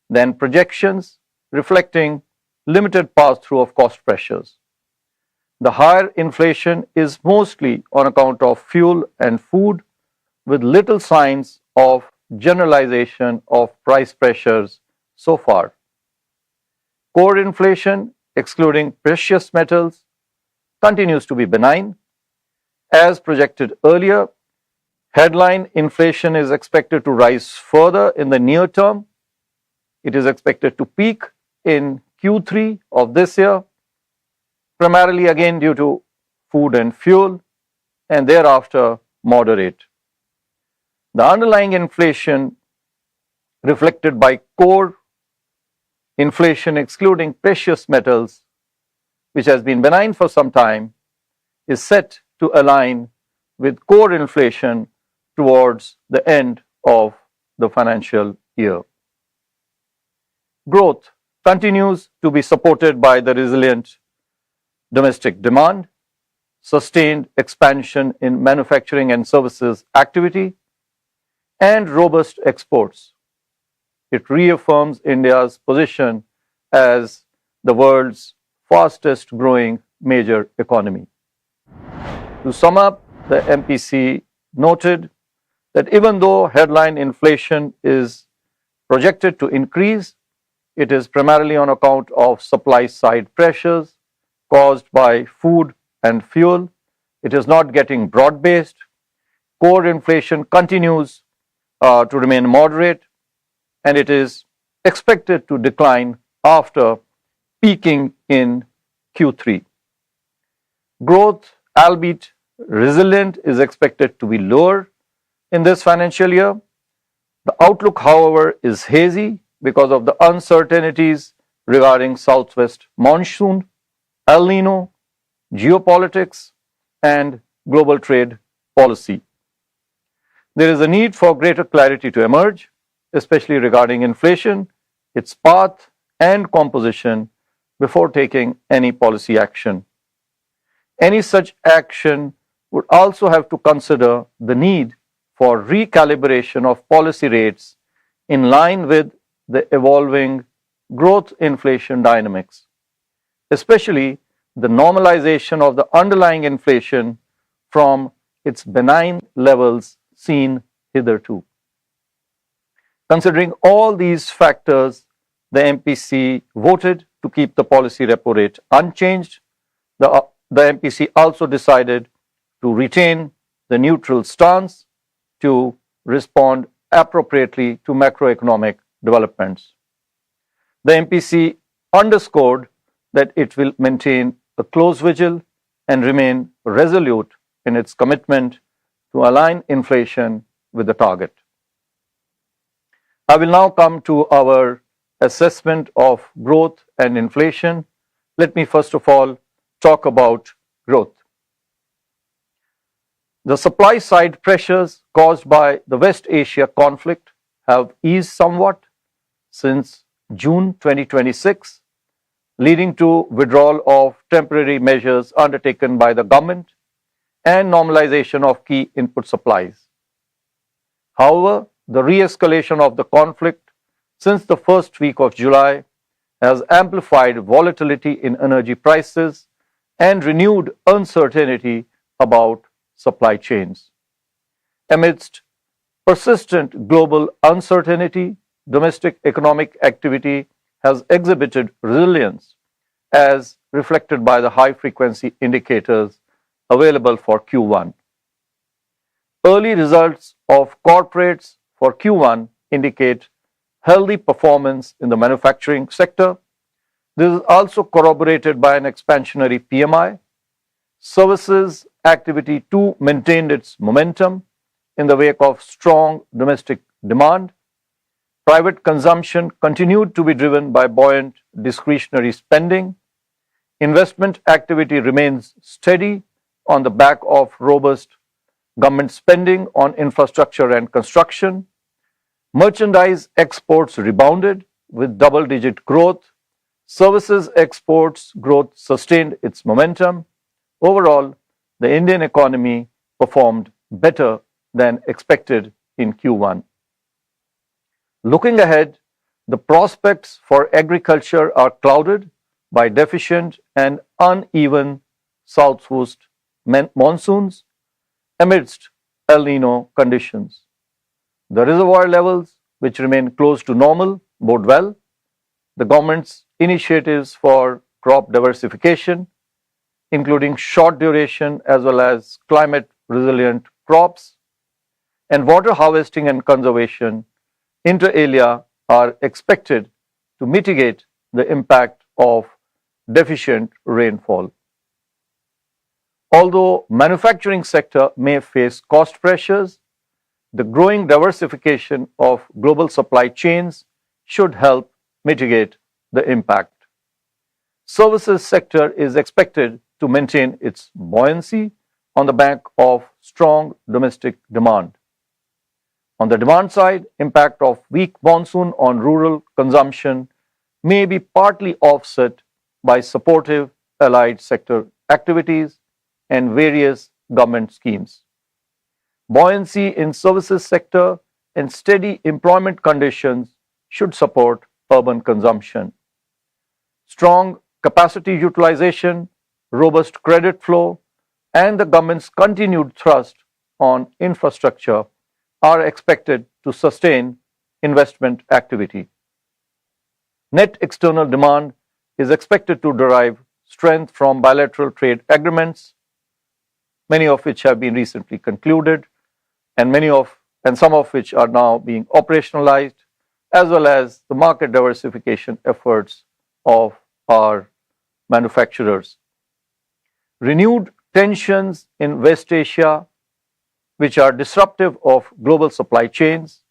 than projections, reflecting limited pass-through of cost pressures. The higher inflation is mostly on account of fuel and food, with little signs of generalization of price pressures so far. Core inflation, excluding precious metals, continues to be benign. As projected earlier, headline inflation is expected to rise further in the near term. It is expected to peak in Q3 of this year, primarily again due to food and fuel, and thereafter moderate. The underlying inflation reflected by core inflation excluding precious metals, which has been benign for some time, is set to align with core inflation towards the end of the financial year. Growth continues to be supported by the resilient domestic demand, sustained expansion in manufacturing and services activity, and robust exports. It reaffirms India's position as the world's fastest growing major economy. To sum up, the MPC noted that even though headline inflation is projected to increase, it is primarily on account of supply side pressures caused by food and fuel. It is not getting broad-based. Core inflation continues to remain moderate, and it is expected to decline after peaking in Q3. Growth, albeit resilient, is expected to be lower in this financial year. The outlook, however, is hazy because of the uncertainties regarding southwest monsoon, El Nino, geopolitics, and global trade policy. There is a need for greater clarity to emerge, especially regarding inflation, its path and composition, before taking any policy action. Any such action would also have to consider the need for recalibration of policy rates in line with the evolving growth inflation dynamics, especially the normalization of the underlying inflation from its benign levels seen hitherto. Considering all these factors, the MPC voted to keep the policy repo rate unchanged. The MPC also decided to retain the neutral stance to respond appropriately to macroeconomic developments. The MPC underscored that it will maintain a close vigil and remain resolute in its commitment to align inflation with the target. I will now come to our assessment of growth and inflation. Let me first of all talk about growth. The supply side pressures caused by the West Asia conflict have eased somewhat since June 2026, leading to withdrawal of temporary measures undertaken by the government and normalization of key input supplies. However, the re-escalation of the conflict since the first week of July has amplified volatility in energy prices and renewed uncertainty about supply chains. Amidst persistent global uncertainty, domestic economic activity has exhibited resilience as reflected by the high-frequency indicators available for Q1. Early results of corporates for Q1 indicate healthy performance in the manufacturing sector. This is also corroborated by an expansionary PMI. Services activity too maintained its momentum in the wake of strong domestic demand. Private consumption continued to be driven by buoyant discretionary spending. Investment activity remains steady on the back of robust government spending on infrastructure and construction. Merchandise exports rebounded with double-digit growth. Services exports growth sustained its momentum. Overall, the Indian economy performed better than expected in Q1. Looking ahead, the prospects for agriculture are clouded by deficient and uneven southwest monsoons amidst El Nino conditions. The reservoir levels, which remain close to normal, bode well. The government's initiatives for crop diversification, including short duration as well as climate resilient crops, and water harvesting and conservation inter alia are expected to mitigate the impact of deficient rainfall. Although manufacturing sector may face cost pressures, the growing diversification of global supply chains should help mitigate the impact. Services sector is expected to maintain its buoyancy on the back of strong domestic demand. On the demand side, impact of weak monsoon on rural consumption may be partly offset by supportive allied sector activities and various government schemes. Buoyancy in services sector and steady employment conditions should support urban consumption. Strong capacity utilization, robust credit flow, and the government's continued thrust on infrastructure are expected to sustain investment activity. Net external demand is expected to derive strength from bilateral trade agreements, many of which have been recently concluded, and some of which are now being operationalized, as well as the market diversification efforts of our manufacturers. Renewed tensions in West Asia, which are disruptive of global supply chains,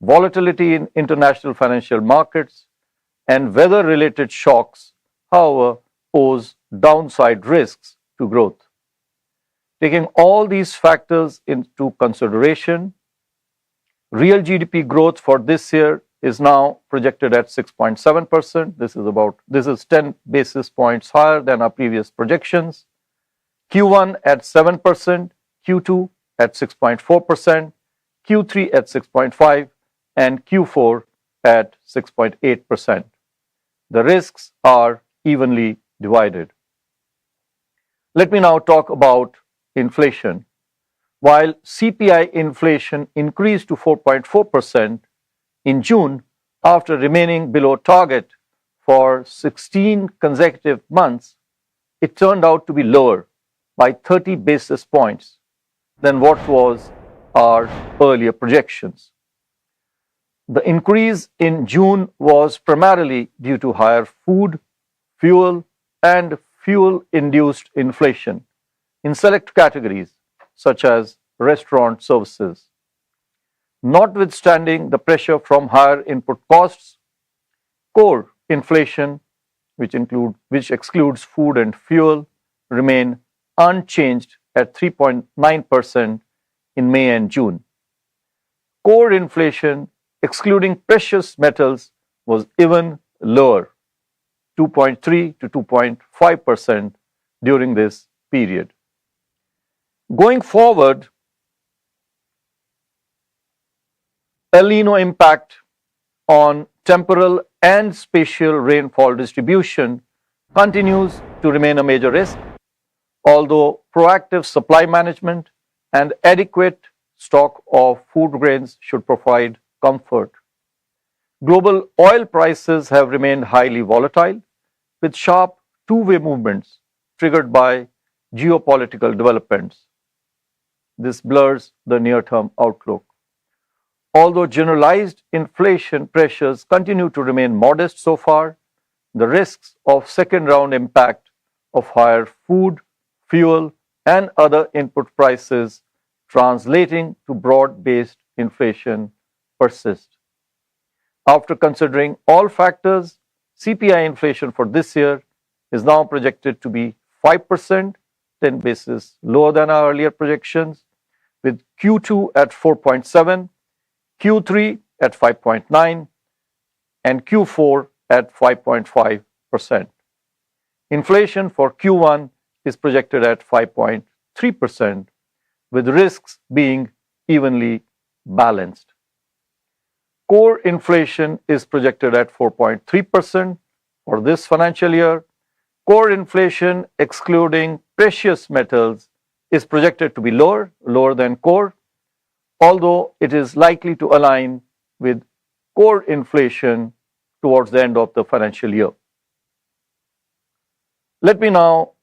volatility in international financial markets, and weather-related shocks, however, pose downside risks to growth. Taking all these factors into consideration, real GDP growth for this year is now projected at 6.7%. This is 10 basis points higher than our previous projections. Q1 at 7%, Q2 at 6.4%, Q3 at 6.5%, and Q4 at 6.8%. The risks are evenly divided. Let me now talk about inflation. While CPI inflation increased to 4.4% in June after remaining below target for 16 consecutive months, it turned out to be lower by 30 basis points than what was our earlier projections. The increase in June was primarily due to higher food, fuel, and fuel-induced inflation in select categories such as restaurant services. Notwithstanding the pressure from higher input costs, core inflation, which excludes food and fuel, remain unchanged at 3.9% in May and June. Core inflation, excluding precious metals, was even lower, 2.3 to 2.5% during this period. Going forward, El Nino impact on temporal and spatial rainfall distribution continues to remain a major risk, although proactive supply management and adequate stock of food grains should provide comfort. Global oil prices have remained highly volatile, with sharp two-way movements triggered by geopolitical developments. This blurs the near-term outlook. Although generalized inflation pressures continue to remain modest so far, the risks of second-round impact of higher food, fuel, and other input prices translating to broad-based inflation persist. After considering all factors, CPI inflation for this year is now projected to be 5%, 10 basis lower than our earlier projections, with Q2 at 4.7, Q3 at 5.9, and Q4 at 5.5%. Inflation for Q1 is projected at 5.3%, with risks being evenly balanced. Core inflation is projected at 4.3% for this financial year. Core inflation, excluding precious metals, is projected to be lower than core, although it is likely to align with core inflation towards the end of the financial year. Let me now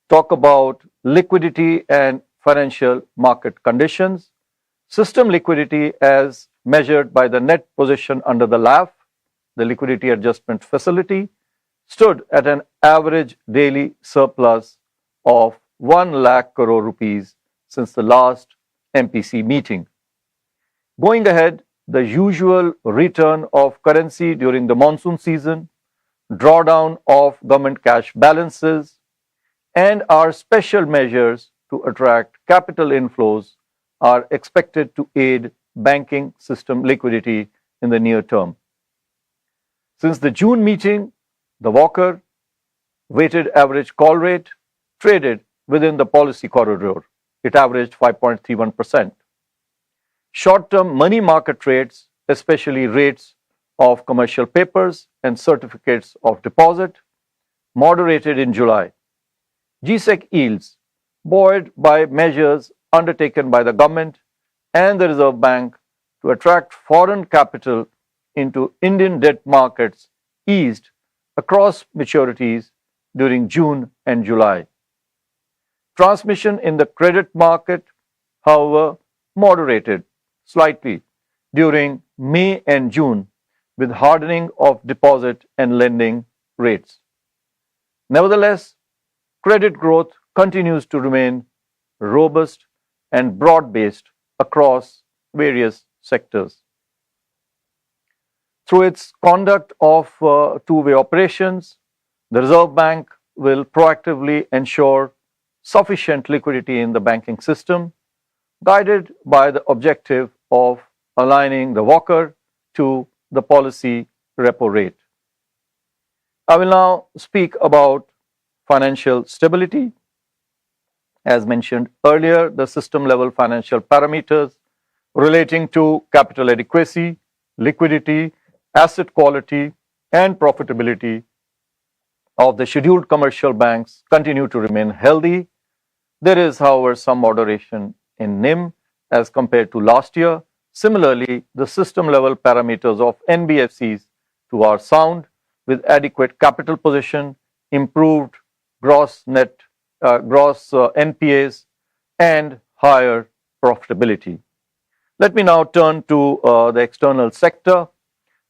talk about liquidity and financial market conditions. System liquidity, as measured by the net position under the LAF, the Liquidity Adjustment Facility, stood at an average daily surplus of 1 lakh crore rupees since the last MPC meeting. Going ahead, the usual return of currency during the monsoon season, drawdown of government cash balances, and our special measures to attract capital inflows are expected to aid banking system liquidity in the near term. Since the June meeting, the Walker weighted average call rate traded within the policy corridor. It averaged 5.31%. Short-term money market rates, especially rates of commercial papers and certificates of deposit, moderated in July. GSEC yields, buoyed by measures undertaken by the government and the Reserve Bank to attract foreign capital into Indian debt markets, eased across maturities during June and July. Transmission in the credit market, however, moderated slightly during May and June, with hardening of deposit and lending rates. Nevertheless, credit growth continues to remain robust and broad-based across various sectors. Through its conduct of two-way operations, the Reserve Bank will proactively ensure sufficient liquidity in the banking system, guided by the objective of aligning the Walker to the policy repo rate. I will now speak about financial stability. As mentioned earlier, the system-level financial parameters relating to capital adequacy, liquidity, asset quality, and profitability of the scheduled commercial banks continue to remain healthy. There is, however, some moderation in NIM as compared to last year. Similarly, the system-level parameters of NBFCs too are sound, with adequate capital position, improved gross NPAs, and higher profitability. Let me now turn to the external sector.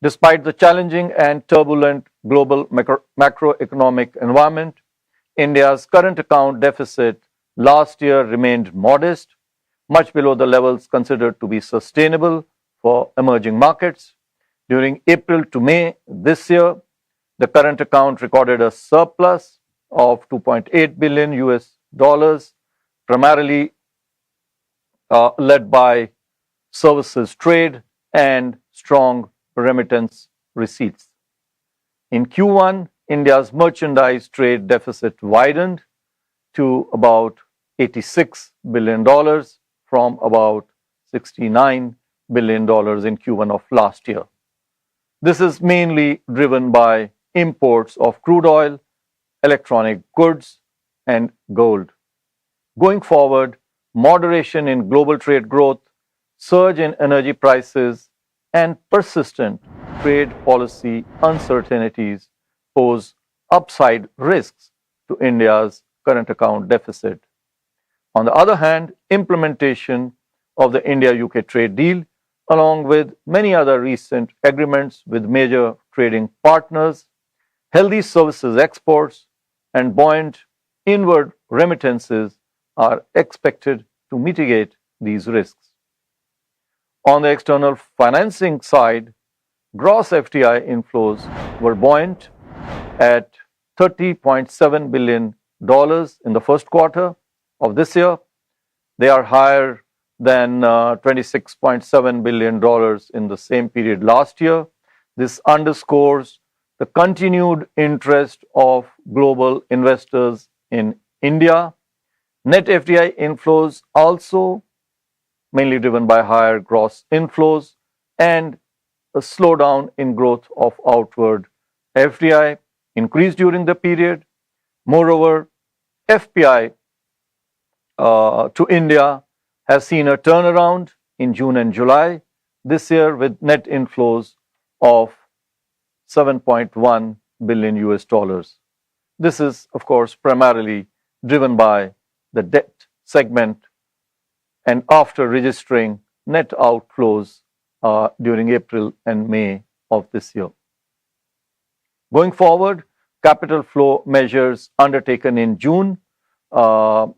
Despite the challenging and turbulent global macroeconomic environment, India's current account deficit last year remained modest, much below the levels considered to be sustainable for emerging markets. During April to May this year, the current account recorded a surplus of $2.8 billion US, primarily led by services trade and strong remittance receipts. In Q1, India's merchandise trade deficit widened to about $86 billion from about $69 billion in Q1 of last year. This is mainly driven by imports of crude oil, electronic goods, and gold. Going forward, moderation in global trade growth, surge in energy prices, and persistent trade policy uncertainties pose upside risks to India's current account deficit. On the other hand, implementation of the India-UK trade deal, along with many other recent agreements with major trading partners, healthy services exports, and buoyant inward remittances are expected to mitigate these risks. On the external financing side, gross FDI inflows were buoyant at $30.7 billion in the first quarter of this year. They are higher than $26.7 billion in the same period last year. This underscores the continued interest of global investors in India. Net FDI inflows also mainly driven by higher gross inflows and a slowdown in growth of outward FDI increased during the period. Moreover, FPI to India has seen a turnaround in June and July this year with net inflows of $7.1 billion US. This is, of course, primarily driven by the debt segment and after registering net outflows during April and May of this year. Going forward, capital flow measures undertaken in June will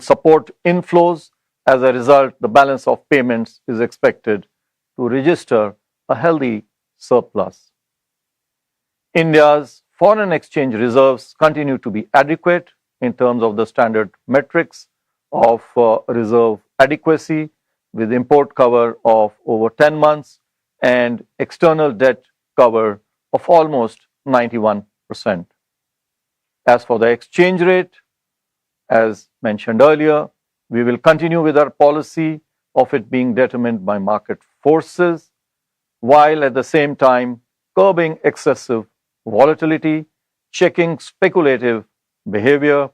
support inflows. As a result, the balance of payments is expected to register a healthy surplus. India's foreign exchange reserves continue to be adequate in terms of the standard metrics of reserve adequacy, with import cover of over 10 months and external debt cover of almost 91%. As for the exchange rate, as mentioned earlier, we will continue with our policy of it being determined by market forces, while at the same time curbing excessive volatility, checking speculative behavior,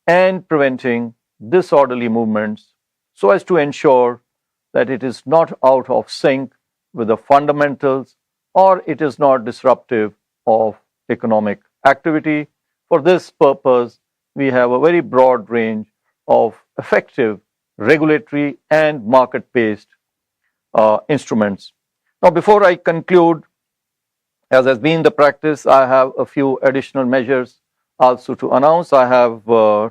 and preventing disorderly movements so as to ensure that it is not out of sync with the fundamentals or it is not disruptive of economic activity. For this purpose, we have a very broad range of effective regulatory and market-based instruments. Now, before I conclude, as has been the practice, I have a few additional measures also to announce. I have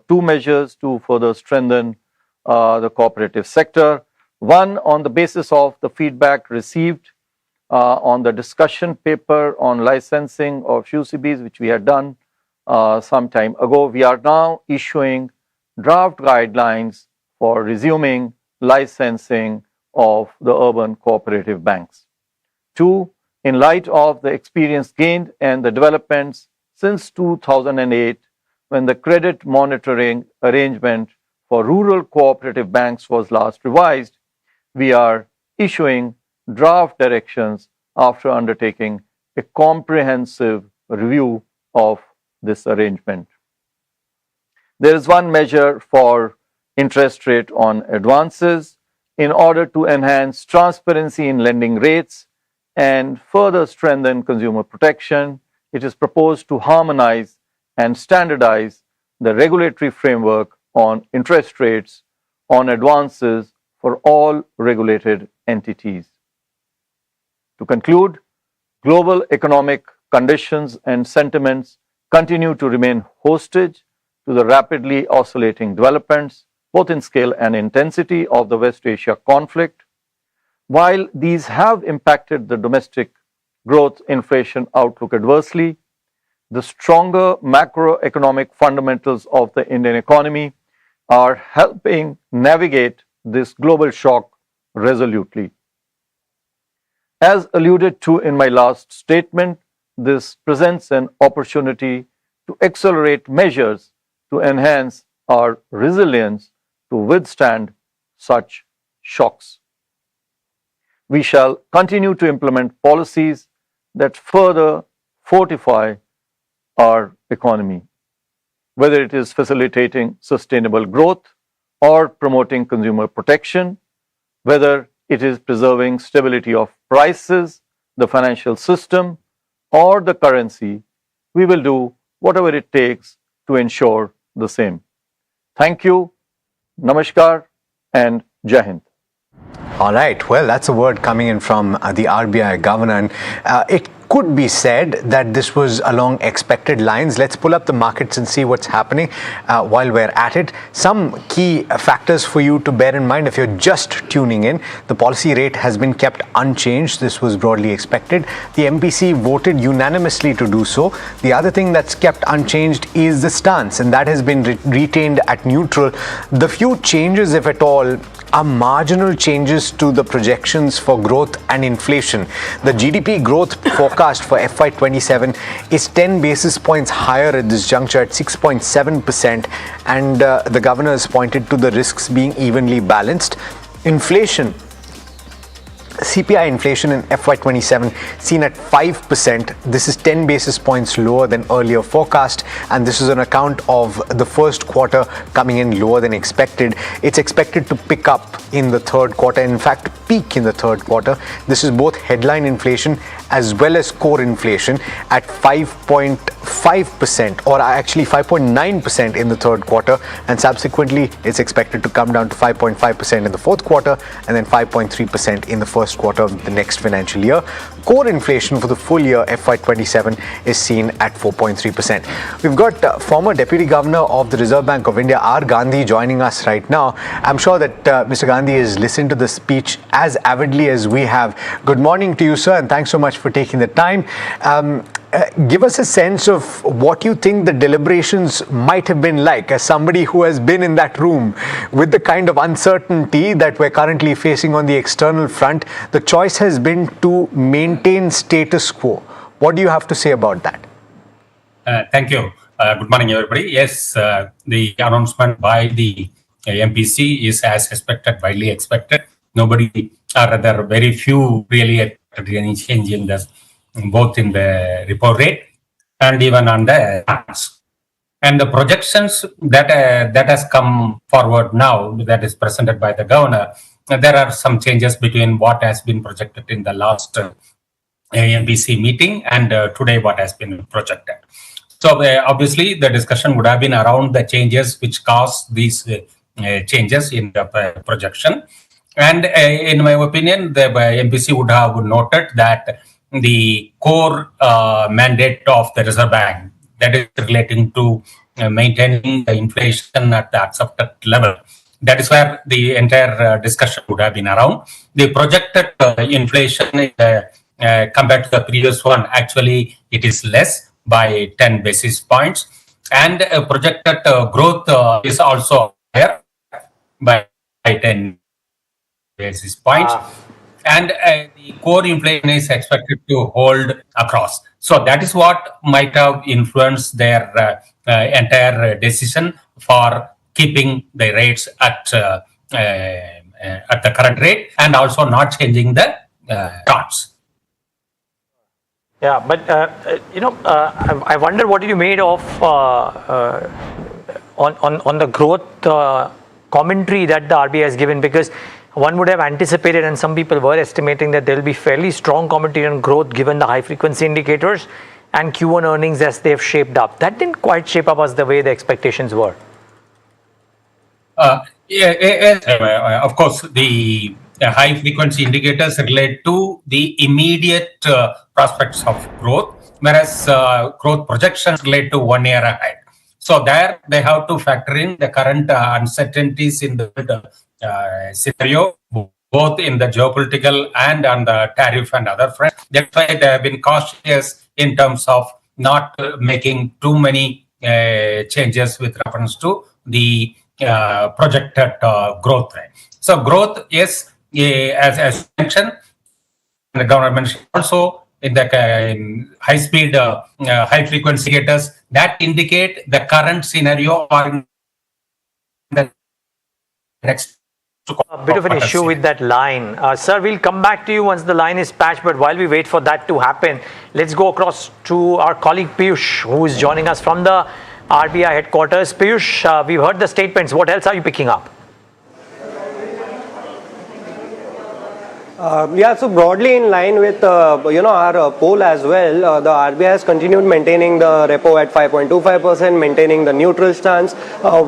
two measures to further strengthen the cooperative sector. One, on the basis of the feedback received on the discussion paper on licensing of UCBs, which we had done some time ago, we are now issuing draft guidelines for resuming licensing of the urban cooperative banks. Two, in light of the experience gained and the developments since 2008, when the credit monitoring arrangement for rural cooperative banks was last revised, we are issuing draft directions after undertaking a comprehensive review of this arrangement. There is one measure for interest rate on advances. In order to enhance transparency in lending rates and further strengthen consumer protection, it is proposed to harmonize and standardize the regulatory framework on interest rates on advances for all regulated entities. To conclude, global economic conditions and sentiments continue to remain hostage to the rapidly oscillating developments, both in scale and intensity, of the West Asia conflict. While these have impacted the domestic growth inflation outlook adversely, the stronger macroeconomic fundamentals of the Indian economy are helping navigate this global shock resolutely. As alluded to in my last statement, this presents an opportunity to accelerate measures to enhance our resilience to withstand such shocks. We shall continue to implement policies that further fortify our economy, whether it is facilitating sustainable growth or promoting consumer protection, whether it is preserving stability of prices, the financial system, or the currency. We will do whatever it takes to ensure the same. Thank you, Namaskar, and Jai Hind. All right. Well, that's a word coming in from the RBI governor. And it could be said that this was along expected lines. Let's pull up the markets and see what's happening while we're at it. Some key factors for you to bear in mind if you're just tuning in. The policy rate has been kept unchanged. This was broadly expected. The MPC voted unanimously to do so. The other thing that's kept unchanged is the stance, and that has been retained at neutral. The few changes, if at all, are marginal changes to the projections for growth and inflation. The GDP growth forecast for FY27 is 10 basis points higher at this juncture at 6.7%, and the governor has pointed to the risks being evenly balanced. Inflation, CPI inflation in FY27 seen at 5%. This is 10 basis points lower than earlier forecast, and this is on account of the first quarter coming in lower than expected. It's expected to pick up in the third quarter, in fact peak in the third quarter. This is both headline inflation as well as core inflation at 5.5%, or actually 5.9% in the third quarter, and subsequently it's expected to come down to 5.5% in the fourth quarter and then 5.3% in the first quarter of the next financial year. Core inflation for the full year FY27 is seen at 4.3%. We've got former Deputy Governor of the Reserve Bank of India, R. Gandhi, joining us right now. I'm sure that Mr. Gandhi has listened to the speech as avidly as we have. Good morning to you, sir, and thanks so much for taking the time. Give us a sense of what you think the deliberations might have been like, as somebody who has been in that room with the kind of uncertainty that we're currently facing on the external front. The choice has been to maintain status quo. What do you have to say about that? Thank you. Good morning, everybody. Yes, the announcement by the MPC is as expected, widely expected. Nobody, or rather very few, really expected any change in this, both in the repo rate and even on the funds. And the projections that has come forward now, that is presented by the governor, there are some changes between what has been projected in the last MPC meeting and today what has been projected. So obviously the discussion would have been around the changes which caused these changes in the projection. And in my opinion, the MPC would have noted that the core mandate of the Reserve Bank, that is relating to maintaining the inflation at the accepted level, that is where the entire discussion would have been around. The projected inflation compared to the previous one, actually it is less by 10 basis points, and projected growth is also higher by 10 basis points. And the core inflation is expected to hold across. So that is what might have influenced their entire decision for keeping the rates at the current rate and also not changing the charts. Yeah, but I wonder what you made of on the growth commentary that the RBI has given, because one would have anticipated, and some people were estimating, that there will be fairly strong commentary on growth given the high frequency indicators and Q1 earnings as they've shaped up. That didn't quite shape up as the way the expectations were. Of course, the high frequency indicators relate to the immediate prospects of growth, whereas growth projections relate to 1 year ahead. So there they have to factor in the current uncertainties in the scenario, both in the geopolitical and on the tariff and other fronts. That's why they have been cautious in terms of not making too many changes with reference to the projected growth rate. So growth is, as mentioned, the government mentioned also, in the high speed, high frequency indicators that indicate the current scenario or next a bit of an issue with that line. Sir, we'll come back to you once the line is patched, but while we wait for that to happen, let's go across to our colleague Piyush, who is joining us from the RBI headquarters. Piyush, we've heard the statements. What else are you picking up? Yeah, so broadly in line with our poll as well, the RBI has continued maintaining the repo at 5.25%, maintaining the neutral stance.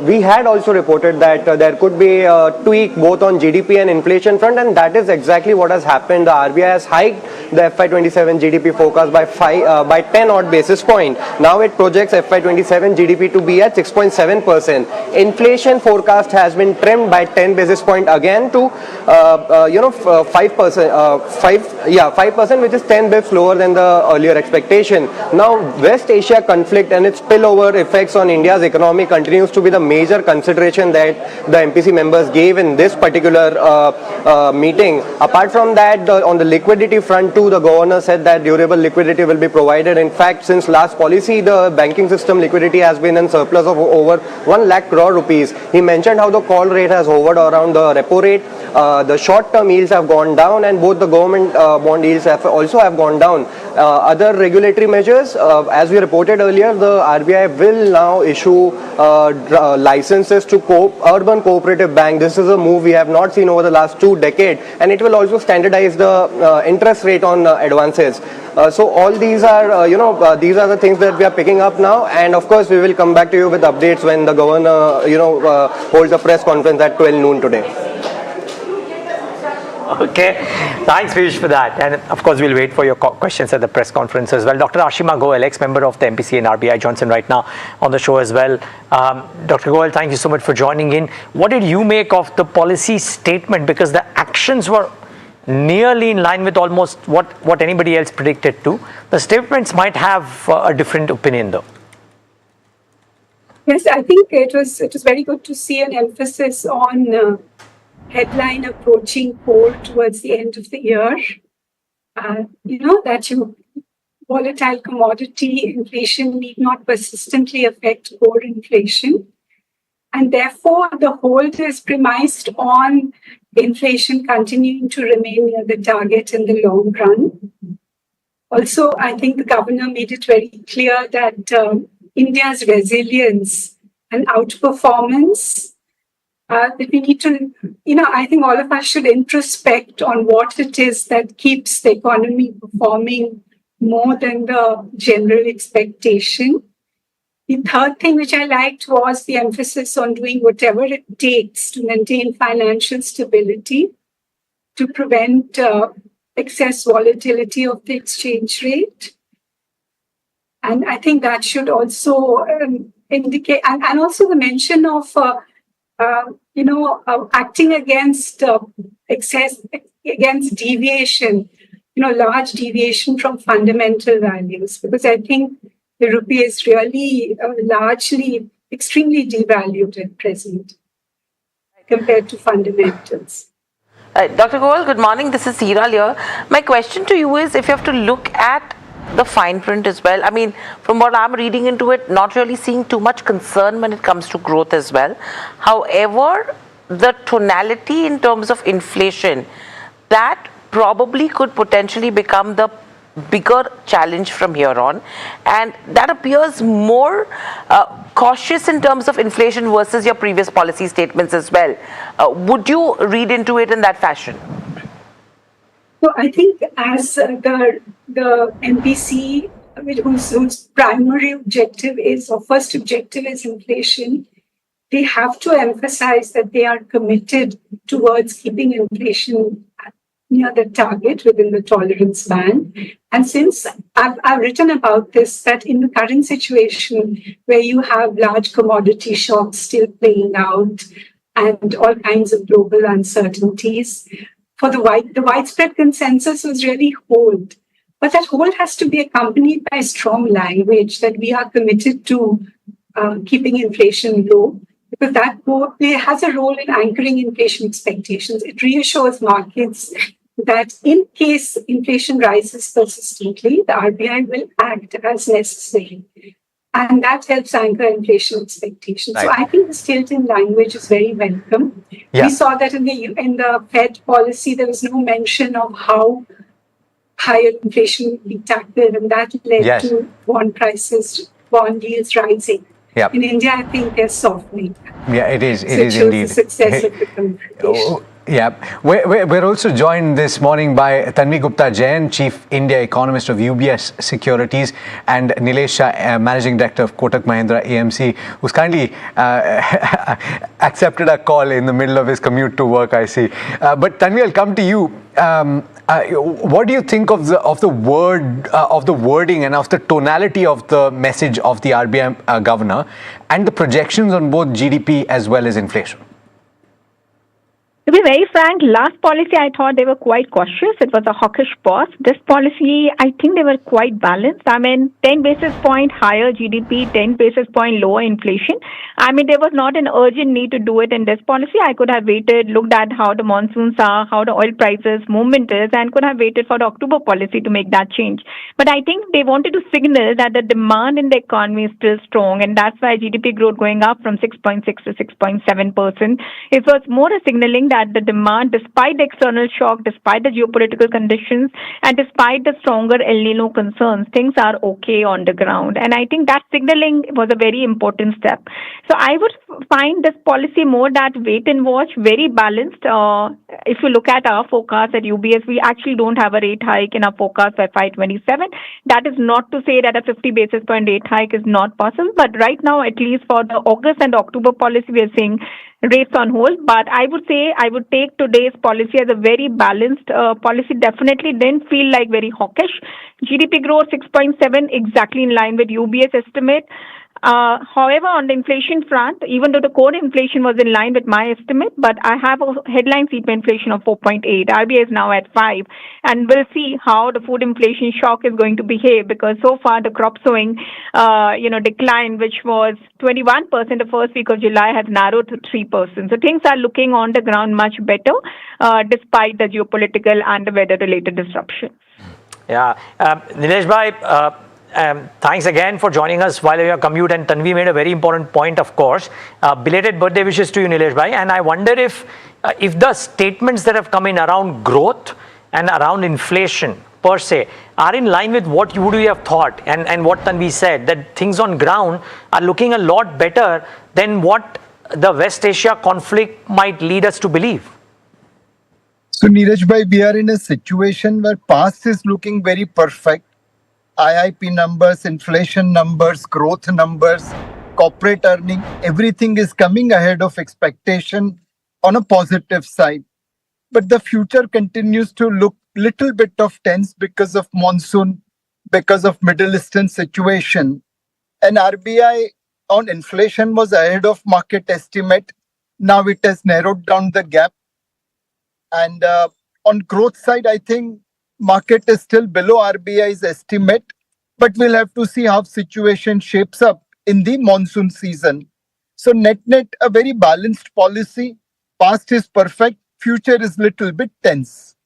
We had also reported that there could be a tweak both on GDP and inflation front, and that is exactly what has happened. The RBI has hiked the FY27 GDP forecast by 10 odd basis point. Now it projects FY27 GDP to be at 6.7%. Inflation forecast has been trimmed by 10 basis point again to 5%. 5%, which is 10 bps lower than the earlier expectation. Now, West Asia conflict and its spillover effects on India's economy continues to be the major consideration that the MPC members gave in this particular meeting. Apart from that, on the liquidity front too, the governor said that durable liquidity will be provided. In fact, since last policy, the banking system liquidity has been in surplus of over 1 lakh crore rupees. He mentioned how the call rate has hovered around the repo rate. The short-term yields have gone down, and both the government bond yields have gone down. Other regulatory measures, as we reported earlier, the RBI will now issue licenses to urban cooperative bank. This is a move we have not seen over the last 2 decades, and it will also standardize the interest rate on advances. So all these are, these are the things that we are picking up now, and of course we will come back to you with updates when the governor, holds a press conference at 12 noon today. Okay, thanks Piyush for that, and of course we'll wait for your questions at the press conference as well. Dr. Ashima Goel, ex-member of the MPC and RBI, joins in right now on the show as well. Dr. Goel, thank you so much for joining in. What did you make of the policy statement, because the actions were nearly in line with almost what anybody else predicted too? The statements might have a different opinion though. Yes, I think it was very good to see an emphasis on headline approaching core towards the end of the year. That volatile commodity inflation need not persistently affect core inflation. And therefore, the hold is premised on inflation continuing to remain near the target in the long run. Also, I think the governor made it very clear that India's resilience and outperformance, that we need to, I think all of us should introspect on what it is that keeps the economy performing more than the general expectation. The third thing which I liked was the emphasis on doing whatever it takes to maintain financial stability, to prevent excess volatility of the exchange rate. And I think that should also indicate, and also the mention of acting against against deviation, large deviation from fundamental values, because I think the rupee is really largely extremely devalued at present compared to fundamentals. Dr. Goel, good morning. This is Hiral here. My question to you is, if you have to look at the fine print as well, I mean, from what I'm reading into it, not really seeing too much concern when it comes to growth as well. However, the tonality in terms of inflation, that probably could potentially become the bigger challenge from here on, and that appears more cautious in terms of inflation versus your previous policy statements as well. Would you read into it in that fashion? So I think as the MPC, whose primary objective is, or first objective is inflation, they have to emphasize that they are committed towards keeping inflation near the target within the tolerance band. And since I've written about this, that in the current situation where you have large commodity shocks still playing out and all kinds of global uncertainties, for the widespread consensus was really hold. But that hold has to be accompanied by strong language that we are committed to keeping inflation low, because that has a role in anchoring inflation expectations. It reassures markets that in case inflation rises persistently, the RBI will act as necessary. And that helps anchor inflation expectations. So I think the tilt in language is very welcome. Yeah. We saw that in the Fed policy, there was no mention of how higher inflation would be tackled, and that led to bond prices, bond yields rising. Yep. In India, I think they're softening. Yeah, it is. So It is shows indeed. the success of the confrontation. Yeah, we're also joined this morning by Tanvi Gupta Jain, Chief India Economist of UBS Securities, and Nilesh Shah, Managing Director of Kotak Mahindra AMC, who's kindly accepted a call in the middle of his commute to work, I see. But Tanvi, I'll come to you. What do you think of the wording and of the tonality of the message of the RBI governor and the projections on both GDP as well as inflation? To be very frank, last policy I thought they were quite cautious. It was a hawkish pause. This policy, I think they were quite balanced. I mean, 10 basis point higher GDP, 10 basis point lower inflation. I mean, there was not an urgent need to do it in this policy. I could have waited, looked at how the monsoons are, how the oil prices movement is, and could have waited for the October policy to make that change. But I think they wanted to signal that the demand in the economy is still strong, and that's why GDP growth going up from 6.6 to 6.7%. It was more a signaling that the demand, despite the external shock, despite the geopolitical conditions, and despite the stronger El Nino concerns, things are okay on the ground. And I think that signaling was a very important step. So I would find this policy more that wait and watch, very balanced. If you look at our forecast at UBS, we actually don't have a rate hike in our forecast for FY27. That is not to say that a 50 basis point rate hike is not possible, but right now, at least for the August and October policy, we are seeing rates on hold. But I would say I would take today's policy as a very balanced policy. Definitely didn't feel like very hawkish. GDP growth 6.7, exactly in line with UBS estimate. However, on the inflation front, even though the core inflation was in line with my estimate, but I have a headline CPI inflation of 4.8. RBI is now at 5. And we'll see how the food inflation shock is going to behave, because so far the crop sowing, decline, which was 21% the first week of July, has narrowed to 3%. So things are looking on the ground much better, despite the geopolitical and the weather-related disruption. Yeah. Nilesh bhai, thanks again for joining us while your commute, and Tanvi made a very important point, of course. Belated birthday wishes to you, Nilesh bhai. And I wonder if the statements that have come in around growth and around inflation per se are in line with what you would have thought, and what Tanvi said, that things on ground are looking a lot better than what the West Asia conflict might lead us to believe. So Neeraj bhai, we are in a situation where past is looking very perfect. IIP numbers, inflation numbers, growth numbers, corporate earning, everything is coming ahead of expectation on a positive side. But the future continues to look little bit of tense because of monsoon, because of Middle Eastern situation. And RBI on inflation was ahead of market estimate. Now it has narrowed down the gap. And on growth side, I think market is still below RBI's estimate, but we'll have to see how situation shapes up in the monsoon season. So net, a very balanced policy. Past is perfect. Future is little bit tense.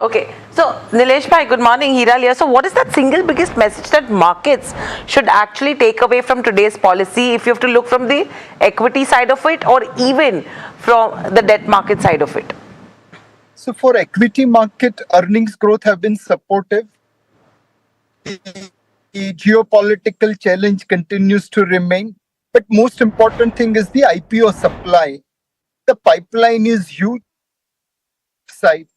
Okay, so Nilesh bhai, good morning. Hiral here. So what is that single biggest message that markets should actually take away from today's policy, if you have to look from the equity side of it or even from the debt market side of it? So for equity market, earnings growth have been supportive. The geopolitical challenge continues to remain. But most important thing is the IPO supply. The pipeline is huge side.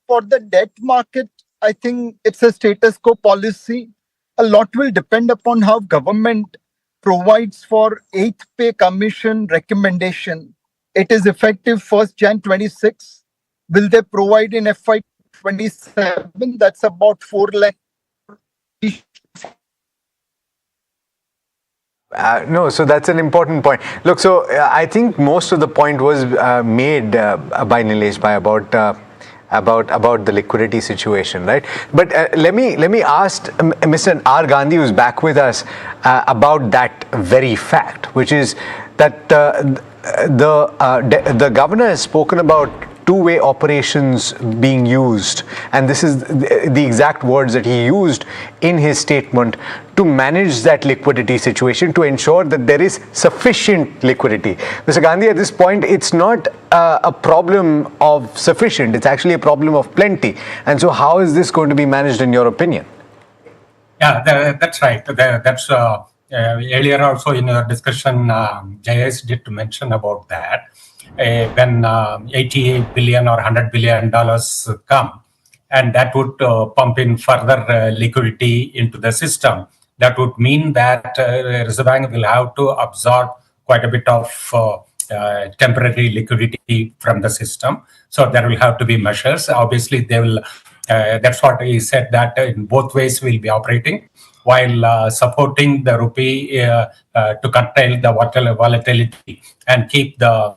For the debt market, I think it's a status quo policy. A lot will depend upon how government provides for 8th pay commission recommendation. It is effective 1st Jan 26. Will they provide in FY27? That's about 4 lakh. No, so that's an important point. Look, so I think most of the point was made by Nilesh bhai about the liquidity situation, right? But let me ask Mr. R. Gandhi, who's back with us, about that very fact, which is that the governor has spoken about two-way operations being used, and this is the exact words that he used in his statement, to manage that liquidity situation, to ensure that there is sufficient liquidity. Mr. Gandhi, at this point, it's not a problem of sufficient, it's actually a problem of plenty. And so how is this going to be managed in your opinion? Yeah, that's right. That's earlier also in our discussion, Jayesh did mention about that. When 80 billion or $100 billion come, and that would pump in further liquidity into the system, that would mean that Reserve Bank will have to absorb quite a bit of temporary liquidity from the system. So there will have to be measures. Obviously, they will. That's what he said, that in both ways we'll be operating, while supporting the rupee to curtail the volatility and keep the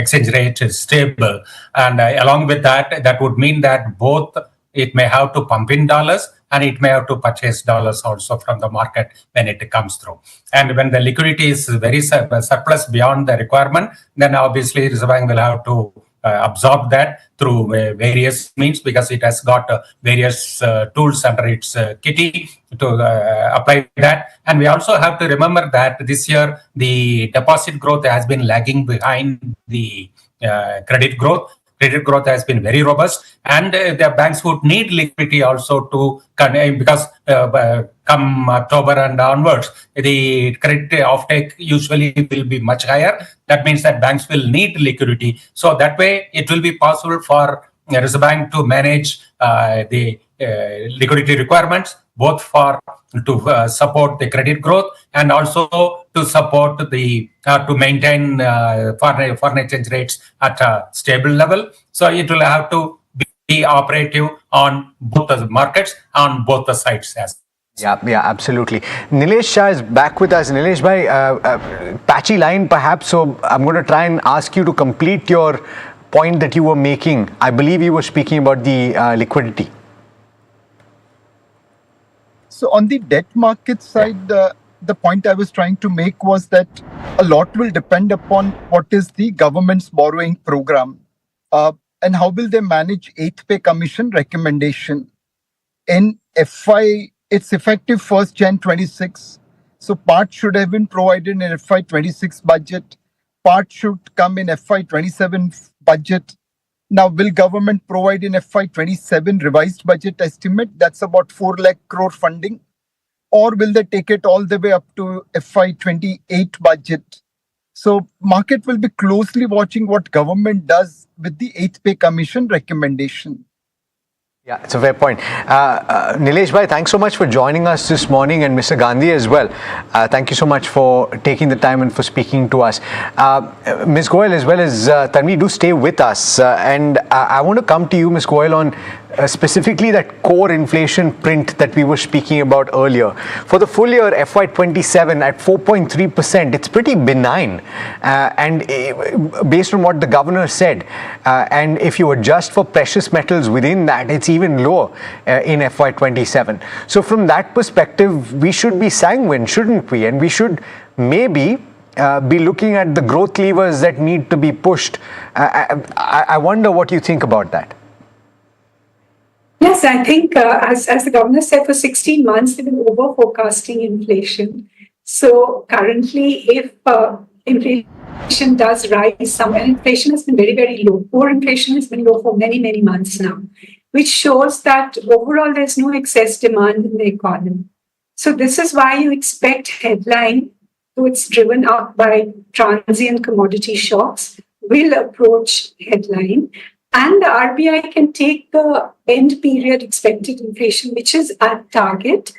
exchange rate stable. And along with that, that would mean that both it may have to pump in dollars and it may have to purchase dollars also from the market when it comes through. And when the liquidity is very surplus beyond the requirement, then obviously Reserve Bank will have to absorb that through various means, because it has got various tools under its kitty to apply that. And we also have to remember that this year the deposit growth has been lagging behind the credit growth. Credit growth has been very robust, and the banks would need liquidity also to, because come October and onwards, the credit offtake usually will be much higher. That means that banks will need liquidity. So that way, it will be possible for Reserve Bank to manage the liquidity requirements, both for to support the credit growth and also to support the to maintain foreign exchange rates at a stable level. So it will have to be operative on both the markets, on both the sides as. Yeah, absolutely. Nilesh Shah is back with us. Nilesh bhai, patchy line perhaps, so I'm going to try and ask you to complete your point that you were making. I believe you were speaking about the liquidity. So on the debt market side, the point I was trying to make was that a lot will depend upon what is the government's borrowing program and how will they manage 8th pay commission recommendation. In FY, it's effective 1st Jan 26. So part should have been provided in FY 26 budget. Part should come in FY 27 budget. Now, will government provide in FY 27 revised budget estimate? That's about 4 lakh crore funding. Or will they take it all the way up to FY 28 budget? So market will be closely watching what government does with the 8th pay commission recommendation. Yeah, it's a fair point. Nilesh bhai, thanks so much for joining us this morning, and Mr. Gandhi as well. Thank you so much for taking the time and for speaking to us. Ms. Goyal as well as Tanvi, do stay with us. And I want to come to you, Ms. Goyal, on specifically that core inflation print that we were speaking about earlier. For the full year FY27 at 4.3%, it's pretty benign. And based on what the governor said, and if you adjust for precious metals within that, it's even lower in FY27. So from that perspective, we should be sanguine, shouldn't we? And we should maybe be looking at the growth levers that need to be pushed. I wonder what you think about that. Yes, I think as the governor said, for 16 months, they've been over forecasting inflation. So currently, if inflation does rise somewhere, inflation has been very, very low. Core inflation has been low for many, many months now, which shows that overall there's no excess demand in the economy. So this is why you expect headline, though it's driven up by transient commodity shocks, will approach headline. And the RBI can take the end period expected inflation, which is at target,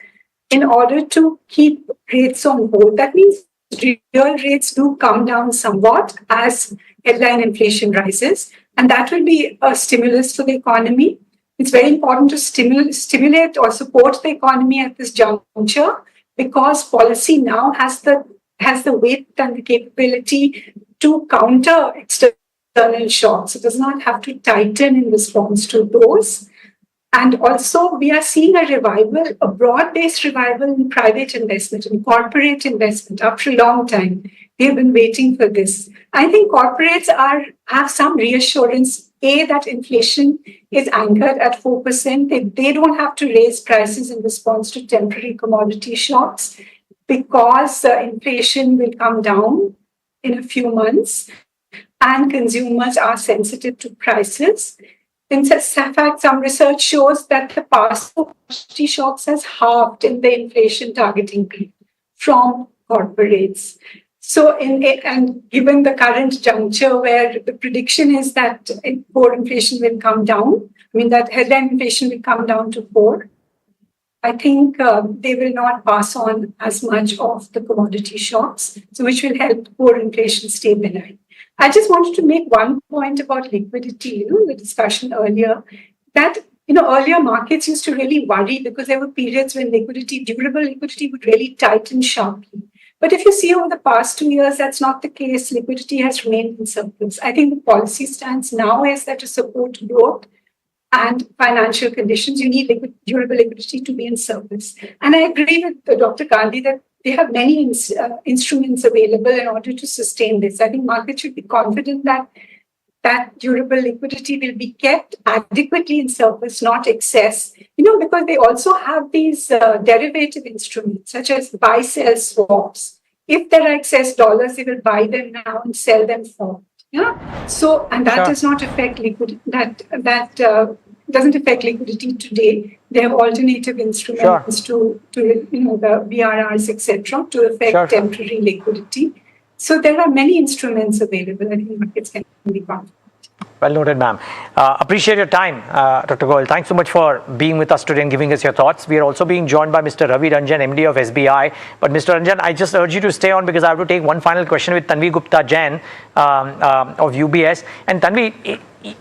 in order to keep rates on hold. That means real rates do come down somewhat as headline inflation rises, and that will be a stimulus for the economy. It's very important to stimulate or support the economy at this juncture, because policy now has the weight and the capability to counter external shocks. It does not have to tighten in response to those. And also, we are seeing a revival, a broad-based revival in private investment, in corporate investment after a long time. They've been waiting for this. I think corporates have some reassurance, A, that inflation is anchored at 4%. They don't have to raise prices in response to temporary commodity shocks because inflation will come down in a few months and consumers are sensitive to prices. In fact, some research shows that the past commodity shocks has halved in the inflation targeting period from corporates. So, and given the current juncture where the prediction is that core inflation will come down, that headline inflation will come down to 4%, I think they will not pass on as much of the commodity shocks, so which will help core inflation stay benign. I just wanted to make one point about liquidity, the discussion earlier, that earlier markets used to really worry because there were periods when durable liquidity would really tighten sharply. But if you see over the past 2 years, that's not the case. Liquidity has remained in surplus. I think the policy stance now is that to support growth and financial conditions, you need durable liquidity to be in surplus. And I agree with Dr. Gandhi that they have many instruments available in order to sustain this. I think markets should be confident that durable liquidity will be kept adequately in surplus, not excess, because they also have these derivative instruments such as buy-sell swaps. If there are excess dollars, they will buy them now and sell them forward. Yeah. So, and that does not affect liquidity. That doesn't affect liquidity today. They have alternative instruments to the BRRs, etc., to affect temporary liquidity. So there are many instruments available. I think markets can be confident. Well noted, ma'am. Appreciate your time, Dr. Goel. Thanks so much for being with us today and giving us your thoughts. We are also being joined by Mr. Ravi Ranjan, MD of SBI. But Mr. Ranjan, I just urge you to stay on because I have to take one final question with Tanvi Gupta Jain of UBS. And Tanvi,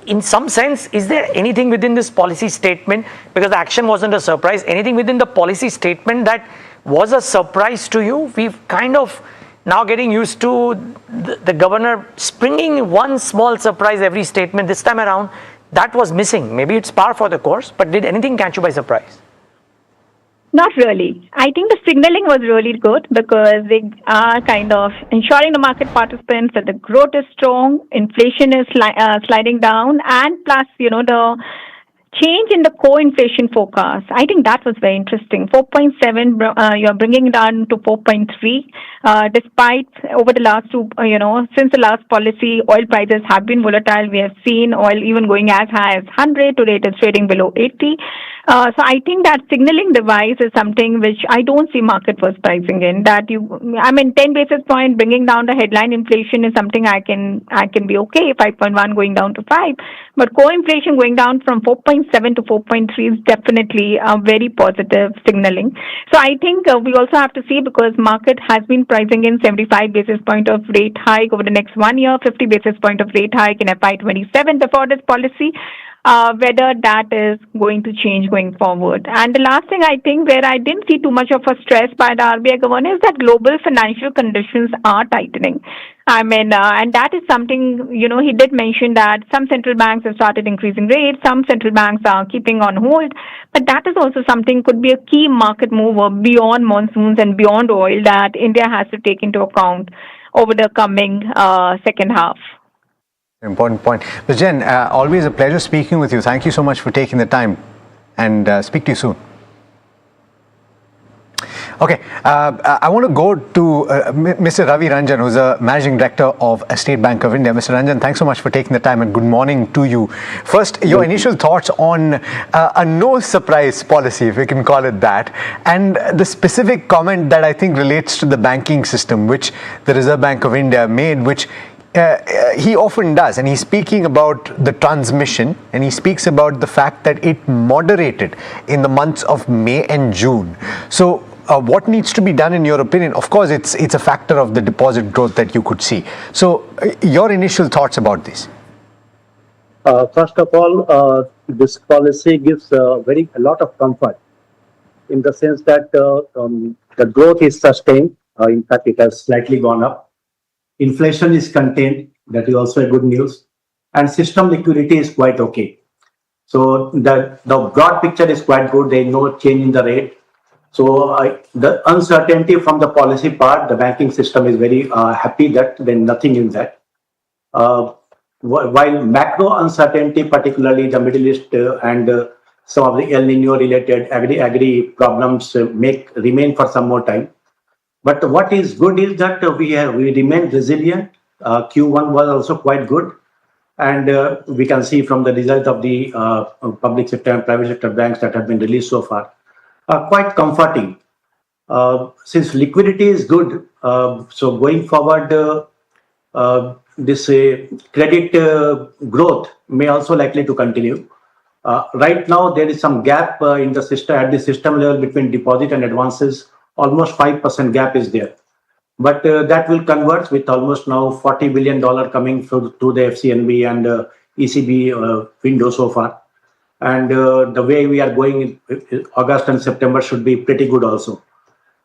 in some sense, is there anything within this policy statement, because the action wasn't a surprise, anything within the policy statement that was a surprise to you? We've kind of now getting used to the governor springing one small surprise every statement. This time around, that was missing. Maybe it's par for the course, but did anything catch you by surprise? Not really. I think the signaling was really good because they are kind of ensuring the market participants that the growth is strong, inflation is sliding down, and plus, the change in the core inflation forecast. I think that was very interesting. 4.7, you're bringing it down to 4.3. Despite over the last since the last policy, oil prices have been volatile. We have seen oil even going as high as 100. Today it is trading below 80. So I think that signaling device is something which I don't see market was pricing in. 10 basis point bringing down the headline inflation is something I can be okay. 5.1 going down to 5, but core inflation going down from 4.7 to 4.3 is definitely a very positive signaling. So I think we also have to see, because market has been pricing in 75 basis point of rate hike over the next 1 year, 50 basis point of rate hike in FY27 before this policy. Whether that is going to change going forward. And the last thing I think where I didn't see too much of a stress by the RBI governor is that global financial conditions are tightening. And that is something, he did mention that some central banks have started increasing rates, some central banks are keeping on hold, but that is also something could be a key market mover beyond monsoons and beyond oil that India has to take into account over the coming second half. Important point. Ms. Jain, always a pleasure speaking with you. Thank you so much for taking the time, and speak to you soon. Okay, I want to go to Mr. Ravi Ranjan, who's a Managing Director of State Bank of India. Mr. Ranjan, thanks so much for taking the time, and good morning to you. First, your initial thoughts on a no surprise policy, if we can call it that, and the specific comment that I think relates to the banking system, which the Reserve Bank of India made, which he often does, and he's speaking about the transmission, and he speaks about the fact that it moderated in the months of May and June. So what needs to be done in your opinion? Of course, it's a factor of the deposit growth that you could see. So your initial thoughts about this? First of all, this policy gives a lot of comfort in the sense that the growth is sustained. In fact, it has slightly gone up. Inflation is contained, that is also a good news, and system liquidity is quite okay. So the broad picture is quite good. There is no change in the rate. So the uncertainty from the policy part, the banking system is very happy that there's nothing in that. While macro uncertainty, particularly the Middle East and some of the El Nino related agri problems remain for some more time. But what is good is that we remain resilient. Q1 was also quite good. And we can see from the result of the public sector and private sector banks that have been released so far, quite comforting. Since liquidity is good, so going forward, this credit growth may also likely to continue. Right now, there is some gap in the system at the system level between deposit and advances. Almost 5% gap is there. But that will convert with almost now $40 billion coming through the FCNB and ECB window so far. And the way we are going, August and September should be pretty good also.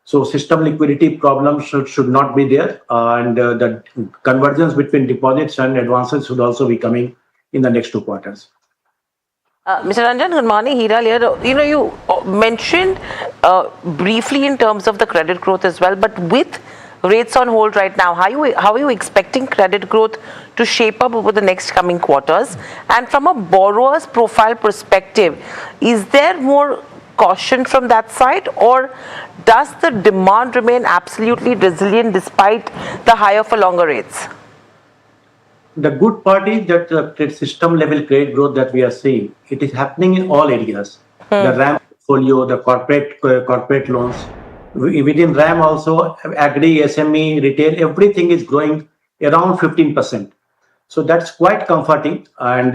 So system liquidity problems should not be there. And the convergence between deposits and advances should also be coming in the next 2 quarters. Mr. Ranjan, good morning. Hira here. You mentioned briefly in terms of the credit growth as well, but with rates on hold right now, how are you expecting credit growth to shape up over the next coming quarters? And from a borrower's profile perspective, is there more caution from that side, or does the demand remain absolutely resilient despite the higher for longer rates? The good part is that the system level credit growth that we are seeing, it is happening in all areas. The RAM portfolio, the corporate loans. Within RAM also, agri, SME, retail, everything is growing around 15%. So that's quite comforting. And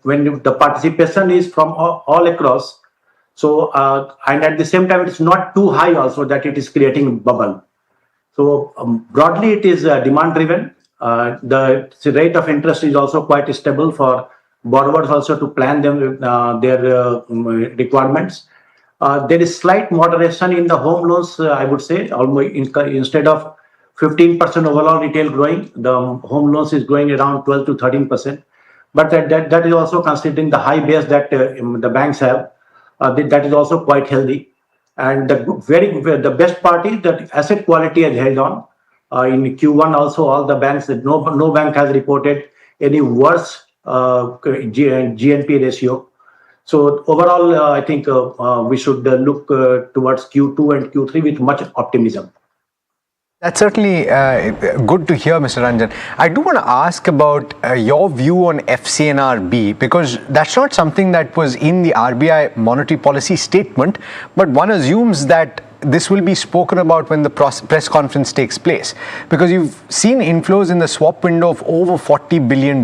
when the participation is from all across, so and at the same time, it's not too high also that it is creating bubble. So broadly, it is demand driven. The rate of interest is also quite stable for borrowers also to plan their requirements. There is slight moderation in the home loans, I would say. Almost instead of 15% overall retail growing, the home loans is growing around 12 to 13%. But that is also considering the high base that the banks have. That is also quite healthy. And the best part is that asset quality has held on. In Q1 also, all the banks, no bank has reported any worse GNP ratio. So overall, I think we should look towards Q2 and Q3 with much optimism. That's certainly good to hear, Mr. Ranjan. I do want to ask about your view on FCNRB, because that's not something that was in the RBI monetary policy statement, but one assumes that this will be spoken about when the press conference takes place, because you've seen inflows in the swap window of over $40 billion.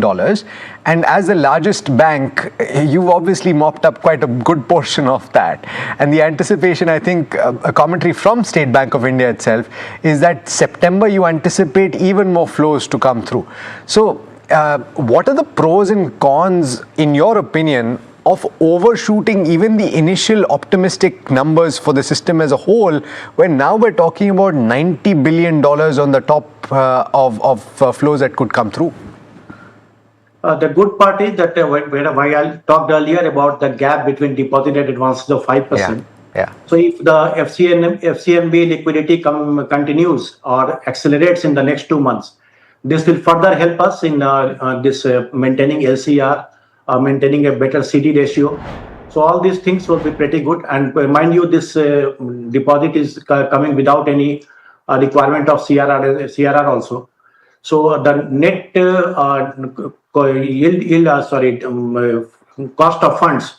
And as the largest bank, you've obviously mopped up quite a good portion of that. And the anticipation, I think, a commentary from State Bank of India itself, is that September you anticipate even more flows to come through. So what are the pros and cons, in your opinion, of overshooting even the initial optimistic numbers for the system as a whole, when now we're talking about $90 billion on the top of flows that could come through? The good part is that why I talked earlier about the gap between deposit and advances of 5%. Yeah. So if the FCNB liquidity continues or accelerates in the next 2 months, this will further help us in this maintaining LCR, maintaining a better CD ratio. So all these things will be pretty good. And mind you, this deposit is coming without any requirement of CRR also. So the net cost of funds,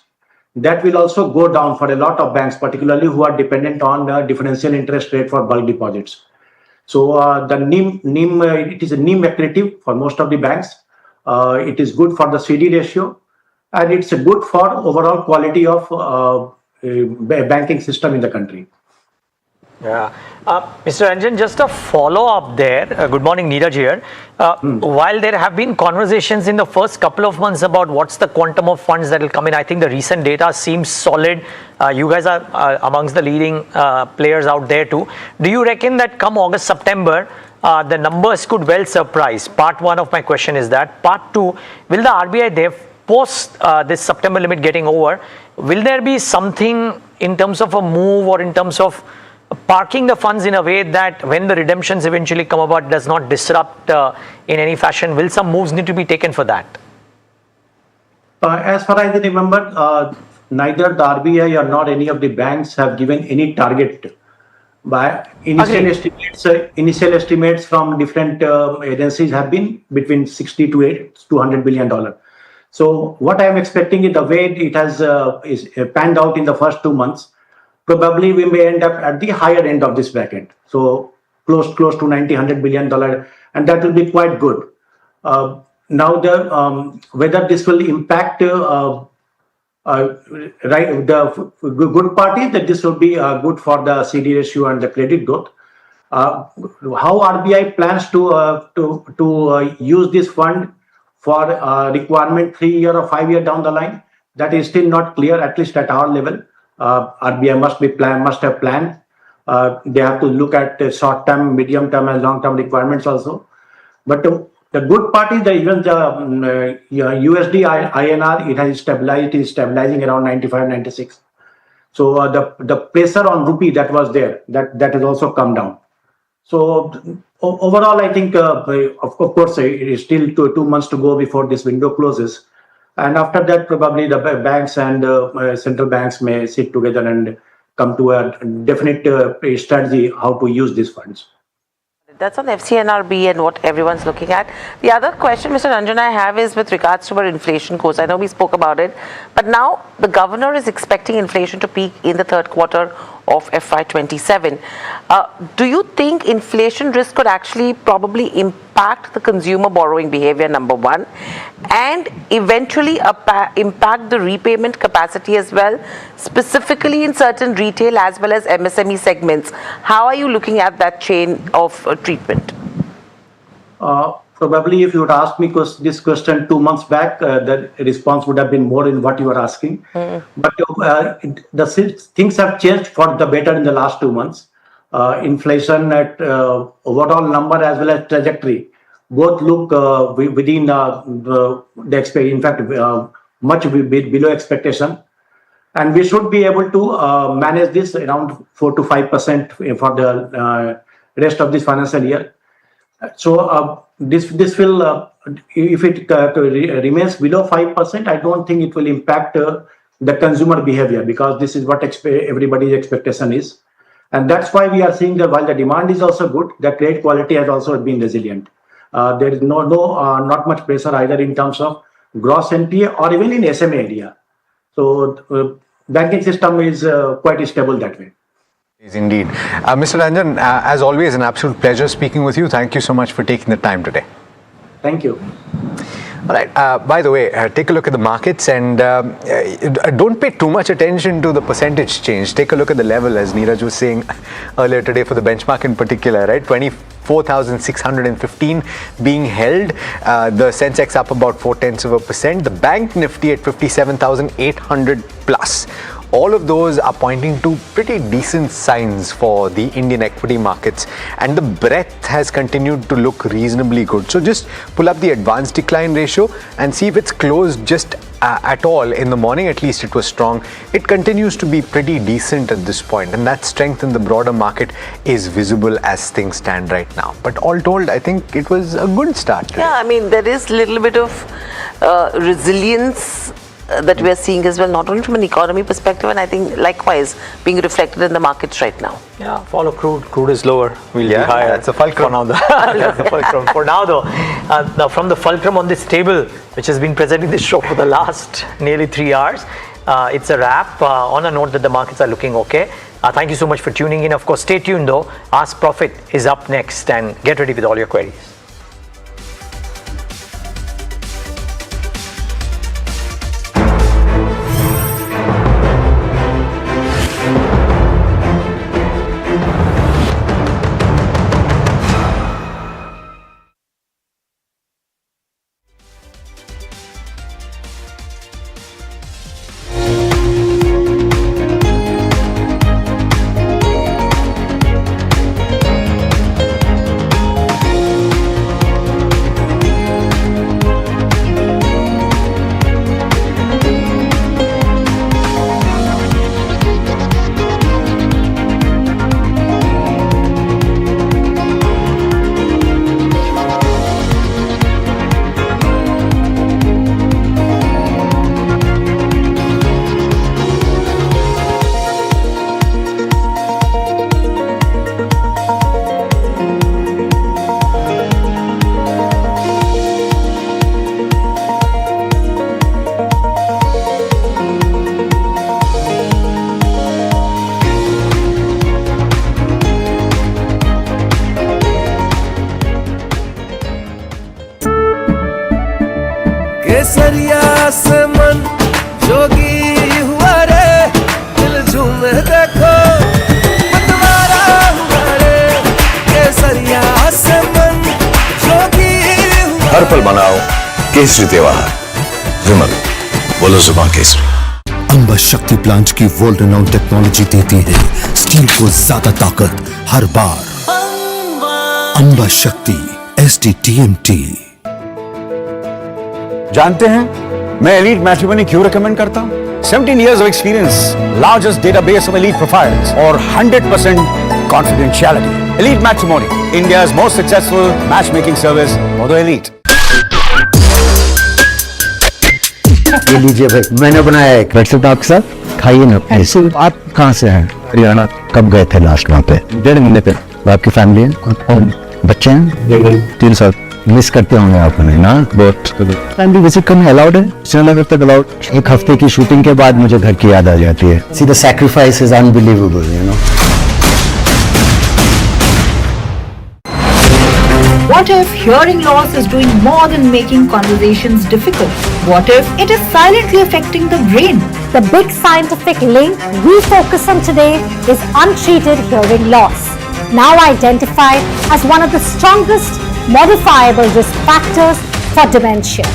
that will also go down for a lot of banks, particularly who are dependent on differential interest rate for bulk deposits. So the NIM, it is a NIM accretive for most of the banks. It is good for the CD ratio, and it's good for overall quality of banking system in the country. Yeah. Mr. Ranjan, just a follow-up there. Good morning, Neeraj here. While there have been conversations in the first couple of months about what's the quantum of funds that will come in, I think the recent data seems solid. You guys are amongst the leading players out there too. Do you reckon that come August, September, the numbers could well surprise? Part one of my question is that. Part two, will the RBI post this September limit getting over, will there be something in terms of a move or in terms of parking the funds in a way that when the redemptions eventually come about does not disrupt in any fashion? Will some moves need to be taken for that? As far as I remember, neither the RBI or not any of the banks have given any target. By initial estimates from different agencies have been between 60 to $200 billion. So what I am expecting is the way it has is panned out in the first 2 months. Probably we may end up at the higher end of this bracket. So close to $90-100 billion, and that will be quite good. Now the whether this will impact the good part is that this will be good for the CD ratio and the credit growth. How RBI plans to use this fund for requirement 3 year or 5 year down the line, that is still not clear, at least at our level. RBI must have planned. They have to look at short term, medium term, and long term requirements also. But the good part is that even the USD INR, it has stabilized. It is stabilizing around 95, 96. So the pressure on rupee that was there, that has also come down. So overall, I think of course it is still 2 months to go before this window closes, and after that probably the banks and central banks may sit together and come to a definite strategy how to use these funds. That's on FCNRB and what everyone's looking at. The other question, Mr. Ranjan, I have is with regards to our inflation course. I know we spoke about it, but now the governor is expecting inflation to peak in the third quarter of FY27. Do you think inflation risk could actually probably impact the consumer borrowing behavior, number one, and eventually impact the repayment capacity as well, specifically in certain retail as well as MSME segments? How are you looking at that chain of treatment? Probably if you would ask me this question 2 months back, the response would have been more in what you are asking. But the things have changed for the better in the last 2 months. Inflation at overall number as well as trajectory both look within the in fact much below expectation, and we should be able to manage this around 4 to 5% for the rest of this financial year. So this will if it remains below 5%, I don't think it will impact the consumer behavior, because this is what everybody's expectation is. And that's why we are seeing that while the demand is also good, the credit quality has also been resilient. There is not much pressure either in terms of gross NPA or even in SMA area. So banking system is quite stable that way. Indeed. Mr. Ranjan, as always, an absolute pleasure speaking with you. Thank you so much for taking the time today. Thank you. All right. By the way, take a look at the markets and don't pay too much attention to the percentage change. Take a look at the level, as Neeraj was saying earlier today for the benchmark in particular, right? 24,615 being held. The Sensex up about 0.4%. The Bank Nifty at 57,800 plus. All of those are pointing to pretty decent signs for the Indian equity markets, and the breadth has continued to look reasonably good. So just pull up the advanced decline ratio and see if it's closed just at all. In the morning, at least it was strong. It continues to be pretty decent at this point, and that strength in the broader market is visible as things stand right now. But all told, I think it was a good start today. Yeah, I mean, there is a little bit of resilience that we are seeing as well, not only from an economy perspective, and I think likewise being reflected in the markets right now. Yeah, follow crude. Crude is lower. We'll be higher. That's a fulcrum. For now, that's the fulcrum. For now, though, now from the fulcrum on this table, which has been presenting this show for the last nearly 3 hours, it's a wrap. On a note that the markets are looking okay. Thank you so much for tuning in. Of course, stay tuned though. Ask Profit is up next, and get ready with all your queries. केसरिया से मन जोगी हुआ रे दिल झूमे देखो मतवारा हुआ रे केसरिया से मन जोगी हुआ हर पल मनाओ केसरी त्योहार विमल बोलो जुबान केसरी। अंबा शक्ति प्लांट की वर्ल्ड रेनाउंड टेक्नोलॉजी देती है स्टील को ज्यादा ताकत हर बार। अंबा शक्ति SDTMT। जानते हैं मैं एलीट मैट्रिमोनी क्यों रिकमेंड करता हूं? 17 years of experience, largest database of elite profiles और 100% confidentiality. Elite Matrimony, India's most successful matchmaking service for the elite. ये लीजिए भाई, मैंने बनाया एक व्हाट्सएप आपके साथ, खाइए ना। ऐसे आप कहाँ से हैं? हरियाणा। कब गए थे लास्ट वहाँ पे? 1.5 महीने पे। आपकी फैमिली है और बच्चे हैं? 3 साल। मिस करते होंगे आप उन्हें ना बहुत। फैमिली विजिट करना अलाउड है? चैनल तक अलाउड। 1 हफ्ते की शूटिंग के बाद मुझे घर की याद आ जाती है। See the sacrifice is unbelievable, you know. What if hearing loss is doing more than making conversations difficult? What if it is silently affecting the brain? The big scientific link we focus on today is untreated hearing loss, now identified as one of the strongest modifiable risk factors for dementia.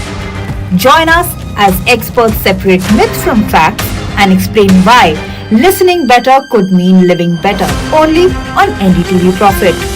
Join us as experts separate myth from facts and explain why listening better could mean living better. Only on NDTV Profit.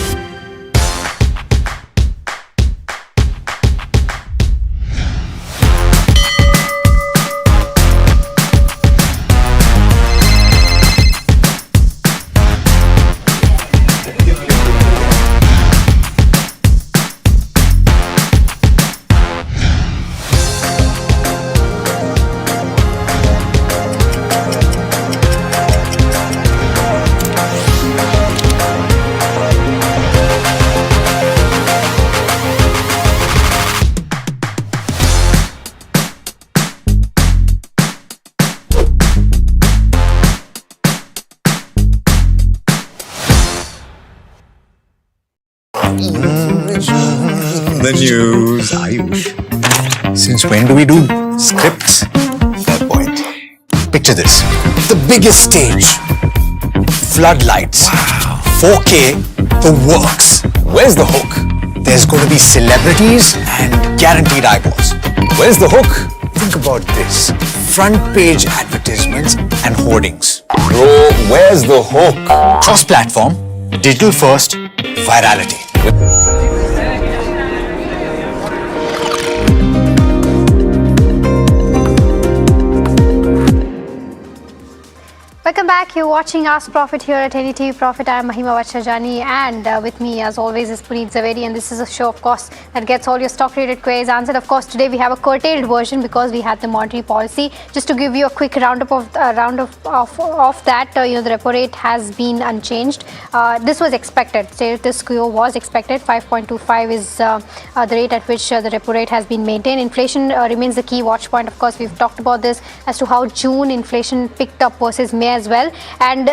The news, Ayush. Since when do we do scripts? Fair point. Picture this. The biggest stage. Floodlights. Wow. 4K. The works. Where's the hook? There's going to be celebrities and guaranteed eyeballs. Where's the hook? Think about this. Front page advertisements and hoardings. Bro, where's the hook? Cross-platform. Digital first. Virality. Welcome back. You're watching Ask Profit here at NDTV Profit. I'm Mahima Vachajani, and with me, as always, is Puneet Zaveri. And this is a show, of course, that gets all your stock-related queries answered. Of course, today we have a curtailed version because we had the monetary policy. Just to give you a quick roundup of that, the repo rate has been unchanged. This was expected. Status quo was expected. 5.25 is the rate at which the repo rate has been maintained. Inflation remains the key watch point. Of course, we've talked about this as to how June inflation picked up versus May as well, and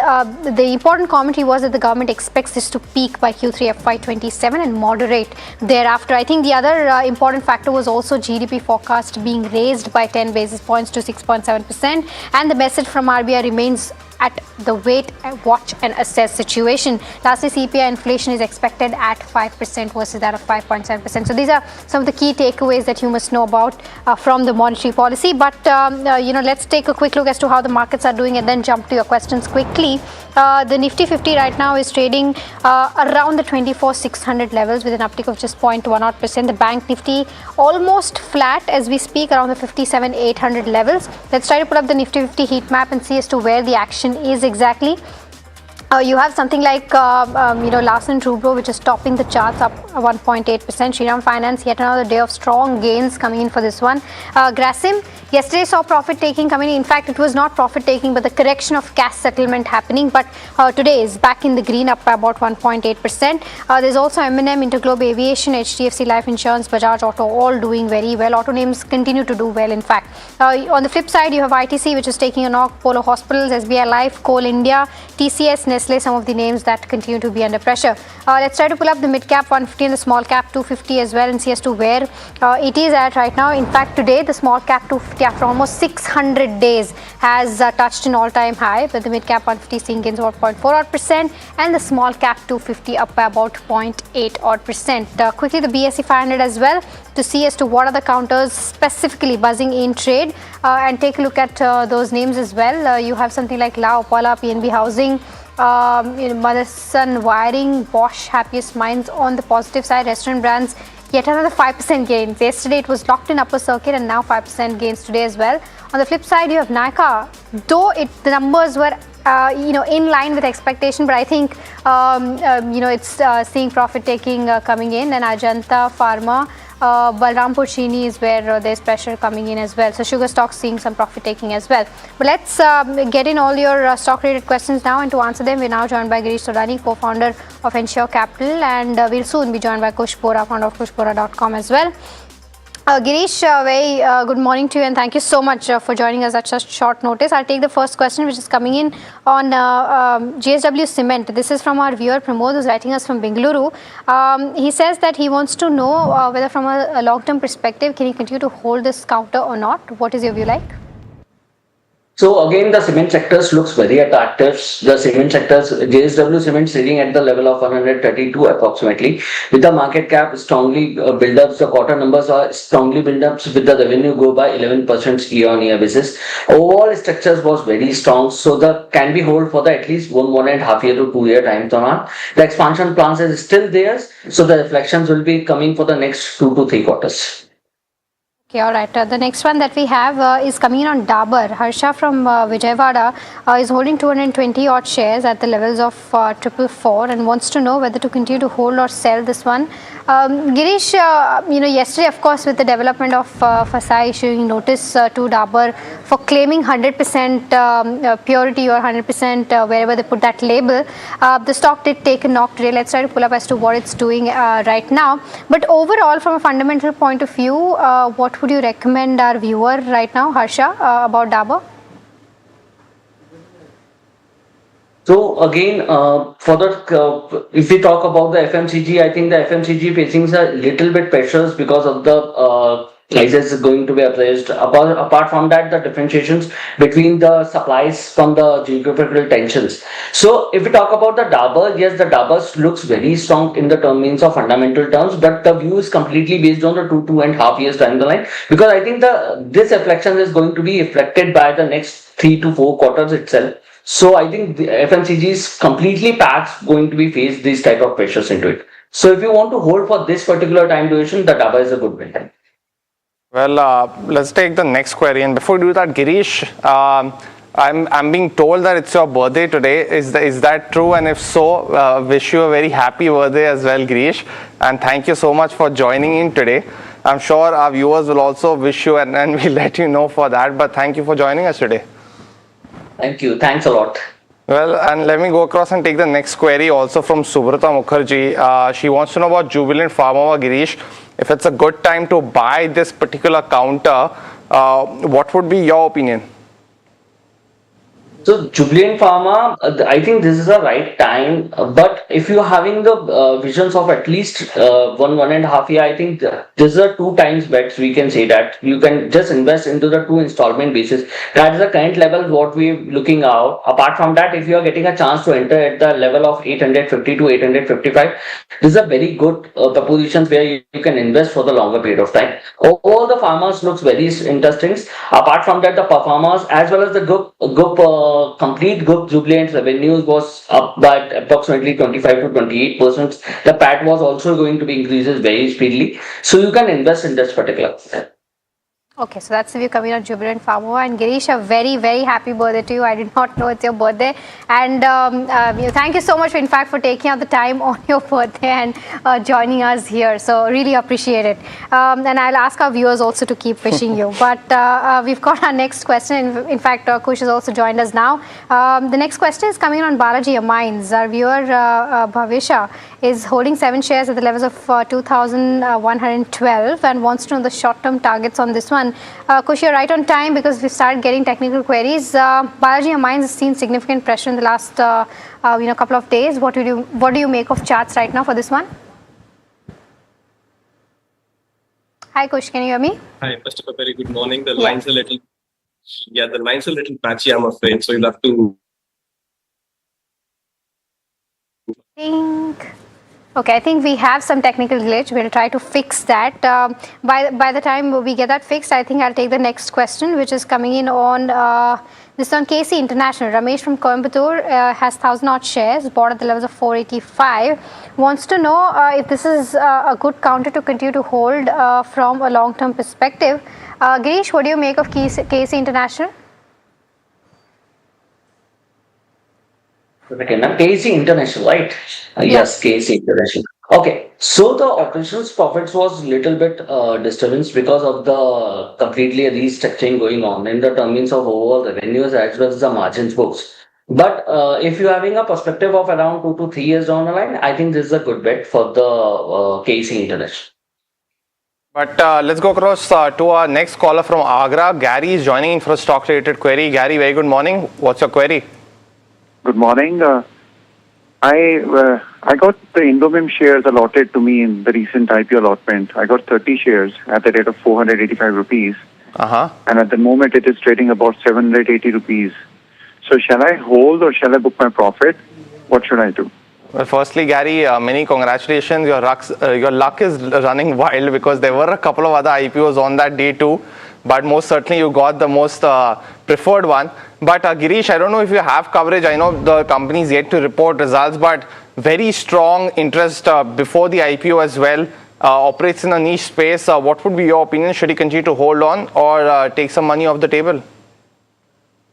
the important commentary was that the government expects this to peak by Q3 FY27 and moderate thereafter. I think the other important factor was also GDP forecast being raised by 10 basis points to 6.7%, and the message from RBI remains at the wait, watch and assess situation. Lastly, CPI inflation is expected at 5% versus that of 5.7%. So these are some of the key takeaways that you must know about from the monetary policy. But let's take a quick look as to how the markets are doing and then jump to your questions quickly. The Nifty 50 right now is trading around the 24,600 levels with an uptick of just 0.18%. The Bank Nifty almost flat as we speak around the 57,800 levels. Let's try to pull up the Nifty 50 heat map and see as to where the action is exactly. You have something like Larsen & Toubro, which is topping the charts up 1.8%. Shriram Finance, yet another day of strong gains coming in for this one. Grasim, yesterday saw profit taking coming in. In fact, it was not profit taking, but the correction of cash settlement happening. But today is back in the green, up by about 1.8%. There's also M&M, Interglobe Aviation, HDFC Life Insurance, Bajaj Auto, all doing very well. Auto names continue to do well, in fact. On the flip side, you have ITC, which is taking a knock. Polo Hospitals, SBI Life, Coal India, TCS, Nestle, some of the names that continue to be under pressure. Let's try to pull up the mid cap 150 and the small cap 250 as well and see as to where it is at right now. In fact, today the small cap 250 after almost 600 days has touched an all-time high, but the mid cap 150 seeing gains of 0.4% and the small cap 250 up by about 0.8%. Quickly the BSE 500 as well to see as to what are the counters specifically buzzing in trade and take a look at those names as well. You have something like La Opala, PNB Housing, Motherson Wiring, Bosch, Happiest Minds on the positive side. Restaurant brands yet another 5% gains. Yesterday it was locked in upper circuit and now 5% gains today as well. On the flip side, you have Nykaa, though the numbers were in line with expectation, but I think it's seeing profit taking coming in, and Ajanta Pharma, Balrampur Chini is where there's pressure coming in as well. So sugar stocks seeing some profit taking as well. But let's get in all your stock related questions now, and to answer them we're now joined by Girish Sodani, co-founder of Ensure Capital, and we'll soon be joined by Kush Bora, founder of kushbora.com as well. Girish, very good morning to you, and thank you so much for joining us at such short notice. I'll take the first question, which is coming in on JSW Cement. This is from our viewer Pramod, who's writing us from Bengaluru. He says that he wants to know whether from a long-term perspective, can he continue to hold this counter or not? What is your view like? So again, the cement sectors looks very attractive. The cement sectors, JSW Cement sitting at the level of 132 approximately, with the market cap strongly build-ups. The quarter numbers are strongly build-ups with the revenue grow by 11% year-on-year basis. Overall structures was very strong, so the can be hold for the at least 1.5 year to 2 year time on. The expansion plans is still there, so the reflections will be coming for the next 2 to 3 quarters. Okay, all right. The next one that we have is coming in on Dabur. Harsha from Vijayawada is holding 220 odd shares at the levels of 444 and wants to know whether to continue to hold or sell this one. Girish, yesterday, of course, with the development of FSI issuing notice to Dabur for claiming 100% purity or 100% wherever they put that label, the stock did take a knock today. Let's try to pull up as to what it's doing right now. But overall, from a fundamental point of view, what would you recommend our viewer right now, Harsha, about Dabur? So again, if we talk about the FMCG, I think the FMCG facing a little bit pressures because of the prices going to be appraised. Apart from that, the differentiations between the supplies from the geographical tensions. So if we talk about the Dabur, yes, the Dabur looks very strong in the means of fundamental terms, but the view is completely based on the 2.5 years down the line, because I think this reflection is going to be reflected by the next 3 to 4 quarters itself. So I think the FMCG is completely packed going to be faced these type of pressures into it. So if you want to hold for this particular time duration, the Dabur is a good bet. Well, let's take the next query. And before we do that, Girish, I'm being told that it's your birthday today. Is that true? And if so, wish you a very happy birthday as well, Girish. And thank you so much for joining in today. I'm sure our viewers will also wish you, and we'll let you know for that. But thank you for joining us today. Thank you. Thanks a lot. Well, and let me go across and take the next query also from Subrata Mukherjee. She wants to know about Jubilant Pharma, Girish. If it's a good time to buy this particular counter, what would be your opinion? So Jubilant Pharma, I think this is the right time, but if you're having the visions of at least 1.5 year, I think these are 2 times bets. We can say that you can just invest into the 2 installment basis. That is the current level what we're looking out. Apart from that, if you are getting a chance to enter at the level of 850 to 855, this is a very good proposition where you can invest for the longer period of time. All the farmers looks very interesting. Apart from that, the performance as well as the complete group Jubilant revenues was up by approximately 25 to 28%. The PAT was also going to be increases very speedily. So you can invest in this particular. Okay, so that's the view coming on Jubilant Pharma. And Girish, a very, very happy birthday to you. I did not know it's your birthday. And thank you so much, in fact, for taking out the time on your birthday and joining us here. So really appreciate it. And I'll ask our viewers also to keep wishing you. But we've got our next question. In fact, Kush has also joined us now. The next question is coming on Balaji Amines. Our viewer, Bhavisha, is holding 7 shares at the levels of 2,112 and wants to know the short-term targets on this one. one. Kush, you're right on time because we started getting technical queries. Balaji Mines has seen significant pressure in the last couple of days. What do you make of charts right now for this one? Hi Kush, can you hear me? Hi, Mr. Paperi, good morning. The line's a little patchy, I'm afraid, so you'll have to... I think we have some technical glitch. We'll try to fix that. By the time we get that fixed, I think I'll take the next question, which is coming in on this on KC International. Ramesh from Coimbatore has 1,000 odd shares, bought at the levels of 485. Wants to know if this is a good counter to continue to hold from a long-term perspective. Girish, what do you make of KC International? KC International, right? Yes, KC International. Okay, so the operations profits was little bit disturbance because of the completely restructuring going on in the terms of overall revenues as well as the margins books. But if you're having a perspective of around 2 to 3 years down the line, I think this is a good bet for the KC International. But let's go across to our next caller from Agra. Gary is joining in for a stock-related query. Gary, very good morning. What's your query? Good morning. I got the Indomim shares allotted to me in the recent IPO allotment. I got 30 shares at the rate of 485 rupees. And at the moment it is trading about 780 rupees. So shall I hold or shall I book my profit? What should I do? Well, firstly, Gary, many congratulations. Your luck is running wild because there were a couple of other IPOs on that day too. But most certainly you got the most preferred one. But Girish, I don't know if you have coverage. I know the company is yet to report results, but very strong interest before the IPO as well. Operates in a niche space. What would be your opinion? Should he continue to hold on or take some money off the table?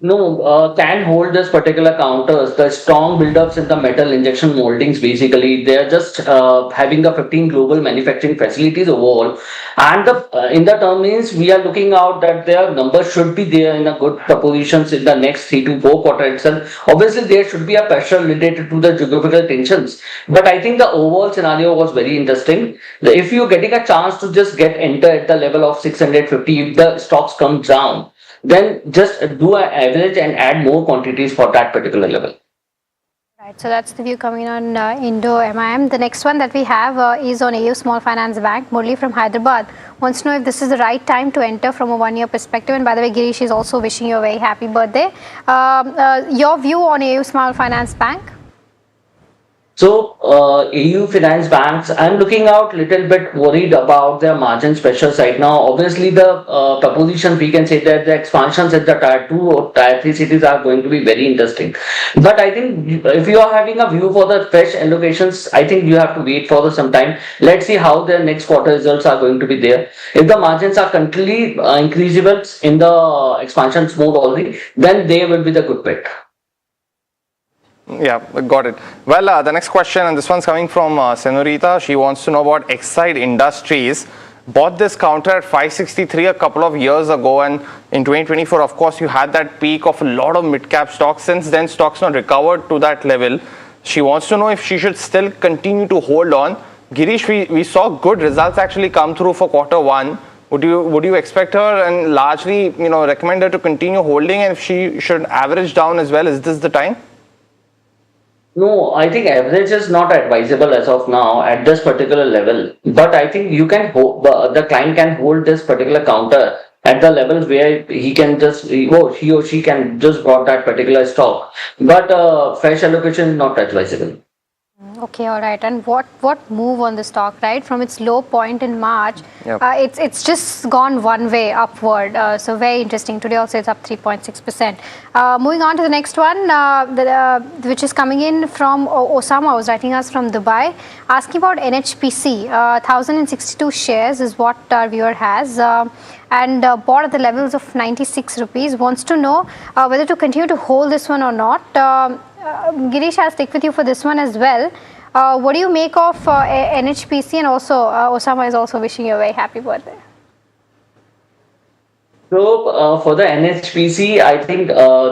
No, can hold this particular counters. The strong build-ups in the metal injection moldings, basically, they are just having the 15 global manufacturing facilities overall. And in the term means we are looking out that their numbers should be there in a good positions in the next 3 to 4 quarters itself. Obviously, there should be a pressure related to the geographical tensions. But I think the overall scenario was very interesting. If you're getting a chance to just get enter at the level of 650, if the stocks come down, then just do an average and add more quantities for that particular level. Right, so that's the view coming on Indo MIM. The next one that we have is on AU Small Finance Bank. Murli from Hyderabad wants to know if this is the right time to enter from a one-year perspective. And by the way, Girish is also wishing you a very happy birthday. Your view on AU Small Finance Bank? So, AU Finance Banks, I'm looking out little bit worried about their margins pressures right now. Obviously, the proposition, we can say that the expansions at the Tier 2 or Tier 3 cities are going to be very interesting. But I think if you are having a view for the fresh allocations, I think you have to wait for some time. Let's see how their next quarter results are going to be there. If the margins are continually increasable in the expansions mode already, then they will be the good bet. Yeah, got it. Well, the next question, and this one's coming from Senorita. She wants to know about Exide Industries. Bought this counter at 563 a couple of years ago, and in 2024, of course, you had that peak of a lot of mid-cap stocks. Since then, stocks not recovered to that level. She wants to know if she should still continue to hold on. Girish, we saw good results actually come through for Q1. Would you expect her and largely, recommend her to continue holding, and if she should average down as well? Is this the time? No, I think average is not advisable as of now at this particular level. But I think you can the client can hold this particular counter at the levels where he can just, he or she can just bought that particular stock. But fresh allocation is not advisable. Okay, all right. And what move on the stock, right? From its low point in March, it's just gone one way upward. So very interesting. Today also it's up 3.6%. Moving on to the next one, which is coming in from Osama, who's writing us from Dubai, asking about NHPC. 1,062 shares is what our viewer has. And bought at the levels of 96 rupees. Wants to know whether to continue to hold this one or not. Girish, I'll stick with you for this one as well. What do you make of NHPC? And also, Osama is also wishing you a very happy birthday. So for the NHPC, I think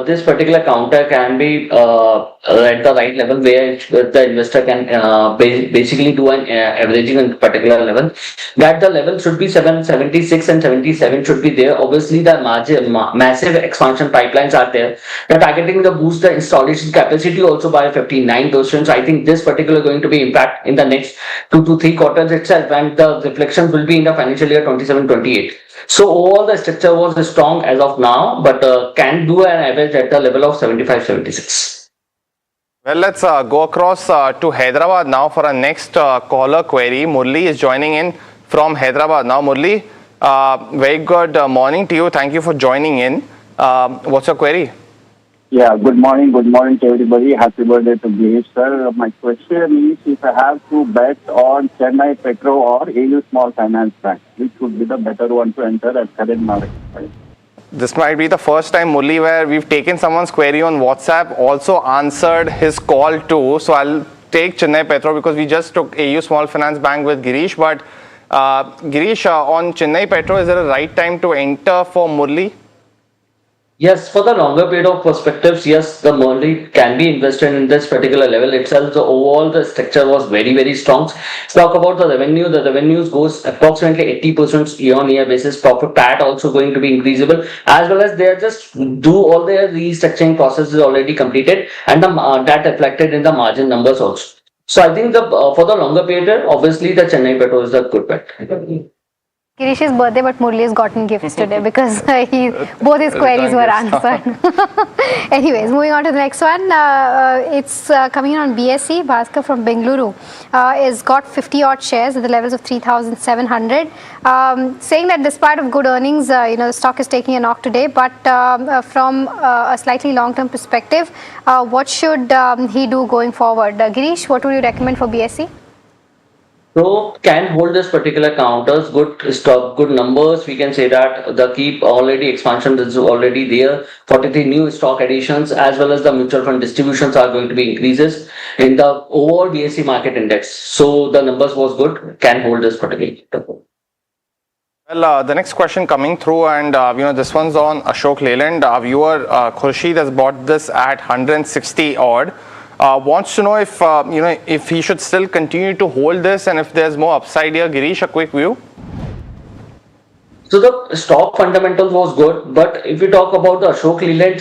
this particular counter can be at the right level where the investor can basically do an averaging on particular level. That the level should be 776 and 77 should be there. Obviously, the massive expansion pipelines are there. They're targeting the boost the installation capacity also by 59%. So I think this particular going to be impact in the next 2 to 3 quarters itself, and the reflections will be in the financial year 27-28. So overall the structure was strong as of now, but can do an average at the level of 75-76. Well, let's go across to Hyderabad now for our next caller query. Murli is joining in from Hyderabad now. Murli, very good morning to you. Thank you for joining in. What's your query? Yeah, good morning to everybody. Happy birthday to Girish, sir. My question is, if I have to bet on Chennai Petro or AU Small Finance Bank, which would be the better one to enter at current market price? This might be the first time, Murli, where we've taken someone's query on WhatsApp, also answered his call too. So I'll take Chennai Petro because we just took AU Small Finance Bank with Girish. But Girish, on Chennai Petro, is there a right time to enter for Murli? Yes, for the longer period of perspectives, yes, the money can be invested in this particular level itself. So overall, the structure was very, very strong. Let's talk about the revenue. The revenues goes approximately 80% year-on-year basis. Profit PAT also going to be increasable, as well as they are just do all their restructuring processes already completed, and that reflected in the margin numbers also. So I think the for the longer period, obviously the Chennai Petro is a good bet. Girish's birthday, but Murli has gotten gifts today because both his queries were answered. Anyways, moving on to the next one. It's coming in on BSE. Bhaskar from Bengaluru has got 50 odd shares at the levels of 3,700. Saying that despite of good earnings, the stock is taking a knock today. But from a slightly long-term perspective, what should he do going forward? Girish, what would you recommend for BSE? So can hold this particular counters, good stock, good numbers. We can say that the keep already expansion is already there. 43 new stock additions as well as the mutual fund distributions are going to be increases in the overall BSE market index. So the numbers was good. Can hold this particular. Well, the next question coming through, and this one's on Ashok Leyland. Our viewer Khurshid has bought this at 160 odd. Wants to know if he should still continue to hold this and if there's more upside here. Girish, a quick view. So the stock fundamentals was good, but if we talk about the Ashok Leyland,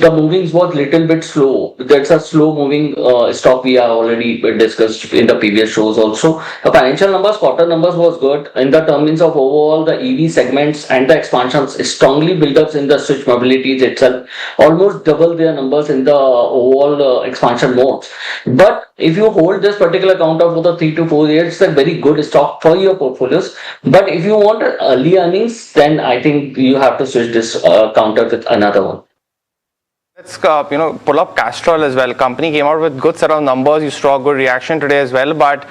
the movings was little bit slow. That's a slow moving stock we are already discussed in the previous shows also. The financial numbers, quarter numbers was good in the terms of overall the EV segments and the expansions strongly built up in the switch mobilities itself, almost double their numbers in the overall expansion modes. But if you hold this particular counter for the 3 to 4 years, it's a very good stock for your portfolios. But if you want early earnings, then I think you have to switch this counter with another one. Let's pull up Castrol as well. Company came out with good set of numbers. You saw a good reaction today as well. But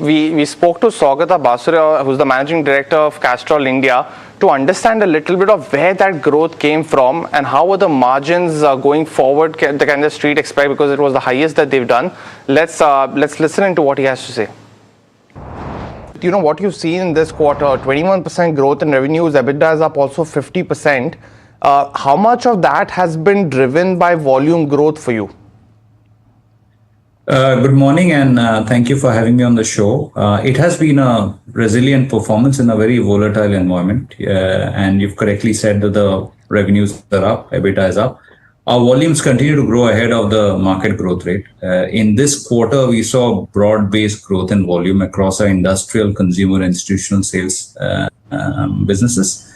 we spoke to Saugata Basure, who's the managing director of Castrol India, to understand a little bit of where that growth came from and how are the margins going forward. Can the street expect, because it was the highest that they've done. Let's listen into what he has to say. What you've seen in this quarter, 21% growth in revenues, EBITDA is up also 50%. How much of that has been driven by volume growth for you? Good morning, and thank you for having me on the show. It has been a resilient performance in a very volatile environment, and you've correctly said that the revenues are up, EBITDA is up. Our volumes continue to grow ahead of the market growth rate. In this quarter, we saw broad-based growth in volume across our industrial, consumer, institutional sales businesses.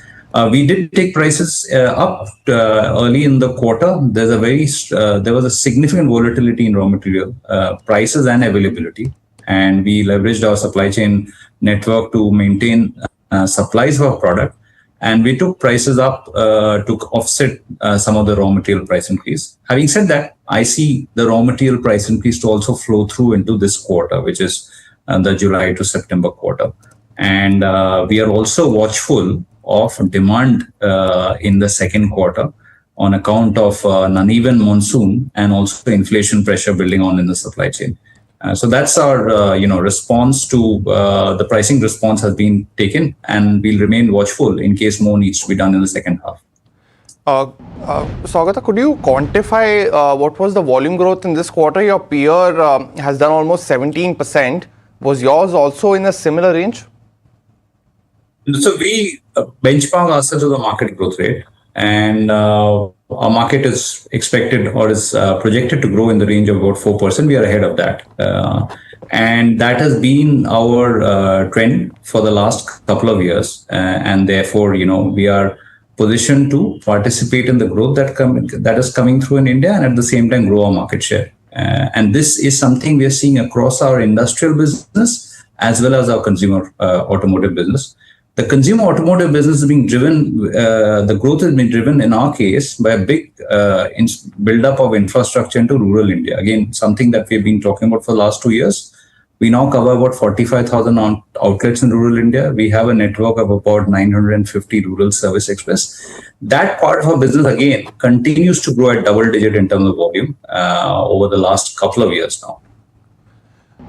We did take prices up early in the quarter. There was a significant volatility in raw material prices and availability, and we leveraged our supply chain network to maintain supplies of our product. And we took prices up to offset some of the raw material price increase. Having said that, I see the raw material price increase to also flow through into this quarter, which is the July to September quarter. And we are also watchful of demand in the second quarter on account of an uneven monsoon and also inflation pressure building on in the supply chain. So that's our response to the pricing response has been taken, and we'll remain watchful in case more needs to be done in the second half. Saugata, could you quantify what was the volume growth in this quarter? Your peer has done almost 17%. Was yours also in a similar range? So we benchmark ourselves to the market growth rate, and our market is expected or is projected to grow in the range of about 4%. We are ahead of that. And that has been our trend for the last couple of years. And therefore, we are positioned to participate in the growth that is coming through in India, and at the same time grow our market share. And this is something we are seeing across our industrial business as well as our consumer automotive business. The consumer automotive business is being driven, the growth has been driven in our case by a big build-up of infrastructure into rural India. Again, something that we've been talking about for the last 2 years. We now cover about 45,000 outlets in rural India. We have a network of about 950 rural service express. That part of our business, again, continues to grow at double digit in terms of volume over the last couple of years now.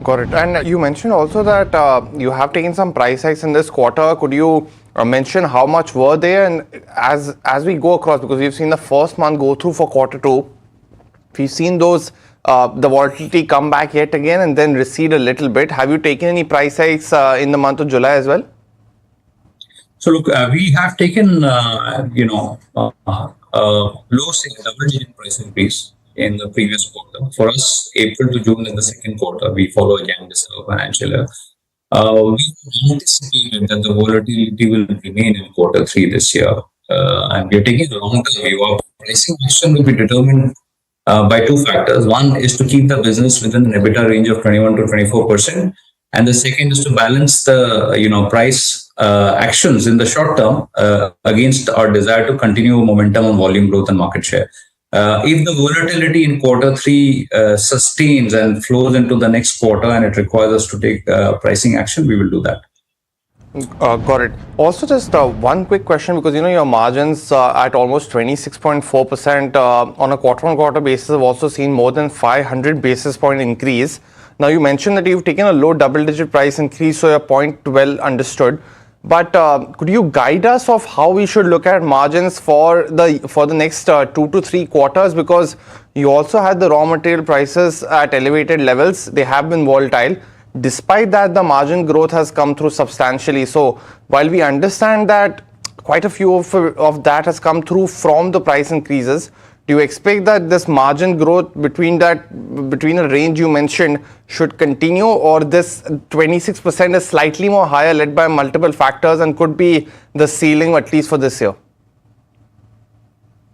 Got it. And you mentioned also that you have taken some price hikes in this quarter. Could you mention how much were they? And as we go across, because we've seen the first month go through for quarter two, we've seen those the volatility come back yet again and then recede a little bit. Have you taken any price hikes in the month of July as well? So look, we have taken low double-digit price increase in the previous quarter. For us, April to June is the second quarter. We follow Jan December financial year. We anticipated that the volatility will remain in quarter three this year, and we are taking a long-term view. Our pricing action will be determined by two factors. One is to keep the business within an EBITDA range of 21 to 24%, and the second is to balance the price actions in the short term against our desire to continue momentum on volume growth and market share. If the volatility in quarter three sustains and flows into the next quarter and it requires us to take pricing action, we will do that. Got it. Also, just one quick question, because your margins at almost 26.4% on a quarter-on-quarter basis have also seen more than 500 basis point increase. Now, you mentioned that you've taken a low double-digit price increase, so your point well understood. But could you guide us of how we should look at margins for the next 2 to 3 quarters? Because you also had the raw material prices at elevated levels. They have been volatile. Despite that, the margin growth has come through substantially. So while we understand that quite a few of that has come through from the price increases, do you expect that this margin growth between a range you mentioned should continue, or this 26% is slightly more higher, led by multiple factors, and could be the ceiling at least for this year?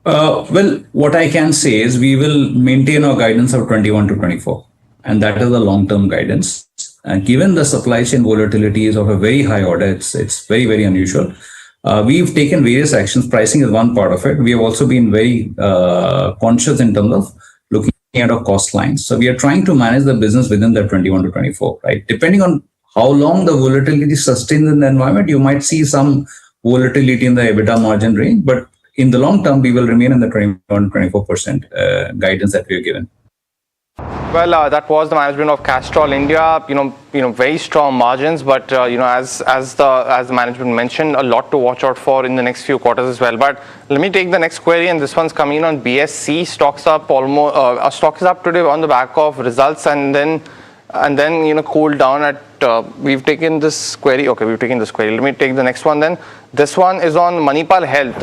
Well, what I can say is we will maintain our guidance of 21 to 24, and that is the long-term guidance. Given the supply chain volatility is of a very high order, it's very, very unusual. We've taken various actions. Pricing is one part of it. We have also been very conscious in terms of looking at our cost lines. So we are trying to manage the business within that 21 to 24, right? Depending on how long the volatility sustains in the environment, you might see some volatility in the EBITDA margin range, but in the long term, we will remain in the 21 to 24% guidance that we have given. Well, that was the management of Castrol India. Very strong margins, but as the management mentioned, a lot to watch out for in the next few quarters as well. But let me take the next query, and this one's coming in on BSC. Stocks up almost. Stock is up today on the back of results, and then cooled down at. We've taken this query. Okay, we've taken this query. Let me take the next one then. This one is on Manipal Health,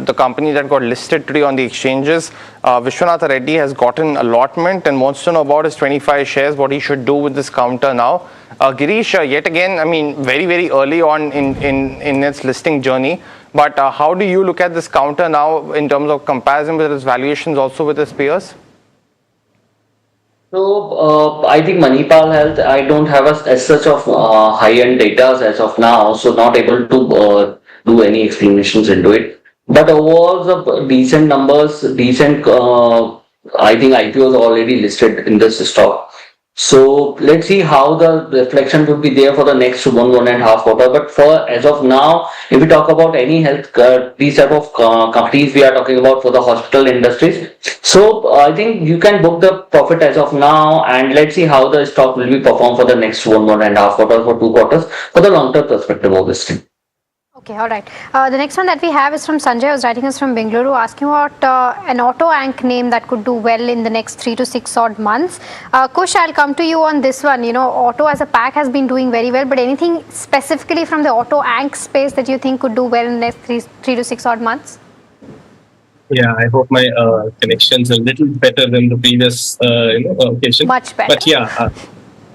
the company that got listed today on the exchanges. Vishwanatha Reddy has gotten allotment and wants to know about his 25 shares, what he should do with this counter now. Girish, yet again, very, very early on in its listing journey. But how do you look at this counter now in terms of comparison with its valuations, also with its peers? So I think Manipal Health, I don't have as such of high-end data as of now, so not able to do any explanations into it. But overall, the decent numbers, I think IPOs already listed in this stock. So let's see how the reflection would be there for the next 1.5 quarter. But for as of now, if we talk about any health, these type of companies we are talking about for the hospital industries. So I think you can book the profit as of now, and let's see how the stock will be performed for the next 1.5 quarters for 2 quarters for the long term perspective, obviously. Okay, all right. The next one that we have is from Sanjay, who's writing us from Bengaluru, asking about an auto anch name that could do well in the next 3 to 6 odd months. Kush, I'll come to you on this one. You know, auto as a pack has been doing very well, but anything specifically from the auto anch space that you think could do well in the next 3 to 6 odd months? Yeah, I hope my connection's a little better than the previous occasion. Much better. But yeah.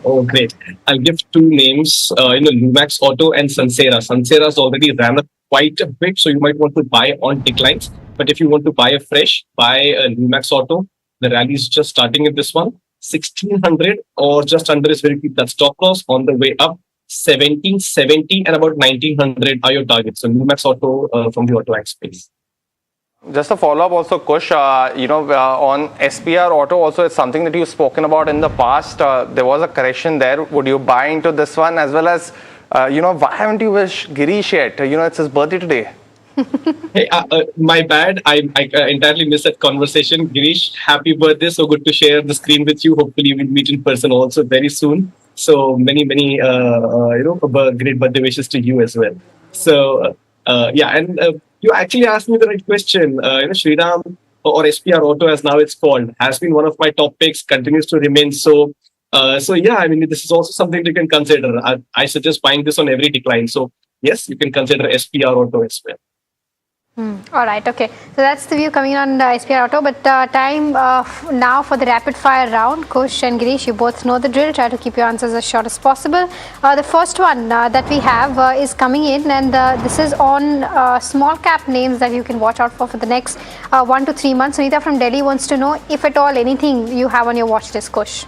Oh, great. I'll give 2 names, Lumax Auto and Sansera. Sansera's already ran up quite a bit, so you might want to buy on declines. But if you want to buy a fresh, buy a Lumax Auto. The rally is just starting at this one. 1600 or just under is very deep. That's stop loss. On the way up, 1770 and about 1900 are your targets. So Lumax Auto from the auto space. Just a follow-up also, Kush, on SPR Auto also, it's something that you've spoken about in the past. There was a correction there. Would you buy into this one as well as, why haven't you wished Girish yet? It's his birthday today. Hey, my bad. I entirely missed that conversation. Girish, happy birthday. So good to share the screen with you. Hopefully we'll meet in person also very soon. So many, great birthday wishes to you as well. So, you actually asked me the right question. Shriram or SPR Auto, as now it's called, has been one of my top picks, continues to remain so. This is also something you can consider. I suggest buying this on every decline. So, yes, you can consider SPR Auto as well. All right, okay. So that's the view coming on SPR Auto. But time now for the rapid fire round. Kush and Girish, you both know the drill. Try to keep your answers as short as possible. The first one that we have is coming in, and this is on small cap names that you can watch out for the next 1 to 3 months. Sunita from Delhi wants to know if at all anything you have on your watch list, Kush.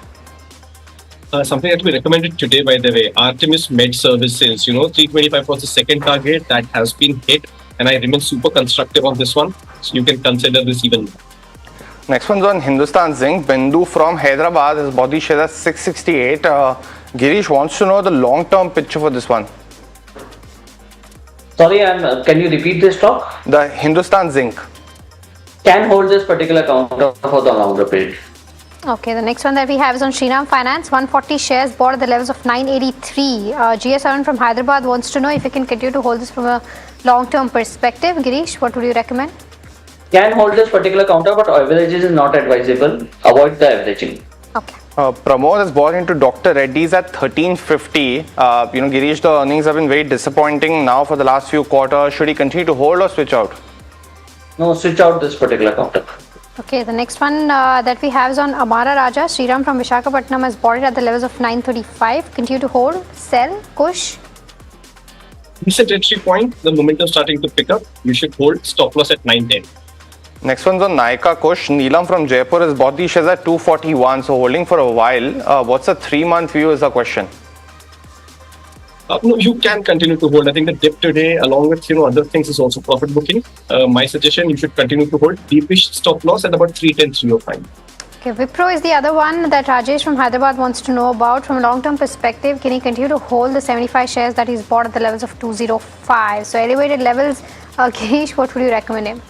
Something that we recommended today, by the way, Artemis Med Services. 325 was the second target that has been hit. And I remain super constructive on this one. So you can consider this even. Next one's on Hindustan Zinc. Bindu from Hyderabad, his body share at 668. Girish wants to know the long-term picture for this one. Sorry, can you repeat this stock? The Hindustan Zinc. Can hold this particular counter for the longer period. Okay, the next one that we have is on Shriram Finance. 140 shares bought at the levels of 983. GS7 from Hyderabad wants to know if you can continue to hold this from a long-term perspective. Girish, what would you recommend? Can hold this particular counter, but averages is not advisable. Avoid the averaging. Okay. Pramod has bought into Dr. Reddy's at 1350. Girish, the earnings have been very disappointing now for the last few quarters. Should he continue to hold or switch out? No, switch out this particular counter. Okay, the next one that we have is on Amara Raja. Sriram from Visakhapatnam has bought it at the levels of 935. Continue to hold, sell, Kush. Decent entry point. The momentum starting to pick up. You should hold. Stop loss at 910. Next one's on Nykaa, Kush. Neelam from Jaipur has bought these shares at 241, so holding for a while. What's a 3-month view is the question. No, you can continue to hold. I think the dip today, along with other things, is also profit booking. My suggestion: you should continue to hold. Deepish stop loss at about 310, 305. Okay, Wipro is the other one that Rajesh from Hyderabad wants to know about. From a long-term perspective, can he continue to hold the 75 shares that he's bought at the levels of 205? So elevated levels. Girish, what would you recommend him?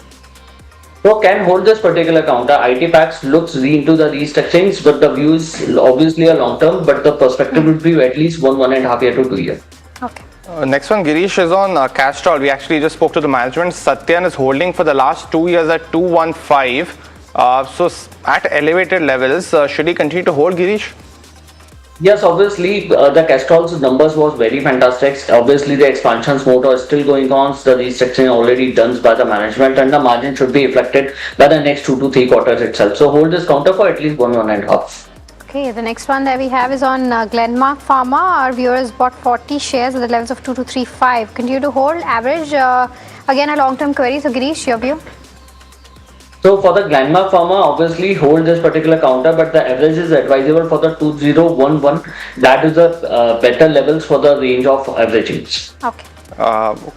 So can hold this particular counter. IT Packs looks into the restructurings, but the view is obviously a long term, but the perspective would be at least 1.5 year to 2 year. Okay. Next one, Girish, is on Castrol. We actually just spoke to the management. Satyan is holding for the last 2 years at 215. So at elevated levels, should he continue to hold, Girish? Yes, obviously the Castrol's numbers was very fantastic. Obviously the expansions mode is still going on. The restructuring already done by the management, and the margin should be reflected by the next 2 to 3 quarters itself. So hold this counter for at least 1.5. Okay, the next one that we have is on Glenmark Pharma. Our viewers bought 40 shares at the levels of 2235. Continue to hold. Average, again a long-term query. So Girish, your view? So for the Glenmark Pharma, obviously hold this particular counter, but the average is advisable for the 2011. That is the better levels for the range of averagings. Okay.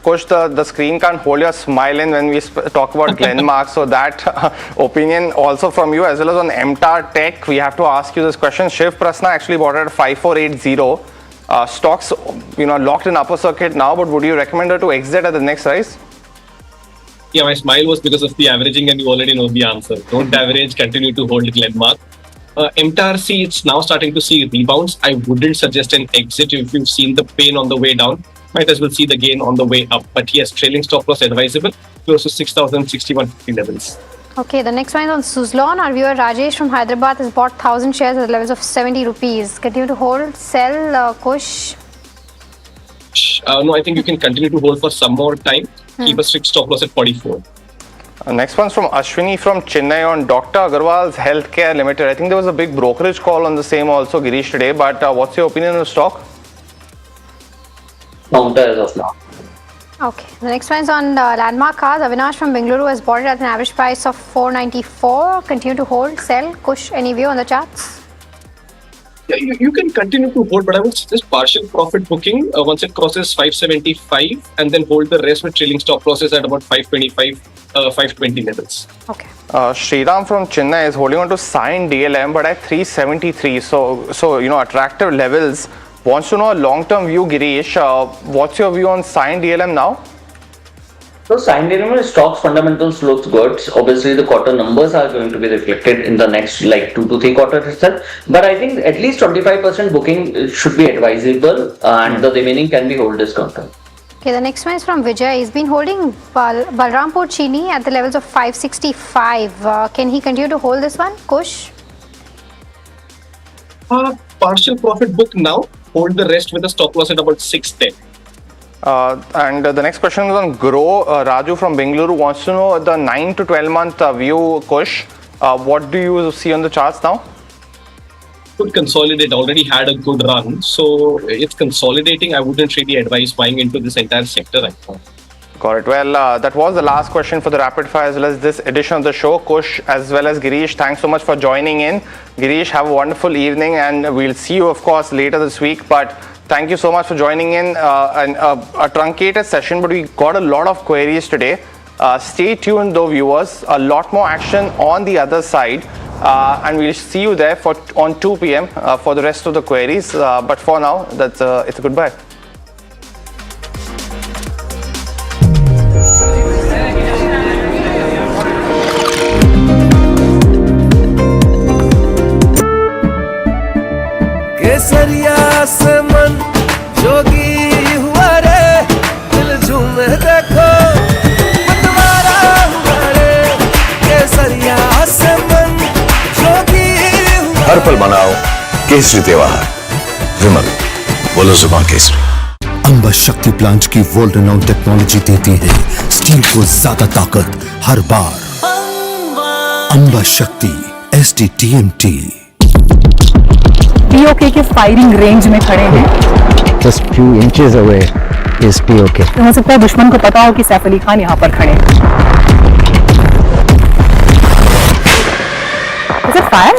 Kush, the screen can't hold your smile in when we talk about Glenmark. So that opinion also from you, as well as on MTAR Tech, we have to ask you this question. Shiv Prasna actually bought it at 5480. Stocks, locked in upper circuit now, but would you recommend her to exit at the next rise? Yeah, my smile was because of the averaging, and you already know the answer. Don't average, continue to hold Glenmark. MTARC, it's now starting to see rebounds. I wouldn't suggest an exit if you've seen the pain on the way down. Might as well see the gain on the way up. But yes, trailing stop loss advisable, close to 6,061.50 levels. Okay, the next one is on Suzlon. Our viewer Rajesh from Hyderabad has bought 1,000 shares at the levels of 70 rupees. Continue to hold, sell, Kush? No, I think you can continue to hold for some more time. Keep a strict stop loss at 44. Next one's from Ashwini from Chennai on Dr. Agarwal's Healthcare Limited. I think there was a big brokerage call on the same also, Girish, today. But what's your opinion on the stock? Counter as of now. Okay, the next one is on Landmark Cars. Avinash from Bengaluru has bought it at an average price of 494. Continue to hold, sell, Kush, any view on the charts? Yeah, you can continue to hold, but I would suggest partial profit booking once it crosses 575 and then hold the rest with trailing stop losses at about 525, 520 levels. Okay. Sriram from Chennai is holding on to signed DLM, but at 373. So attractive levels. Wants to know a long-term view, Girish. What's your view on signed DLM now? So signed DLM stocks fundamentals looks good. Obviously, the quarter numbers are going to be reflected in the next 2 to 3 quarters itself. But I think at least 25% booking should be advisable, and the remaining can be hold discounted. Okay, the next one is from Vijay. He's been holding Balrampur Chini at the levels of 565. Can he continue to hold this one, Kush? Partial profit book now. Hold the rest with a stop loss at about 610. And the next question is on Grow. Raju from Bengaluru wants to know the 9 to 12 month view, Kush. What do you see on the charts now? Could consolidate, already had a good run. So it's consolidating. I wouldn't really advise buying into this entire sector right now. Got it. Well, that was the last question for the rapid fire as well as this edition of the show. Kush as well as Girish, thanks so much for joining in. Girish, have a wonderful evening, and we'll see you, of course, later this week. But thank you so much for joining in. A truncated session, but we got a lot of queries today. Stay tuned, though, viewers. A lot more action on the other side. And we'll see you there on 2 p.m. For the rest of the queries. But for now, it's a goodbye. केसरिया से मन जोगी हुआ रे दिल झूमे देखो पतवारा हुआ रे केसरिया से मन जोगी हुआ हर पल मनाओ केसरी त्योहार विमल बोलो जुबान केसरी। अंबा शक्ति प्लांट की वर्ल्ड रेनाउंड टेक्नोलॉजी देती है स्टील को ज्यादा ताकत हर बार। अंबा शक्ति SDTMT। POK के फायरिंग रेंज में खड़े हैं। Just few inches away is POK. हो सकता है दुश्मन को पता हो कि सैफ अली खान यहाँ पर खड़े हैं। Is it fire?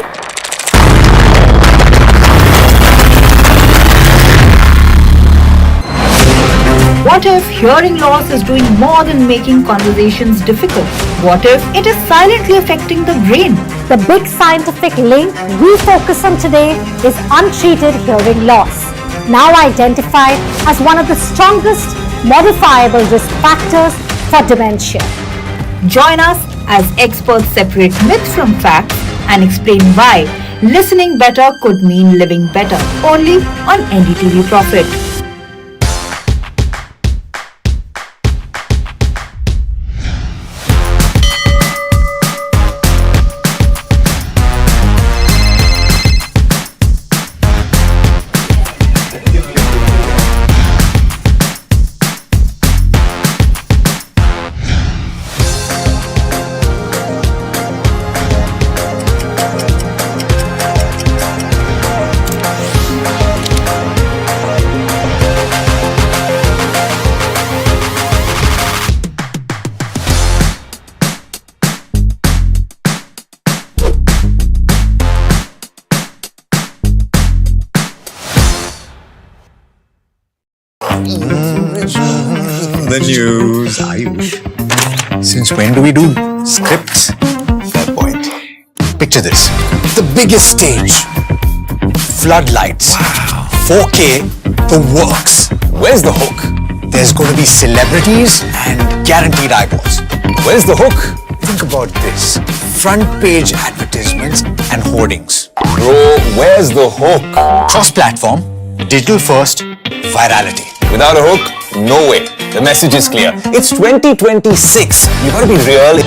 What if hearing loss is doing more than making conversations difficult? What if it is silently affecting the brain? The big scientific link we focus on today is untreated hearing loss, now identified as one of the strongest modifiable risk factors for dementia. Join us as experts separate myth from facts and explain why listening better could mean living better. Only on NDTV Profit. The news. Ayush. Since when do we do scripts? Fair point. Picture this. The biggest stage. Floodlights. Wow. 4K. The works. Where's the hook? There's going to be celebrities and guaranteed eyeballs. Where's the hook? Think about this. Front page advertisements and hoardings. Bro, where's the hook? Cross-platform, digital first, virality. Without a hook, no way. The message is clear. It's 2026. You gotta be real.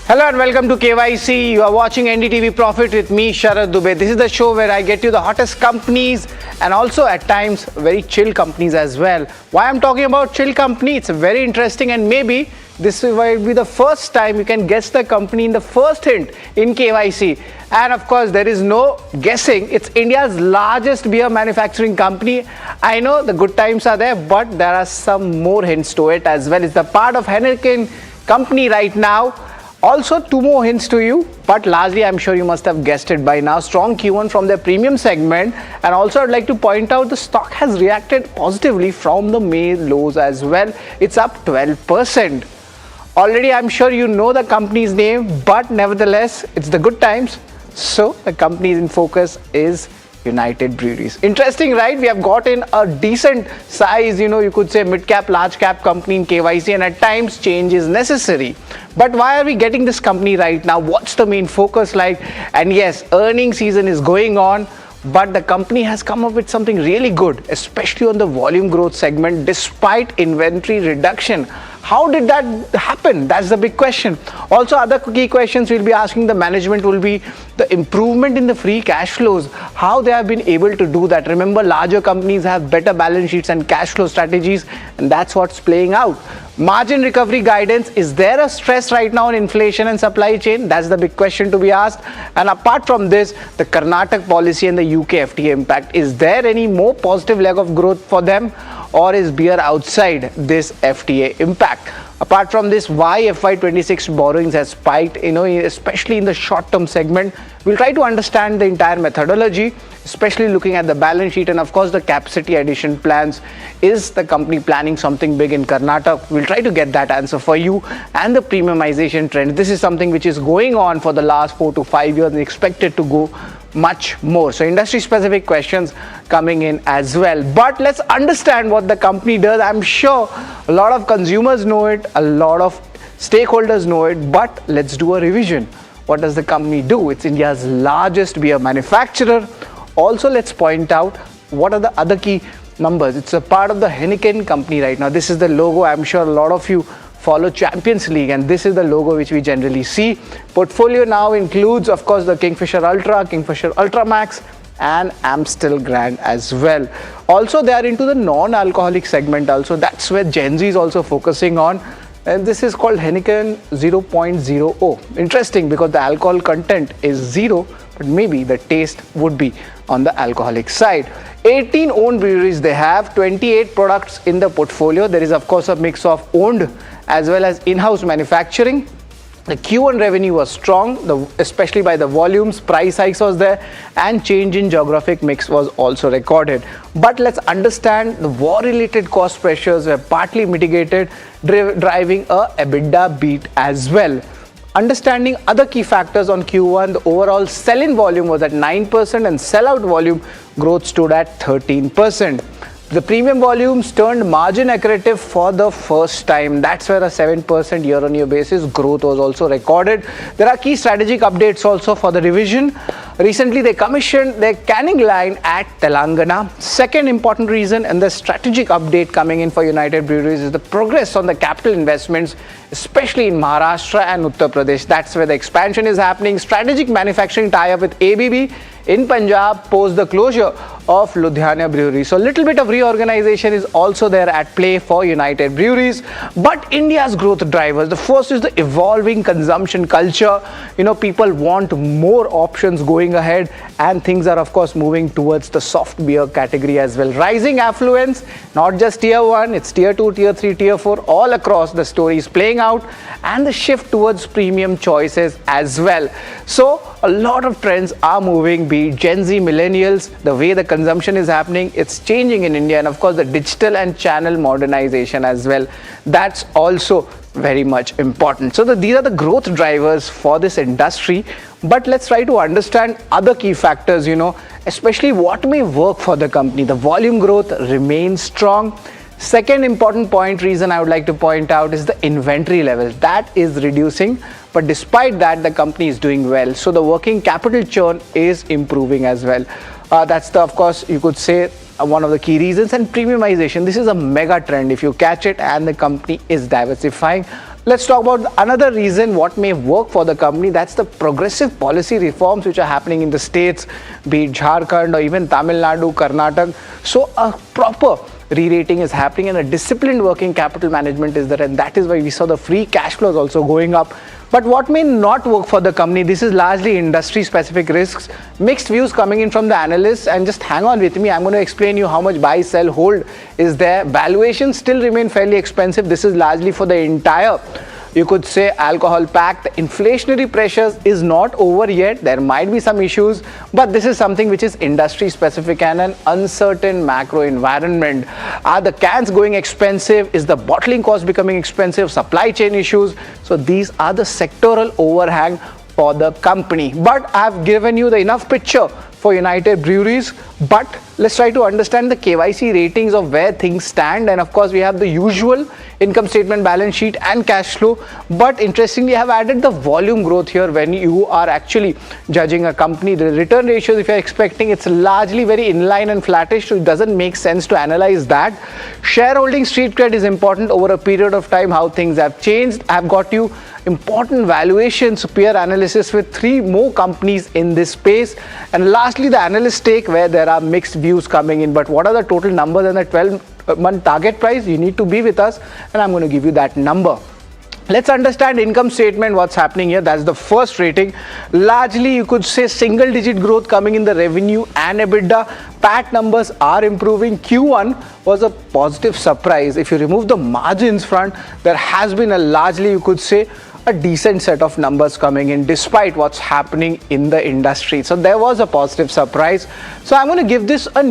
Hello and welcome to KYC. You are watching NDTV Profit with me, Sharad Dubey. This is the show where I get you the hottest companies and also at times very chill companies as well. Why I'm talking about chill company? It's very interesting and maybe this will be the first time you can guess the company in the first hint in KYC. And of course, there is no guessing. It's India's largest beer manufacturing company. I know the good times are there, but there are some more hints to it as well. It's the part of Heineken company right now. Also, two more hints to you, but largely I'm sure you must have guessed it by now. Strong Q1 from their premium segment, and also I'd like to point out the stock has reacted positively from the May lows as well. It's up 12%. Already I'm sure you know the company's name, but nevertheless, it's the good times. So the company in focus is United Breweries. Interesting, right? We have got in a decent size, you could say mid-cap, large-cap company in KYC, and at times change is necessary. But why are we getting this company right now? What's the main focus like? And yes, earnings season is going on, but the company has come up with something really good, especially on the volume growth segment, despite inventory reduction. How did that happen? That's the big question. Also, other key questions we'll be asking the management will be the improvement in the free cash flows, how they have been able to do that. Remember, larger companies have better balance sheets and cash flow strategies, and that's what's playing out. Margin recovery guidance, is there a stress right now in inflation and supply chain? That's the big question to be asked. And apart from this, the Karnataka policy and the UK FTA impact, is there any more positive leg of growth for them? Or is beer outside this FTA impact? Apart from this, why FY26 borrowings has spiked, especially in the short-term segment? We'll try to understand the entire methodology, especially looking at the balance sheet and of course the capacity addition plans. Is the company planning something big in Karnataka? We'll try to get that answer for you. And the premiumization trend. This is something which is going on for the last 4 to 5 years and expected to go much more. So industry specific questions coming in as well. But let's understand what the company does. I'm sure a lot of consumers know it, a lot of stakeholders know it, but let's do a revision. What does the company do? It's India's largest beer manufacturer. Also, let's point out what are the other key numbers. It's a part of the Heineken company right now. This is the logo. I'm sure a lot of you follow Champions League, and this is the logo which we generally see. Portfolio now includes, of course, the Kingfisher Ultra, Kingfisher Ultra Max, and Amstel Grand as well. Also, they are into the non-alcoholic segment also. That's where Gen Z is also focusing on. And this is called Heineken 0.0. Interesting, because the alcohol content is 0, but maybe the taste would be on the alcoholic side. 18 owned breweries they have, 28 products in the portfolio. There is, of course, a mix of owned as well as in-house manufacturing. The Q1 revenue was strong, especially by the volumes, price hikes was there, and change in geographic mix was also recorded. But let's understand the war-related cost pressures were partly mitigated, driving a EBITDA beat as well. Understanding other key factors on Q1, the overall sell-in volume was at 9% and sell-out volume growth stood at 13%. The premium volumes turned margin accretive for the first time. That's where a 7% year-on-year basis growth was also recorded. There are key strategic updates also for the revision. Recently, they commissioned their canning line at Telangana. Second important reason and the strategic update coming in for United Breweries is the progress on the capital investments, especially in Maharashtra and Uttar Pradesh. That's where the expansion is happening. Strategic manufacturing tie-up with ABB in Punjab post the closure of Ludhiana Brewery. So a little bit of reorganization is also there at play for United Breweries. But India's growth drivers, the first is the evolving consumption culture. People want more options going going ahead, and things are of course moving towards the soft beer category as well. Rising affluence, not just tier 1, it's tier 2, tier 3, tier 4, all across the story is playing out, and the shift towards premium choices as well. So a lot of trends are moving, be it Gen Z, millennials, the way the consumption is happening, it's changing in India, and of course the digital and channel modernization as well. That's also very much important. So these are the growth drivers for this industry, but let's try to understand other key factors, especially what may work for the company. The volume growth remains strong. Second important reason I would like to point out is the inventory level. That is reducing, but despite that, the company is doing well. So the working capital churn is improving as well. That's of course, you could say, one of the key reasons. And premiumization, this is a mega trend if you catch it, and the company is diversifying. Let's talk about another reason what may work for the company. That's the progressive policy reforms which are happening in the states, be it Jharkhand or even Tamil Nadu, Karnataka. So a proper re-rating is happening, and a disciplined working capital management is there, and that is why we saw the free cash flows also going up. But what may not work for the company, this is largely industry specific risks. Mixed views coming in from the analysts, and just hang on with me, I'm going to explain you how much buy, sell, hold is there. Valuations still remain fairly expensive. This is largely for the entire, you could say, alcohol pack. The inflationary pressures is not over yet. There might be some issues, but this is something which is industry specific and an uncertain macro environment. Are the cans going expensive? Is the bottling cost becoming expensive? Supply chain issues? So these are the sectoral overhang for the company. But I've given you the enough picture for United Breweries, but let's try to understand the KYC ratings of where things stand. And of course, we have the usual income statement, balance sheet and cash flow. But interestingly, I have added the volume growth here. When you are actually judging a company, the return ratios, if you're expecting, it's largely very inline and flattish, so it doesn't make sense to analyze that. Shareholding street cred is important over a period of time, how things have changed. I've got you important valuations, peer analysis with 3 more companies in this space. And lastly, the analyst take, where there are mixed views coming in. But what are the total numbers and the 12-month target price? You need to be with us, and I'm going to give you that number. Let's understand income statement, what's happening here. That's the first rating. Largely, you could say single digit growth coming in the revenue and EBITDA. PAT numbers are improving. Q1 was a positive surprise. If you remove the margins front, there has been a largely, you could say, a decent set of numbers coming in despite what's happening in the industry. So there was a positive surprise. So I'm going to give this a